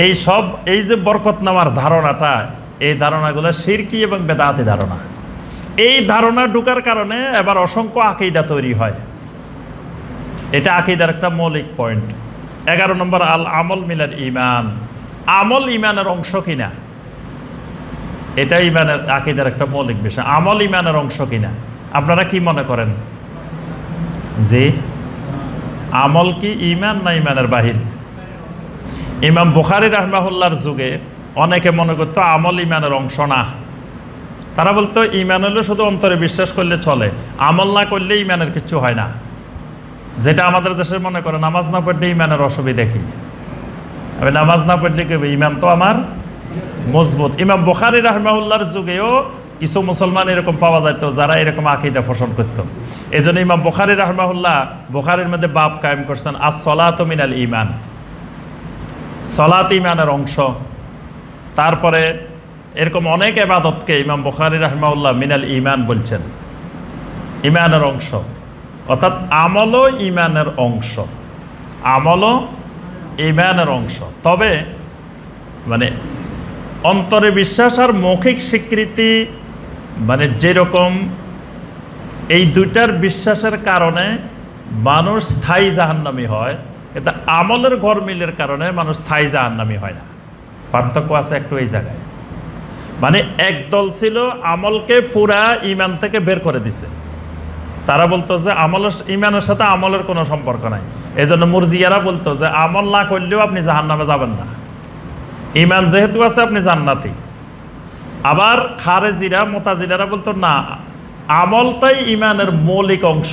এই সব, এই যে বরকত নেওয়ার ধারণাটা, এই ধারণাগুলো শিরকি এবং বেদাতি ধারণা। এই ধারণা ঢুকার কারণে এবার অসংখ্য আকীদা তৈরি হয়। এটা আকীদার একটা মৌলিক পয়েন্ট। 11 নম্বর আল আমল মিলাল ঈমান। আমল ঈমানের অংশ কিনা, এটা ঈমানের আকীদার একটা মৌলিক বিষয়। আমল ঈমানের অংশ কিনা আপনারা কি মনে করেন? যে আমল কি ঈমান না ঈমানের বাহির? ইমাম বুখারী রাহমাহুল্লাহর যুগে অনেকে মনে করতো আমল ঈমানের অংশ না। তারা বলতো ঈমান হলে শুধু অন্তরে বিশ্বাস করলে চলে, আমল না করলে ঈমানের কিচ্ছু হয় না। যেটা আমাদের দেশে মনে করে নামাজ না পড়লে ঈমানের অসুবিধা কি? আমি নামাজ না পড়লে কি ঈমান তো আমার মজবুত। ইমাম বুখারী রাহমাহুল্লাহর যুগেও কিছু মুসলমান এরকম পাওয়া যেত যারা এরকম আকীদা পোষণ করত। এই জন্য ইমাম বুখারী রাহমাহুল্লাহ বুখারীর মধ্যে বাব কায়েম করছেন আস-সালাতু মিনাল ঈমান, সালাত ঈমানের অংশ। তারপরে এরকম অনেক ইবাদতকে ইমাম বুখারী রাহমাহুল্লাহ মিনাল ঈমান বলছেন, ঈমানের অংশ। অর্থাৎ আমলও ঈমানের অংশ, আমলও ঈমানের অংশ। তবে মানে অন্তরে বিশ্বাস আর মৌখিক স্বীকৃতি, মানে যেরকম এই দুইটার বিশ্বাসের কারণে মানুষ স্থায়ী জাহান্নামী হয়, কিন্তু আমলের গরমিলের কারণে মানুষ স্থায়ী জাহান্নামী হয় না। পার্থক্য আছে একটু এই জায়গায়। মানে একদল ছিল আমলকে পুরা ইমান থেকে বের করে দিছে, তারা বলতো যে আমলের ইমানের সাথে আমলের কোনো সম্পর্ক নাই। এই জন্য মুরজিয়ারা বলতো যে আমল না করলেও আপনি জাহান্নামে যাবেন না, ইমান যেহেতু আছে আপনি জান্নাতি। আবার খারেজিরা মোতাজিলারা বলতো না, আমলটাই ইমানের মৌলিক অংশ,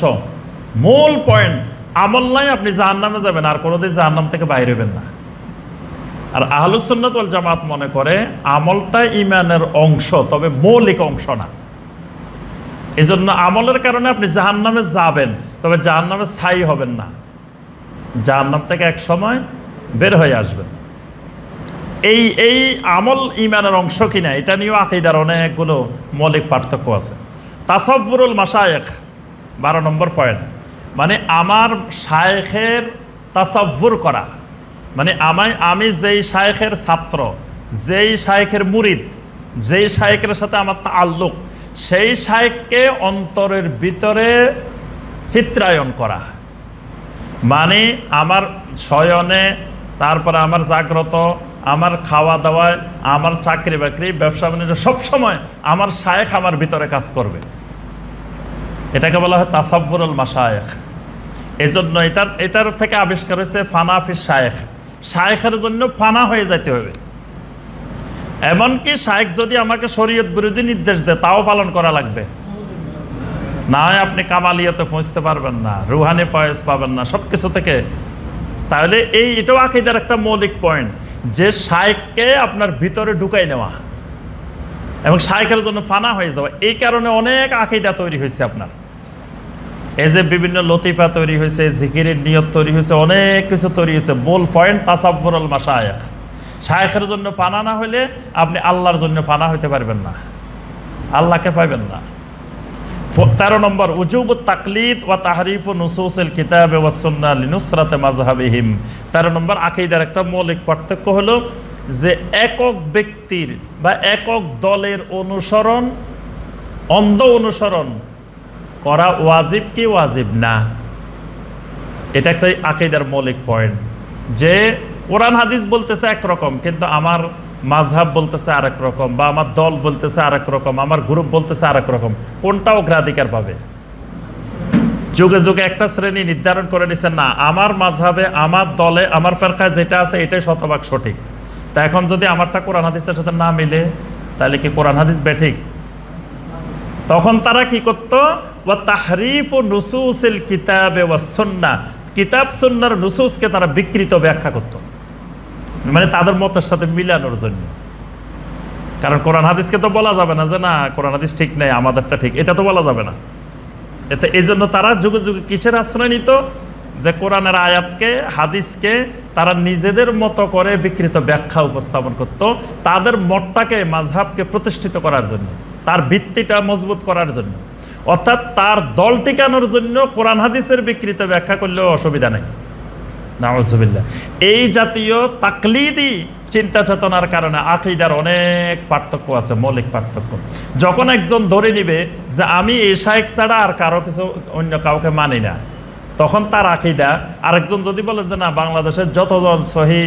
মূল পয়েন্ট। আমল নাই আপনি জাহান্নামে যাবেন, আর কোনোদিন জাহান্নাম থেকে বাইরে হবেন না। আর আহলুস সুন্নাত ওয়াল জামাত মনে করে আমলটা ইমানের অংশ, তবে মৌলিক অংশ না। এই জন্য আমলের কারণে আপনি জাহান্নামে যাবেন, তবে জাহান্নামে স্থায়ী হবেন না, জাহান্নাম থেকে এক সময় বের হয়ে আসবেন। এই আমল ইমানের অংশ কিনা এটা নিয়েও আকীদার অনেকগুলো মৌলিক পার্থক্য আছে। তাসাব্বুরুল মাশায়েখ 12 নম্বর পয়েন্ট, মানে আমার শায়েখের তাসাব্বুর করা, মানে আমি যেই শায়েখের ছাত্র, যেই শায়েখের মুরিদ, যেই শায়েখের সাথে আমার তাআল্লুক, সেই শায়েখকে অন্তরের ভিতরে চিত্রায়ন করা। মানে আমার শয়নে, তারপরে আমার জাগ্রত, আমার খাওয়া দাওয়ায়, আমার চাকরি বাকরি, ব্যবসা বাণিজ্য, সবসময় আমার শায়েখ আমার ভিতরে কাজ করবে। এটাকে বলা হয় তাসাব্বুরুল মাশায়েখ। এজন্য এটার থেকে আবিষ্কার হয়েছে ফানা ফিস শায়েখ। শায়েখের জন্য ফানা হয়ে যেতে হবে। এমনকি শায়েখ যদি আমাকে শরীয়ত বিরোধী নির্দেশ দেয় তাও পালন করা লাগবে, না হয় আপনি কামালিয়াতে পৌঁছতে পারবেন না, রুহানি ফয়েজ পাবেন না সব কিছু থেকে। তাহলে এটাও আকীদার একটা মৌলিক পয়েন্ট, যে শায়েখকে আপনার ভিতরে ঢুকাই নেওয়া এবং শায়েখের জন্য ফানা হয়ে যাওয়া। এই কারণে অনেক আকীদা তৈরি হয়েছে আপনার, এই যে বিভিন্ন লতিফা তৈরি হয়েছে, জিকিরের নিয়ত তৈরি হয়েছে, অনেক কিছু তৈরি হয়েছে। মূল পয়েন্ট তাসাব্বুরুল মাশায়েখ। শায়েখের জন্য ফানা না হলে আপনি আল্লাহর জন্য ফানা হইতে পারবেন না, আল্লাহকে পাইবেন না। 13 নম্বর, উজুবুত তাকলিদ ওয়া তাহরিফু নুসুসিল কিতাব ওয়াস সুন্নাহ লিনুসরাতি মাযহাবিহিম। 13 নম্বর আকীদার একটা মৌলিক পার্থক্য হলো যে একক ব্যক্তির বা একক দলের অনুসরণ, অন্ধ অনুসরণ করা ওয়াজিব কি ওয়াজিব না। এটা একটা আকীদার মৌলিক পয়েন্ট, যে কোরআন হাদিস বলতেছে একরকম, কিন্তু আমার মাযহাব বলতেছে আরেক রকম, বা আমার দল বলতেছে আরেক রকম, আমার গ্রুপ বলতেছে আরেক রকম। কোনটা অগ্রাধিকার পাবে? যুগে যুগে একটা শ্রেণী নির্ধারণ করে নিছেন, না আমার মাযহাবে, আমার দলে, আমার ফেরকায় যেটা আছে এটাই শতভাগ সঠিক। তা এখন যদি আমারটা কোরআন হাদিসের সাথে না মিলে, তাহলে কি কোরআন হাদিস বেঠিক? তখন তারা কি করত? ওয়া তাহরিফু নুসুসিল কিতাবে ওয়াস সুন্নাহ, কিতাব সুন্নাহর নুসুসকে তারা বিকৃত ব্যাখ্যা করত, মানে তাদের মতের সাথে মিলানোর জন্য। কারণ কোরআন হাদিসকে তো বলা যাবে না যে না কোরআন হাদিস ঠিক নাই, আমাদেরটা ঠিক, এটা তো বলা যাবে না। এতে এই জন্য তারা যুগে যুগে কিসের আশ্রয় নিত? যে কোরআনের আয়াতকে, হাদিসকে তারা নিজেদের মতো করে বিকৃত ব্যাখ্যা উপস্থাপন করত, তাদের মতটাকে, মাযহাবকে প্রতিষ্ঠিত করার জন্য, তার ভিত্তিটা মজবুত করার জন্য। অর্থাৎ তার দল টিকানোর জন্য কোরআন হাদিসের বিকৃত ব্যাখ্যা করলেও অসুবিধা নেই। নাউযুবিল্লাহ। এই জাতীয় তাকলিদি চিন্তা চেতনার কারণে আকীদার অনেক পার্থক্য আছে, মৌলিক পার্থক্য। যখন একজন ধরে নিবে যে আমি এই শায়েখ ছাড়া আর কারো কিছু, অন্য কাউকে মানি না, তখন তার আকীদা, আরেকজন যদি বলেন যে না বাংলাদেশের যতজন সহি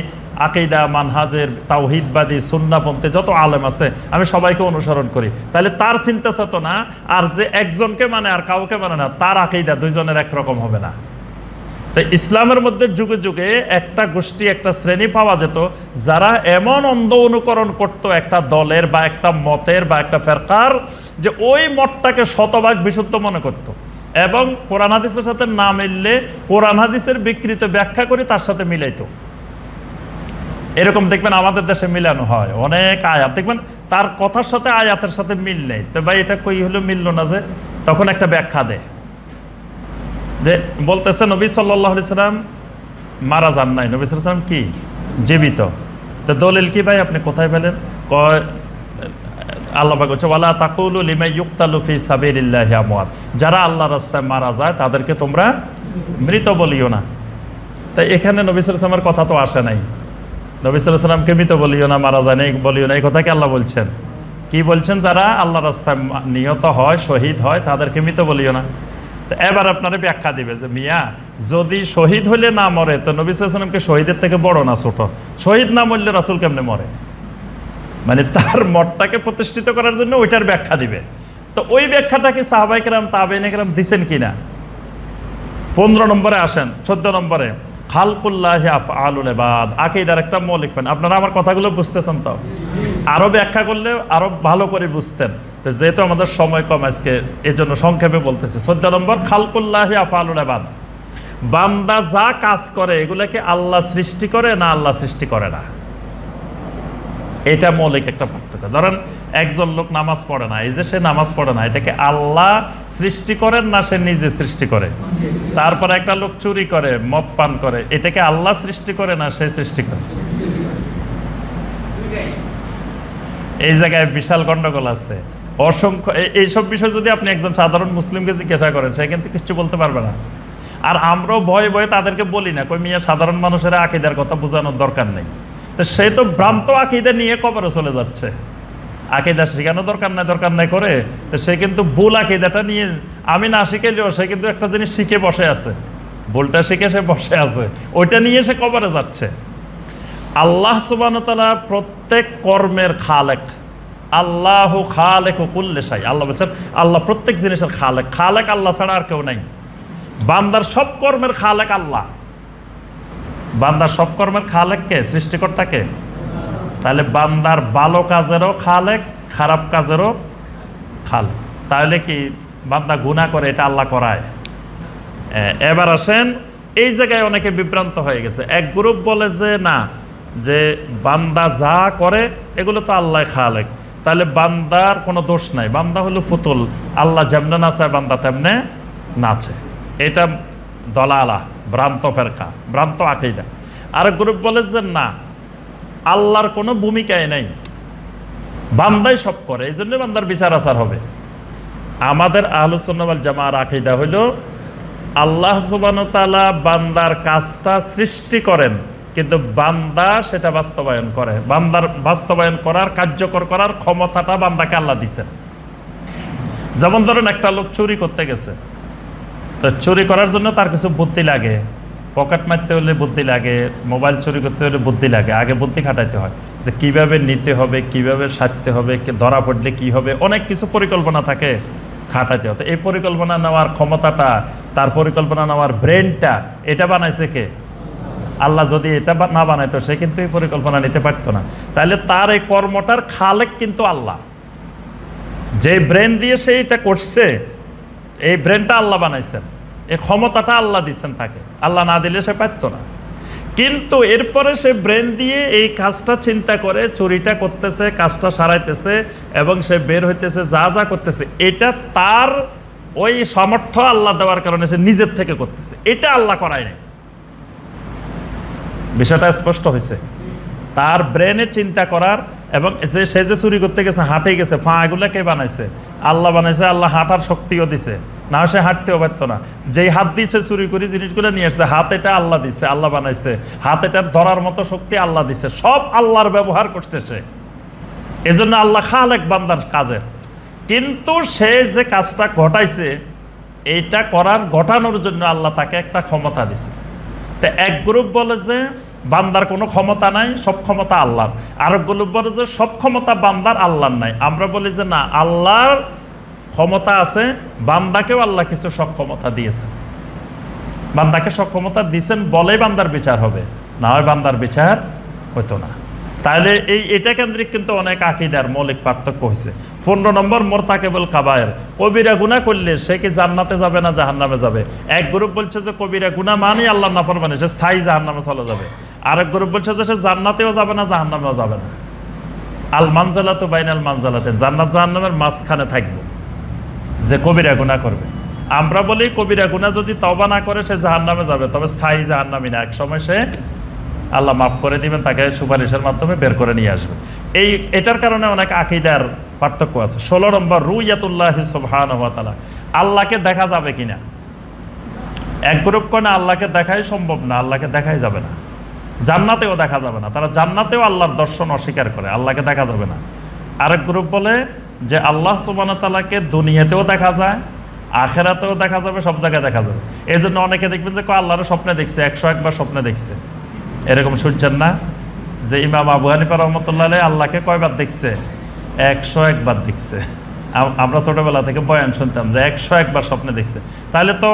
আকীদা মানহাজের তাওহীদবাদী সুন্নাহপন্থী যত আলেম আছে আমি সবাইকে অনুসরণ করি, তাহলে তার চিন্তা চেতনা আর যে একজনকে মানে আর কাউকে মানে না, তার আকীদা দুইজনের একরকম হবে না। তাই ইসলামের মধ্যে যুগে যুগে একটা গোষ্ঠী, একটা শ্রেণী পাওয়া যেত যারা এমন অন্ধ অনুকরণ করত একটা দলের বা একটা মতের বা একটা ফেরকার, যে ওই মতটাকে শতভাগ বিশুদ্ধ মনে করত, এবং কোরআন হাদিসের সাথে না মিললে কোরআন হাদিসের বিকৃত ব্যাখ্যা করে তার সাথে মিলাইতো। এরকম দেখবেন আমাদের দেশে মিলানো হয়, অনেক আয়াত দেখবেন তার কথার সাথে আয়াতের সাথে মিল নেই, তো ভাই এটা কই হলো মিলল না, যে তখন একটা ব্যাখ্যা দেয় যে বলতেছে নবী সাল্লাল্লাহু আলাইহি সাল্লাম মারা যান নাই, নবী সাল্লাল্লাহু আলাইহি সাল্লাম কি জীবিত। তো দলিল কি ভাই আপনি কোথায় পেলেন? কয় আল্লাহ পাক বলছে ওয়ালা তাকুলু লিমান ইউকতালু ফি সাবিলিল্লাহি আমওয়াত, যারা আল্লাহর রাস্তায় মারা যায় তাদেরকে তোমরা মৃত বলিও না। তাই এখানে নবী সাল্লাল্লাহু আলাইহি সাল্লামের কথা তো আসে নাই, নবী সাল্লাল্লাহু আলাইহি সাল্লামকে মৃত বলিও না, মারা যায় না বলিও না, এই কথা কি আল্লাহ বলছেন? কি বলছেন? যারা আল্লাহর রাস্তায় নিহত হয়, শহীদ হয়, তাদেরকে মৃত বলিও না। তো এবার আপনারা ব্যাখ্যা দিবে যে মিয়া যদি শহীদ হইলে না মরে তো নবী সাল্লাল্লাহু আলাইহি ওয়াসাল্লামকে শহীদের থেকে বড় না ছোট? শহীদ না মরলে রাসূল কেমনে মরে? মানে তার মতটাকে প্রতিষ্ঠিত করার জন্য ওইটার ব্যাখ্যা দিবে। তো ওই ব্যাখ্যাটা কি সাহাবায়ে কেরাম তাবেঈনে কেরাম দিছেন কিনা? 15 নম্বরে আসেন। 14 নম্বরে খালকুল্লাহি আফআলুল ইবাদ, আকীদার একটা মৌলিক পয়েন্ট। আপনারা আমার কথাগুলো বুঝতেছেন তো? আরো ব্যাখ্যা করলে আরো ভালো করে বুঝতেন। তো যেহেতু আমাদের সময় কম আজকে, এজন্য সংক্ষেপে বলতেছি। 14 নম্বর খালকুল্লাহি আফআলুল ইবাদ, বান্দা যা কাজ করে এগুলাকে আল্লাহ সৃষ্টি করে না আল্লাহ সৃষ্টি করে না? এটা মৌলিক একটা পার্থক্য। ধরেন একজন লোক নামাজ পড়ে না, এই যে সে নামাজ পড়ে না, এটাকে আল্লাহ সৃষ্টি করেন না সে নিজে সৃষ্টি করে? তারপরে একটা লোক চুরি করে, মদ পান করে, এটাকে আল্লাহ সৃষ্টি করে না সে সৃষ্টি করে? এই জায়গায় বিশাল গন্ডগোল আছে। অসংখ্য এইসব বিষয় যদি আপনি একজন সাধারণ মুসলিমকে জিজ্ঞাসা করেন, সে কিন্তু কিছু বলতে পারবে না। আর আমরাও ভয়ে ভয়ে তাদেরকে বলি না, কই মিয়া সাধারণ মানুষের আকীদার কথা বোঝানোর দরকার নেই। তো সে তো ভ্রান্ত আকীদা নিয়ে কবরে চলে যাচ্ছে। আকীদা শেখানো দরকার নাই করে, তো সে কিন্তু ভুল আকীদাটা নিয়ে, আমি না শিখেলেও সে কিন্তু একটা জিনিস শিখে বসে আছে, ভুলটা শিখে সে বসে আছে, ওইটা নিয়ে সে কবরে যাচ্ছে। আল্লাহ সুবহানাহু ওয়া তাআলা প্রত্যেক কর্মের খালেক। আল্লাহু খালেকু কুল্লি শাই, আল্লাহ বলেন আল্লাহ প্রত্যেক জিনিসের খালেক। খালেক আল্লাহ ছাড়া আর কেউ নাই। বান্দার সব কর্মের খালেক আল্লাহ। বান্দার সব কর্মের খালেক কে? সৃষ্টিকর্তা কে? তাহলে বান্দার ভালো কাজেরও খালেক, খারাপ কাজেরও খালেক। তাহলে কি বান্দা গুনাহ করে এটা আল্লাহ করায়? এবার আসেন, এই জায়গায় অনেকে বিভ্রান্ত হয়ে গেছে। এক গ্রুপ বলে যে না, যে বান্দা যা করে এগুলো তো আল্লাহ খালেক, তাহলে বান্দার কোনো দোষ নাই, বান্দা হলো পুতুল, আল্লাহ যেমনে নাচায় বান্দা তেমনে নাচে। এটা দলালা, ভ্রান্ত ফেরকা, ভ্রান্ত আকীদা। আর গ্রুপ বলে যে না, আল্লাহর কোনো ভূমিকাই নাই, বান্দাই সব করে, এই জন্য বান্দার বিচার আচার হবে। আমাদের আহলুস সুন্নাহ ওয়াল জামাআর আকীদা হলো আল্লাহ সুবহানাহু ওয়া তাআলা বান্দার কাজটা সৃষ্টি করেন, কিন্তু বান্দা সেটা বাস্তবায়ন করে। বান্দার বাস্তবায়ন করার, কার্যকর করার ক্ষমতাটা বান্দাকে আল্লাহ দিয়েছেন। যেমন ধরেন একটা লোক চুরি করতে গেছে, তো চুরি করার জন্য তার কিছু বুদ্ধি লাগে, পকেট মারতে হলে বুদ্ধি লাগে, মোবাইল চুরি করতে হলে বুদ্ধি লাগে। আগে বুদ্ধি খাটাইতে হয় যে কিভাবে নিতে হবে, কিভাবে সাজতে হবে, ধরা পড়লে কি হবে, অনেক কিছু পরিকল্পনা থাকে, খাটাইতে হতো। এই পরিকল্পনা নেওয়ার ক্ষমতাটা, তার পরিকল্পনা নেওয়ার ব্রেনটা, এটা বানাইছে কে? আল্লাহ। যদি এটা না বানাইতো সে কিন্তু এই পরিকল্পনা নিতে পারতো না। তাহলে তার এই কর্মটার খালেক কিন্তু আল্লাহ। যে ব্রেন দিয়ে সে এটা করছে, এই ব্রেনটা আল্লাহ বানাইছেন, এই ক্ষমতাটা আল্লাহ দিচ্ছেন তাকে। আল্লাহ না দিলে সে পারতো না। কিন্তু এরপরে সে ব্রেন দিয়ে এই কাজটা চিন্তা করে, চুরিটা করতেছে, কাজটা সারাইতেছে এবং সে বের হইতেছে, যা যা করতেছে, এটা তার ওই সামর্থ্য আল্লাহ দেওয়ার কারণে সে নিজের থেকে করতেছে, এটা আল্লাহ করায় নাই। বিষয়টা স্পষ্ট হয়েছে? তার ব্রেনে চিন্তা করার, এবং সে যে চুরি করতে গেছে, হাঁটে গেছে, এগুলা কে বানাইছে? আল্লাহ বানাইছে। আল্লাহ হাঁটার শক্তিও দিছে, না সে হাঁটতেও পারতো না। যেই হাত দিয়েছে চুরি করে জিনিসগুলো নিয়ে আসছে, হাত এটা আল্লাহ দিছে, আল্লাহ বানাইছে। হাত এটার ধরার মতো শক্তি আল্লাহ দিছে, সব আল্লাহর ব্যবহার করছে সে। এজন্য আল্লাহ খালেক বান্দার কাজের। কিন্তু সে যে কাজটা ঘটাইছে, এইটা ঘটানোর জন্য আল্লাহ তাকে একটা ক্ষমতা দিছে। তো এক গ্রুপ বলে যে বান্দার কোনো ক্ষমতা নাই, সব ক্ষমতা আল্লাহর। আর গ্রুপ বলে যে সব ক্ষমতা বান্দার, আল্লাহর নাই। আমরা বলি যে না, আল্লাহর ক্ষমতা আছে, বান্দাকেও আল্লাহ কিছু সক্ষমতা দিয়েছেন। বান্দাকে সক্ষমতা দিয়েছেন বলেই বান্দার বিচার হবে, না হয় বান্দার বিচার হইতো না। তাহলে এটা কেন্দ্রিক কিন্তু অনেক আকীদার মৌলিক পার্থক্য হয়েছে। 15 নম্বর মুরতাকিবুল কাবায়ের, কবিরা গুনাহ করলে সে কি জান্নাতে যাবে না জাহান্নামে যাবে? এক গ্রুপ বলছে যে কবিরা গুনাহ মানে আল্লাহর নাফরমানি, সে স্থায়ী জাহান্নামে চলে যাবে। আরেক গ্রুপ বলছে যে সে জান্নাতেও যাবে না জাহান্নামেও যাবে না। আল মানজালাতু বাইনাল মানজালাতাইন, জান্নাত জাহান্নামের মাঝখানে থাকবে যে কবিরা গুনাহ করবে। আমরা বলি কবিরা গুনাহ যদি তওবা না করে সে জাহান্নামে যাবে, তবে স্থায়ী জাহান্নামী না, এক সময় সে আল্লাহ মাফ করে দিবেন, তাকে সুপারিশের মাধ্যমে বের করে নিয়ে আসবে। এটার কারণে অনেক আকীদার পার্থক্য আছে। 16 নম্বর রুইয়াতুল্লাহি সুবহানাহু ওয়া তাআলা, আল্লাহকে দেখা যাবে কিনা? এক গ্রুপ কয় না, আল্লাহকে দেখাই সম্ভব না, আল্লাহকে দেখাই যাবে না, জান্নাতেও দেখা যাবে না। তারা জান্নাতেও আল্লাহর দর্শন অস্বীকার করে, আল্লাহকে দেখা যাবে না। আরেক গ্রুপ বলে যে আল্লাহ সুবহানাহু ওয়া তাআলাকে দুনিয়াতেও দেখা যায়, আখেরাতেও দেখা যাবে, সব জায়গায় দেখা যাবে। এই জন্য অনেকে দেখবেন যে আল্লাহর স্বপ্নে দেখছে, 101 বার স্বপ্নে দেখছে। এরকম শুনছেন না যে ইমাম আবু হানিফা রহমতুল্লাহ আলাইহি আল্লাহকে কয়বার দেখছে? 101 বার দেখছে। আমরা ছোটবেলা থেকে বয়ান শুনতাম যে 101 বার স্বপ্নে দেখছে। তাহলে তো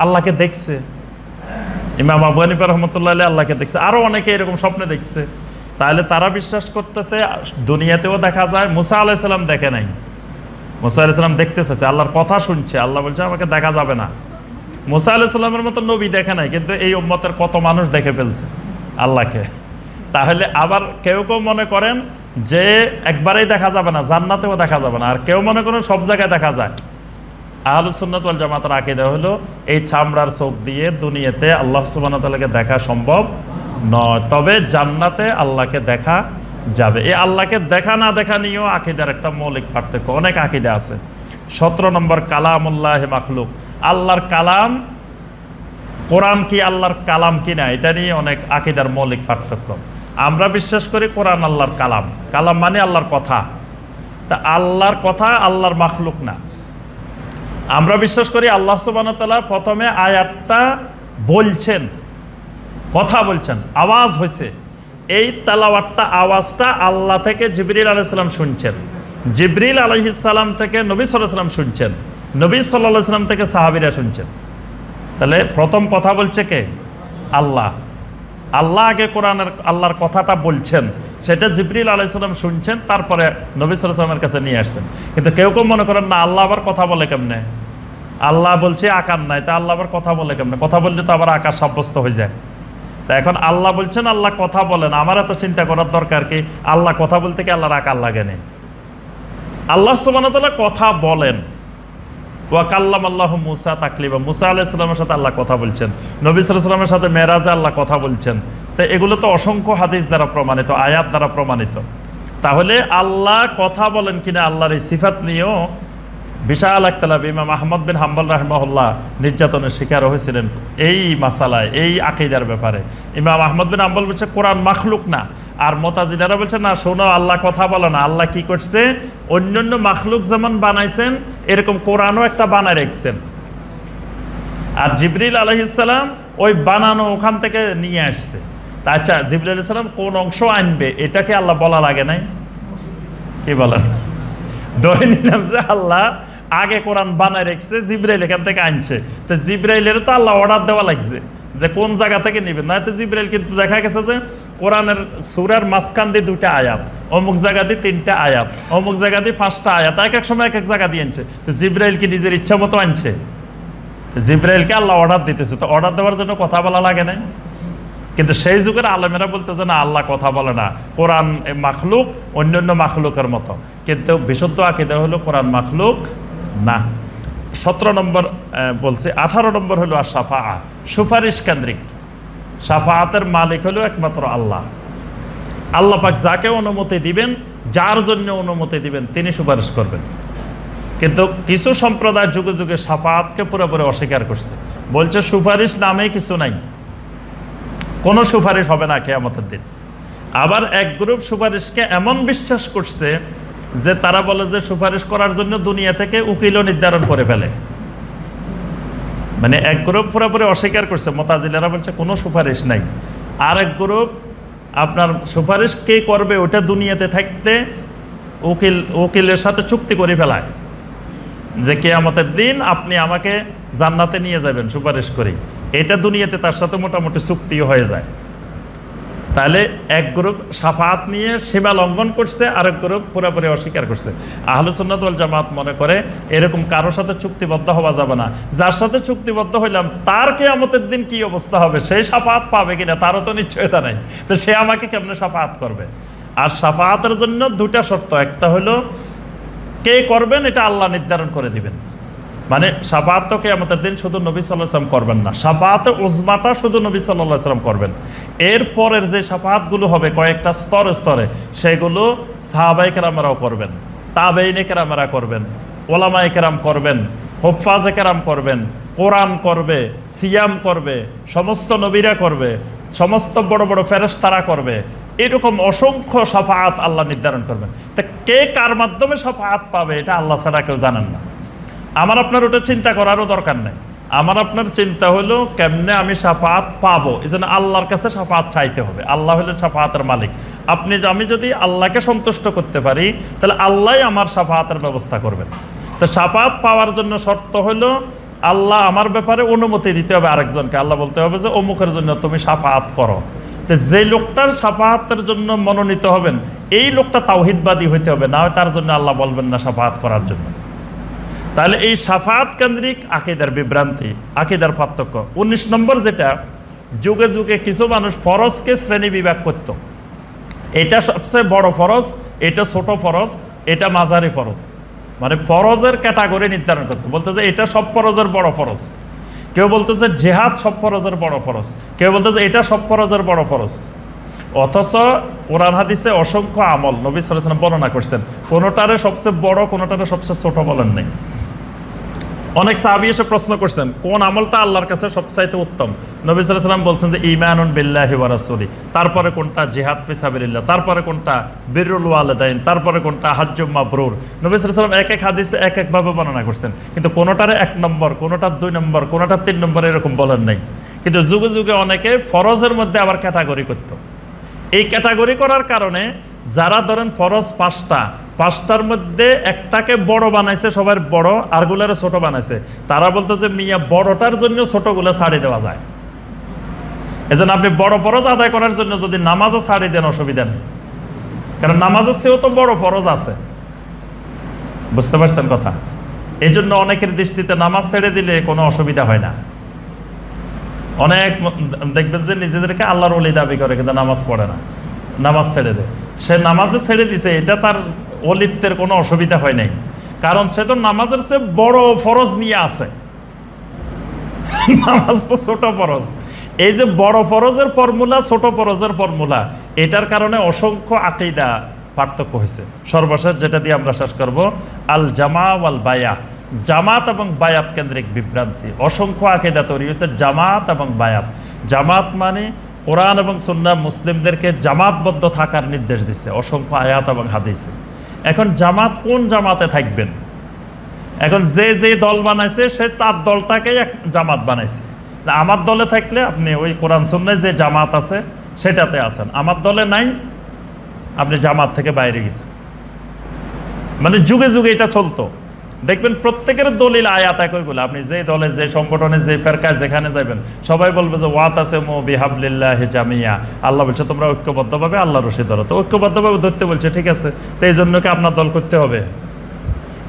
আল্লাহকে দেখছে। ইমাম আবু হানিফা রহমতুল্লাহ আলাইহি আল্লাহকে দেখছে, আরো অনেকে এরকম স্বপ্নে দেখছে। তাহলে তারা বিশ্বাস করতেছে দুনিয়াতেও দেখা যায়। মুসা আলাইহিস সালাম দেখে নাই, মুসা আলাইহিস সালাম দেখতে চাইছে, আল্লাহর কথা শুনছে। আল্লাহ বলছে আমাকে দেখা যাবে না। মুসা আলাইহিস সালামের মতো নবী দেখে নাই, কিন্তু এই উম্মতের কত মানুষ দেখে ফেলছে আল্লাহকে। তাহলে আবার কেউ কেউ মনে করেন যে একবারেই দেখা যাবে না, জান্নাতেও দেখা যাবে না, আর কেউ মনে করেন সব জায়গায় দেখা যায়। আহলুস সুন্নাত ওয়াল জামাতের আকীদা হলো এই চামড়ার চোখ দিয়ে দুনিয়াতে আল্লাহ সুবহানাহু ওয়া তাআলাকে দেখা সম্ভব নয়, তবে জান্নাতে আল্লাহকে দেখা যাবে। এই আল্লাহকে দেখা না দেখা নিয়েও আকীদার একটা মৌলিক পার্থক্য। অনেক আকীদা আছে। 17 নম্বর কালামুল্লাহ মাখলুক, আল্লাহর কালাম, কোরআন কি আল্লাহর কালাম কিনা, এটা নিয়ে অনেক আকীদার মৌলিক পার্থক্য। আমরা বিশ্বাস করি কোরআন আল্লাহর কালাম, কালাম মানে আল্লাহর কথা। তা আল্লাহর কথা আল্লাহর মাখলুক না। আমরা বিশ্বাস করি আল্লাহ সুবহানাহু ওয়া তাআলা প্রথমে আয়াতটা বলছেন, কথা বলছেন, আওয়াজ হয়েছে। এই তেলাওয়াতটা, আওয়াজটা আল্লাহ থেকে জিবরিল আলাইহিস সালাম শুনছেন, জিবরিল আলাইহিস সালাম থেকে নবী সাল্লাল্লাহু আলাইহি ওয়াসাল্লাম শুনছেন, নবী সাল্লাল্লাহু আলাইহি ওয়াসাল্লাম থেকে সাহাবীরা শুনছেন। তাহলে প্রথম কথা বলছে কে? আল্লাহ। আল্লাহ আগে কোরআনের আল্লাহর কথাটা বলছেন, সেটা জিবরিল আলাইহিস সালাম শুনছেন, তারপরে নবী সাল্লাল্লাহু আলাইহি ওয়াসাল্লামের কাছে নিয়ে আসছেন। কিন্তু কেউ কেউ মনে করেন না, আল্লাহ আবার কথা বলে কেমনে? আল্লাহ বলছে আকার নাই, তা আল্লাহ আবার কথা বলে কেমনে? কথা বললে তো আবার আকার সাব্যস্ত হয়ে যায়। তা এখন আল্লাহ বলছেন আল্লাহ কথা বলেন, আমার এত চিন্তা করার দরকার কি? আল্লাহ কথা বলতে কি আল্লাহর আকার লাগে নেই? আল্লাহ সুবহানাহু ওয়া তাআলা কথা বলেন। ওয়া কাল্লামাল্লাহু মুসা তাকলিমা, মুসা আলাইহিস সালামের সাথে আল্লাহ কথা বলছেন, নবী সাল্লাল্লাহু আলাইহি ওয়াসাল্লামের সাথে মেরাজে আল্লাহ কথা বলছেন। তো এগুলো তো অসংখ্য হাদিস দ্বারা প্রমাণিত, আয়াত দ্বারা প্রমাণিত। তাহলে আল্লাহ কথা বলেন কিনা, আল্লাহর এই সিফাত নিয়েও বিশাল একতলাপ। ইমাম আহমদ বিন হাম্বল রাহিমাহুল্লাহ নির্যাতনের শিকার হয়েছিলেন এই মাসালায়, এই আকীদার ব্যাপারে। ইমাম আহমদ বিন হাম্বল বলছে কোরআন মাখলুক না, আর মুতাজিলারা বলছে না, শোনো আল্লাহ কথা বলে না। আল্লাহ কি করছে? অন্যান্য মাখলুক যেমন বানাইছেন, এরকম কোরআনও একটা বানায় রেখেছেন। আর জিবরিল আলাইহিস সালাম ওই বানানো ওখান থেকে নিয়ে আসছে। আচ্ছা, জিবরিল আলাইহিস সালাম কোন অংশ আনবে এটাকে আল্লাহ বলা লাগে নাই? কি বলেন? ধরে নিলাম যে আল্লাহ আগে কোরআন বানায় রেখেছে, জিবরাইল এখান থেকে আনছে। তো জিবরাইলের তো আল্লাহ অর্ডার দেওয়া লাগছে যে কোন জায়গা থেকে নেবেন। না তো জিবরাইল কিন্তু দেখা গেছে যে কোরআনের সূরার মাঝখান দিয়ে 2টা আয়াত, অমুক জায়গা দিয়ে 3টা আয়াত, অমুক জায়গা দিয়ে 5টা আয়াত, এক এক সময় এক এক জায়গা দিয়ে আনছে। তো জিবরাইল কি নিজের ইচ্ছা মতো আনছে? জিবরাইলকে আল্লাহ অর্ডার দিতেছে, তো অর্ডার দেওয়ার জন্য কথা বলা লাগে না? কিন্তু সেই যুগের আলেমেরা বলতেছে না, আল্লাহ কথা বলে না, কোরআন মাখলুক, অন্যান্য মাখলুকের মতো। কিন্তু বিশুদ্ধ আকীদা হলো কোরআন মাখলুক না। 17 নম্বর বলছে। 18 নম্বর হলো আশ-শাফাআ, সুপারিশ কেন্দ্রিক। শাফাআতের মালিক হলো একমাত্র আল্লাহ। আল্লাহ পাক যাকে অনুমতি দিবেন, যার জন্য অনুমতি দিবেন, তিনি সুপারিশ করবেন। কিন্তু কিছু সম্প্রদায় যুগে যুগে শাফাআতকে পুরোপুরি অস্বীকার করছে, বলছে সুপারিশ নামে কিছু নাই, কোনো সুপারিশ হবে না কিয়ামতের দিন। আবার এক গ্রুপ সুপারিশকে এমন বিশ্বাস করছে যে তারা বলে যে সুপারিশ করার জন্য দুনিয়া থেকে উকিলও নির্ধারণ করে ফেলে। মানে এক গ্রুপ পুরোপুরি অস্বীকার করছে, মুতাজিলারা বলছে কোনো সুপারিশ নাই। আর এক গ্রুপ আপনার সুপারিশ কে করবে ওটা দুনিয়াতে থাকতে উকিলের সাথে চুক্তি করে ফেলায় যে কিয়ামতের দিন আপনি আমাকে জান্নাতে নিয়ে যাবেন সুপারিশ করে। এটা দুনিয়াতে তার সাথে মোটামুটি চুক্তিও হয়ে যায়। তাহলে এক গ্রুপ শাফাআত নিয়ে সীমা লঙ্ঘন করছে, আরেক গ্রুপ পুরোপুরি অস্বীকার করছে। আহলুস সুন্নাত ওয়াল জামাত মনে করে এরকম কারোর সাথে চুক্তিবদ্ধ হওয়া যাবে না। যার সাথে চুক্তিবদ্ধ হইলাম তার কিয়ামতের দিন কি অবস্থা হবে, সেই শাফাআত পাবে কিনা তারও তো নিশ্চয়তা নাই। তো সে আমাকে কেমনে শাফাআত করবে? আর শাফাআতের জন্য 2টা শর্ত। একটা হলো কে করবেন এটা আল্লাহ নির্ধারণ করে দিবেন। মানে শাফাআত তো কিয়ামতের দিন শুধু নবী সাল্লাল্লাহু আলাইহি ওয়াসাল্লাম করবেন না, শাফাআতে উজমাটা শুধু নবী সাল্লাল্লাহু আলাইহি ওয়াসাল্লাম করবেন। এর পরের যে শাফাআতগুলো হবে কয়েকটা স্তরে স্তরে, সেগুলো সাহাবায়ে কেরামরাও করবেন, তাবেঈনে কেরামরা করবেন, ওলামায়ে কেরাম করবেন, হুফাজে কেরাম করবেন, কোরআন করবে, সিয়াম করবে, সমস্ত নবীরা করবে, সমস্ত বড় বড় ফেরেশতারা করবে। এরকম অসংখ্য শাফাআত আল্লাহ নির্ধারণ করবেন। তা কে কার মাধ্যমে শাফাআত পাবে এটা আল্লাহ ছাড়া কেউ জানেন না। আমার আপনার ওটা চিন্তা করারও দরকার নেই। আমার আপনার চিন্তা হলো কেমনে আমি শাফাত পাবো, এই জন্য আল্লাহর কাছে শাফাত চাইতে হবে। আল্লাহ হলেন শাফাতের মালিক। আমি যদি আল্লাহকে সন্তুষ্ট করতে পারি, তাহলে আল্লাহ আমার শাফাতের ব্যবস্থা করবেন। তো শাফাত পাওয়ার জন্য শর্ত হলো আল্লাহ আমার ব্যাপারে অনুমতি দিতে হবে আরেকজনকে। আল্লাহ বলতে হবে যে অমুকের জন্য তুমি শাফাত করো। তো যে লোকটার শাফাতের জন্য মনোনীত হবেন, এই লোকটা তাওহীদবাদী হইতে হবে, না হয় তার জন্য আল্লাহ বলবেন না শাফাত করার জন্য। তাহলে এই শাফাত কেন্দ্রিক আকীদার বিভ্রান্তি, আকীদার পার্থক্য। 19 নম্বর যেটা, যুগে যুগে কিছু মানুষ ফরজকে শ্রেণী বিভাগ করত। এটা সবচেয়ে বড় ফরজ, এটা ছোট ফরজ, এটা মাঝারি ফরজ, মানে ফরজের ক্যাটাগরি নির্ধারণ করতো। বলতে যে এটা সব ফরজের বড় ফরজ। কেউ বলতেছে জেহাদ সব ফরজের বড় ফরজ, কেউ বলতেছে এটা সব ফরজের বড় ফরজ। অথচ কোরআন হাদিসে অসংখ্য আমল নবী সাল্লাল্লাহু আলাইহি ওয়াসাল্লাম বর্ণনা করছেন, কোনোটারে সবচেয়ে বড়, কোনোটারে সবচেয়ে ছোট বলেন নাই। অনেক সাহাবী এসে প্রশ্ন করছেন কোন আমলটা আল্লাহর কাছে সবচাইতে উত্তম। নবী সাল্লাল্লাহু আলাইহি ওয়াসাল্লাম বলছেন যে ঈমানুন বিল্লাহি ওয়া রাসূলি, তারপরে কোনটা জিহাদ ফি সাবিলিল্লাহ, তারপরে কোনটা বিররুল ওয়ালিদাইন, তারপরে কোনটা হাজ্জুম মাবরুর। নবী সাল্লাল্লাহু আলাইহি ওয়াসাল্লাম এক এক হাদিসে এক এক ভাবে বর্ণনা করছেন, কিন্তু কোনটারে 1 নম্বর, কোনটা 2 নম্বর, কোনটা 3 নম্বর এরকম বলেন নাই। কিন্তু যুগে যুগে অনেকে ফরজের মধ্যে আবার ক্যাটাগরি করত। এই ক্যাটাগরি করার কারণে যারা ধরেন ফরজ 5টার মধ্যে একটাকে বড় বানাইছে, সবার বড়, আরগুলারে ছোট বানাইছে, তারা বলতো যে মিয়া বড়টার জন্য ছোটগুলো ছাড়ি দেওয়া যায়। এজন্য আপনি বড় ফরজ আদায় করার জন্য যদি নামাজও ছাড়ি দেন অসুবিধা নেই, কারণ নামাজের চেয়েও তো বড় ফরজ আছে। বুঝতে পারছেন কথা? এই জন্য অনেকের দৃষ্টিতে নামাজ ছেড়ে দিলে কোনো অসুবিধা হয় না। অনেক দেখবেন যে নিজেদেরকে আল্লাহর ওলি দাবি করে কিন্তু নামাজ পড়ে না, নামাজ ছেড়ে দেয়। সে নামাজে ছেড়ে দিছে, এটা তার ওলিত্বের কোনো অসুবিধা হয় নাই, কারণ সে তো নামাজের চেয়ে বড় ফরজ নিয়ে আছে। নামাজ তো ছোট ফরজ। এই যে বড় ফরজের ফর্মুলা, ছোট ফরজের ফর্মুলা, এটার কারণে অসংখ্য আকীদা পার্থক্য হয়েছে। সর্বশেষ যেটা দিয়ে আমরা শেষ করব, আল জামা ওয়াল বায়া, জামাত এবং বায়াত কেন্দ্রিক বিভ্রান্তি। অসংখ্য আকীদা তৈরি হয়েছে জামাত এবং বায়াত। জামাত মানে কোরআন এবং সুন্নাহ মুসলিমদেরকে জামাতবদ্ধ থাকার নির্দেশ দিচ্ছে অসংখ্য আয়াত এবং হাদিসে। এখন জামাত কোন জামাতে থাকবেন? এখন যে যে দল বানাইছে সে তার দলটাকেই এক জামাত বানাইছে। আমার দলে থাকলে আপনি ওই কোরআন সুন্নাহয় যে জামাত আছে সেটাতে আছেন, আমার দলে নাই, আপনি জামাত থেকে বাইরে গেছেন। মানে যুগে যুগে এটা চলতো। দেখবেন প্রত্যেকের দলিল আয়াত একইগুলো। আপনি যে দলে, যে সংগঠনে, যে ফেরকায় যেখানে যাবেন, সবাই বলবে যে ওয়াতাসিমু বিহাবলিল্লাহি জামিয়া। আল্লাহ বলছে তোমরা ঐক্যবদ্ধভাবে আল্লাহর রশি ধরো। তো ঐক্যবদ্ধভাবে ধরতে বলছে, ঠিক আছে, তো এই জন্য কি আপনার দল করতে হবে?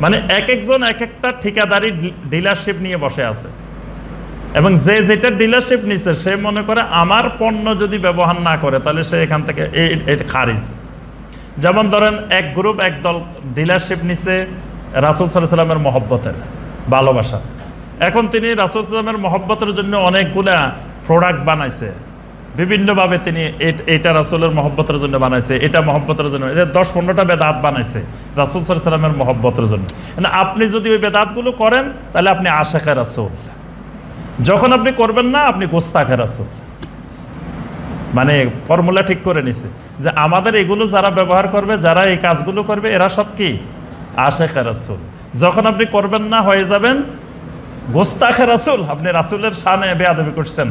মানে এক একজন এক একটা ঠিকাদারি ডিলারশিপ নিয়ে বসে আছে, এবং যে যেটা ডিলারশিপ নিচ্ছে সে মনে করে আমার পণ্য যদি ব্যবহার না করে তাহলে সে এখান থেকে খারিজ। যেমন ধরেন এক গ্রুপ, এক দল ডিলারশিপ নিচ্ছে রাসূল সাল্লাল্লাহু আলাইহি ওয়াসাল্লামের মহব্বতের, ভালোবাসা। এখন তিনি রাসূল সাল্লাল্লাহু আলাইহি ওয়াসাল্লামের মহব্বতের জন্য অনেকগুলা প্রোডাক্ট বানাইছে বিভিন্নভাবে। তিনি এটা রাসূলের মহব্বতের জন্য বানাইছে, এটা মহব্বতের জন্য, এটা 10-15টা বেদাত বানাইছে রাসূল সাল্লাল্লাহু আলাইহি ওয়াসাল্লামের মহব্বতের জন্য। আপনি যদি ওই বেদাতগুলো করেন তাহলে আপনি আশিকে রাসূল, যখন আপনি করবেন না আপনি গোস্তাখে রাসূল। মানে ফর্মুলা ঠিক করে নিছে যে আমাদের এগুলো যারা ব্যবহার করবে, যারা এই কাজগুলো করবে, এরা সব কি আশিকে রাসূল। যখন আপনি করবেন না হয়ে যাবেন গোস্তাখে রাসূল। আপনি রাসূলের শানে বেয়াদবি করছেন,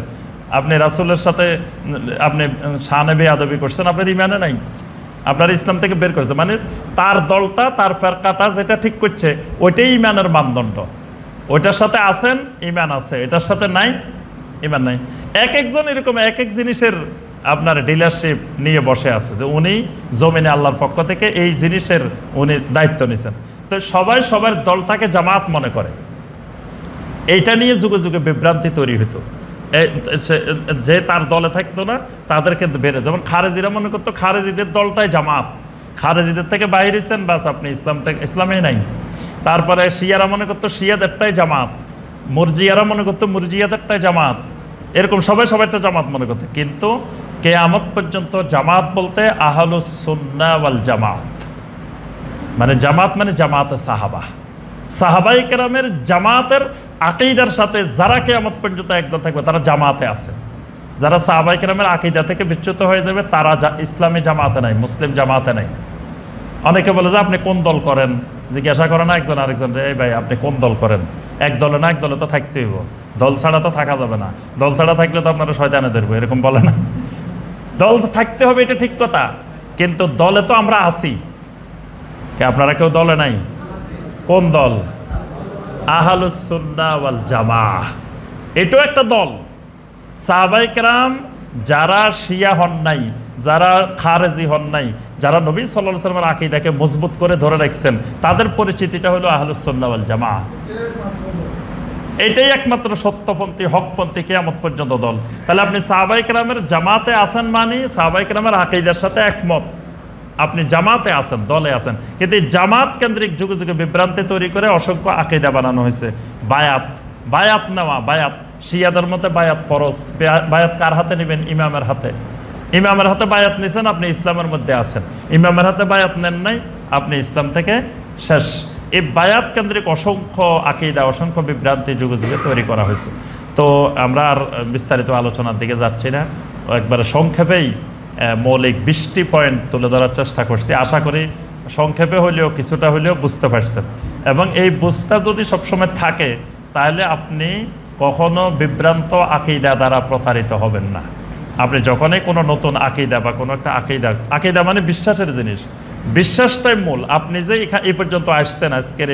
আপনি রাসূলের সাথে আপনি শানে বেয়াদবি করছেন, আপনার ঈমানে নাই, আপনার ইসলাম থেকে বের করতে। মানে তার দলটা, তার ফেরকাটা যেটা ঠিক করছে ওইটাই ঈমানের মানদণ্ড। ওইটার সাথে আছেন ঈমান আছে, এটার সাথে নাই ঈমান নাই। এক একজন এরকম এক এক জিনিসের আপনার ডিলারশিপ নিয়ে বসে আছে, যে উনি জমিনে আল্লাহর পক্ষ থেকে এই জিনিসের উনি দায়িত্ব নিয়েছেন। তো সবাই সবার দলটাকে জামাত মনে করে। এইটা নিয়ে যুগে যুগে বিভ্রান্তি তৈরি হতো। যে তার দলে থাকতো না তাদেরকে বেড়ে, যেমন খারেজিরা মনে করতো খারেজিদের দলটাই জামাত, খারেজিদের থেকে বাইরে হয়েছেন, বাস আপনি ইসলাম থেকে, ইসলামেই নাই। তারপরে শিয়ারা মনে করতো শিয়াদেরটাই জামাত, মুরজিয়ারা মনে করতো মুরজিয়াদেরটাই জামাত, এরকম সবাই সবাইটা জামাত মনে করতো। কিন্তু কিয়ামত পর্যন্ত জামাত বলতে আহলুস সুন্নাহ ওয়াল জামাত, মানে জামাত মানে জামাতে সাহাবা, সাহাবায়ে কেরামের জামাতের আকীদার সাথে যারা কিয়ামত পর্যন্ত একদম থাকবে তারা জামাতে আছে। যারা সাহাবায়ে কেরামের আকীদা থেকে বিচ্যুত হয়ে যাবে তারা ইসলামী জামাতে নাই, মুসলিম জামাতে নাই। অনেকে বলে যে আপনি কোন দল করেন, জিজ্ঞাসা করে না একজন আরেকজন, এই ভাই আপনি কোন দল করেন? এক দলে না এক দলে তো থাকতে হইব, দল ছাড়া তো থাকা যাবে না, দল ছাড়া থাকলে তো আপনারা শয়তানে ধরবো, এরকম বলে না? দল তো থাকতে হবে, এটা ঠিক কথা, কিন্তু দলে তো আমরা আছি। আপনারা কেউ দলে নাই? কোন দল? আহলুস সুন্নাহ ওয়াল জামাআহ, এটাও একটা দল। সাহাবায়ে কেরাম যারা শিয়া হন নাই, যারা খারেজি হন নাই, যারা নবী সাল্লাল্লাহু আলাইহি ওয়াসাল্লামের আকীদাকে মজবুত করে ধরে রাখছেন, তাদের পরিচিতিটা হলো আহলুস সুন্নাহ ওয়াল জামাআহ। এটাই একমাত্র সত্যপন্থী, হকপন্থী, কিয়ামত পর্যন্ত দল। তাহলে আপনি সাহাবায়ে কেরামের জামাতে আছেন মানে সাহাবায়ে কেরামের আকীদার সাথে একমত, আপনি জামাতে আছেন, দলে আছেন। কিন্তু এই জামাত কেন্দ্রিক যুগে যুগে বিভ্রান্তি তৈরি করে অসংখ্য আকীদা বানানো হয়েছে। বায়াত নেওয়া, বায়াত শিয়াদের মতে বায়াত ফরজ। বায়াত কার হাতে নেবেন? ইমামের হাতে। ইমামের হাতে বায়াত নিছেন, আপনি ইসলামের মধ্যে আছেন। ইমামের হাতে বায়াত নেন নাই, আপনি ইসলাম থেকে শেষ। এই বায়াত কেন্দ্রিক অসংখ্য আকীদা, অসংখ্য বিভ্রান্তি যুগে যুগে তৈরি করা হয়েছে। তো আমরা আর বিস্তারিত আলোচনার দিকে যাচ্ছি না, একবারে সংক্ষেপেই মৌলিক 20টি পয়েন্ট তুলে ধরার চেষ্টা করছি। আশা করি সংক্ষেপে হলেও কিছুটা হলেও বুঝতে পারছেন, এবং এই বুঝটা যদি সবসময় থাকে তাহলে আপনি কখনো বিভ্রান্ত আকীদা দ্বারা প্রতারিত হবেন না। আপনি যখনই কোনো নতুন আকীদা বা কোনো একটা আকীদা মানে বিশ্বাসের জিনিস, বিশ্বাসটাই মূল। আপনি যে এই পর্যন্ত আসছেন, আজকের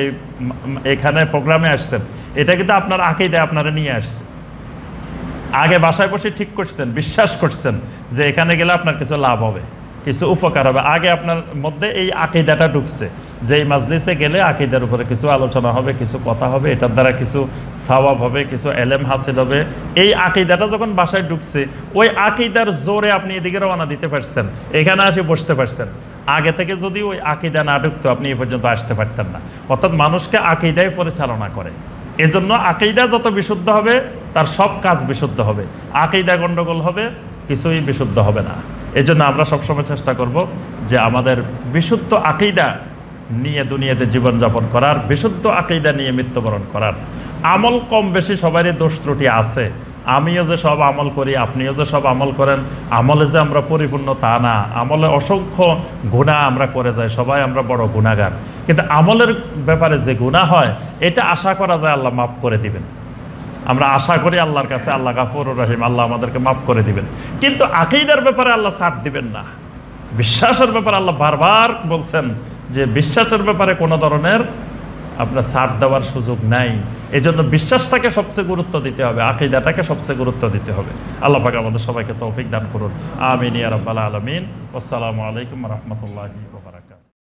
এখানে প্রোগ্রামে আসছেন, এটা কিন্তু আপনার আকীদা আপনারা নিয়ে আসছে। আগে বাসায় বসে ঠিক করছেন, বিশ্বাস করছেন যে এখানে গেলে আপনার কিছু লাভ হবে, কিছু উপকার হবে। আগে আপনার মধ্যে এই আকীদাটা ঢুকছে যে এই মাজলিসে গেলে আকীদার উপরে কিছু আলোচনা হবে, কিছু কথা হবে, এটার দ্বারা কিছু সওয়াব হবে, কিছু এলেম হাসিল হবে। এই আকীদাটা যখন বাসায় ঢুকছে, ওই আকীদার জোরে আপনি এদিকে রওনা দিতে পারছেন, এখানে এসে বসতে পারছেন। আগে থেকে যদি ওই আকীদা না ঢুকতো, আপনি এই পর্যন্ত আসতে পারতেন না। অর্থাৎ মানুষকে আকীদাই পরিচালনা করে। এজন্য আকীদা যত বিশুদ্ধ হবে, তার সব কাজ বিশুদ্ধ হবে। আকীদা গণ্ডগোল হবে, কিছুই বিশুদ্ধ হবে না। এজন্য আমরা সবসময় চেষ্টা করব যে আমাদের বিশুদ্ধ আকীদা নিয়ে দুনিয়াতে জীবনযাপন করার, বিশুদ্ধ আকীদা নিয়ে মৃত্যুবরণ করার। আমল কম বেশি সবারই দোষ ত্রুটি আছে। আমিও যে সব আমল করি, আপনিও যে সব আমল করেন, আমলে যে আমরা পরিপূর্ণ তা না। আমলে অসংখ্য গুনাহ আমরা করে যাই, সবাই আমরা বড় গুনাহগার। কিন্তু আমলের ব্যাপারে যে গুনাহ হয়, এটা আশা করা যায় আল্লাহ মাফ করে দিবেন। আমরা আশা করি আল্লাহর কাছে, আল্লাহ গফুরুর রহিম, আল্লাহ আমাদেরকে মাফ করে দিবেন। কিন্তু আকীদার ব্যাপারে আল্লাহ ছাড় দিবেন না। বিশ্বাসের ব্যাপারে আল্লাহ বারবার বলছেন যে বিশ্বাসের ব্যাপারে কোনো ধরনের আপনার ছাড় দেওয়ার সুযোগ নাই। এই জন্য বিশ্বাসটাকে সবচেয়ে গুরুত্ব দিতে হবে, আকীদাটাকে সবচেয়ে গুরুত্ব দিতে হবে। আল্লাহ পাক আমাদের সবাইকে তৌফিক দান করুন। আমিন ইয়া রাব্বাল আলামিন। আসসালামু আলাইকুম ওয়া রাহমাতুল্লাহি।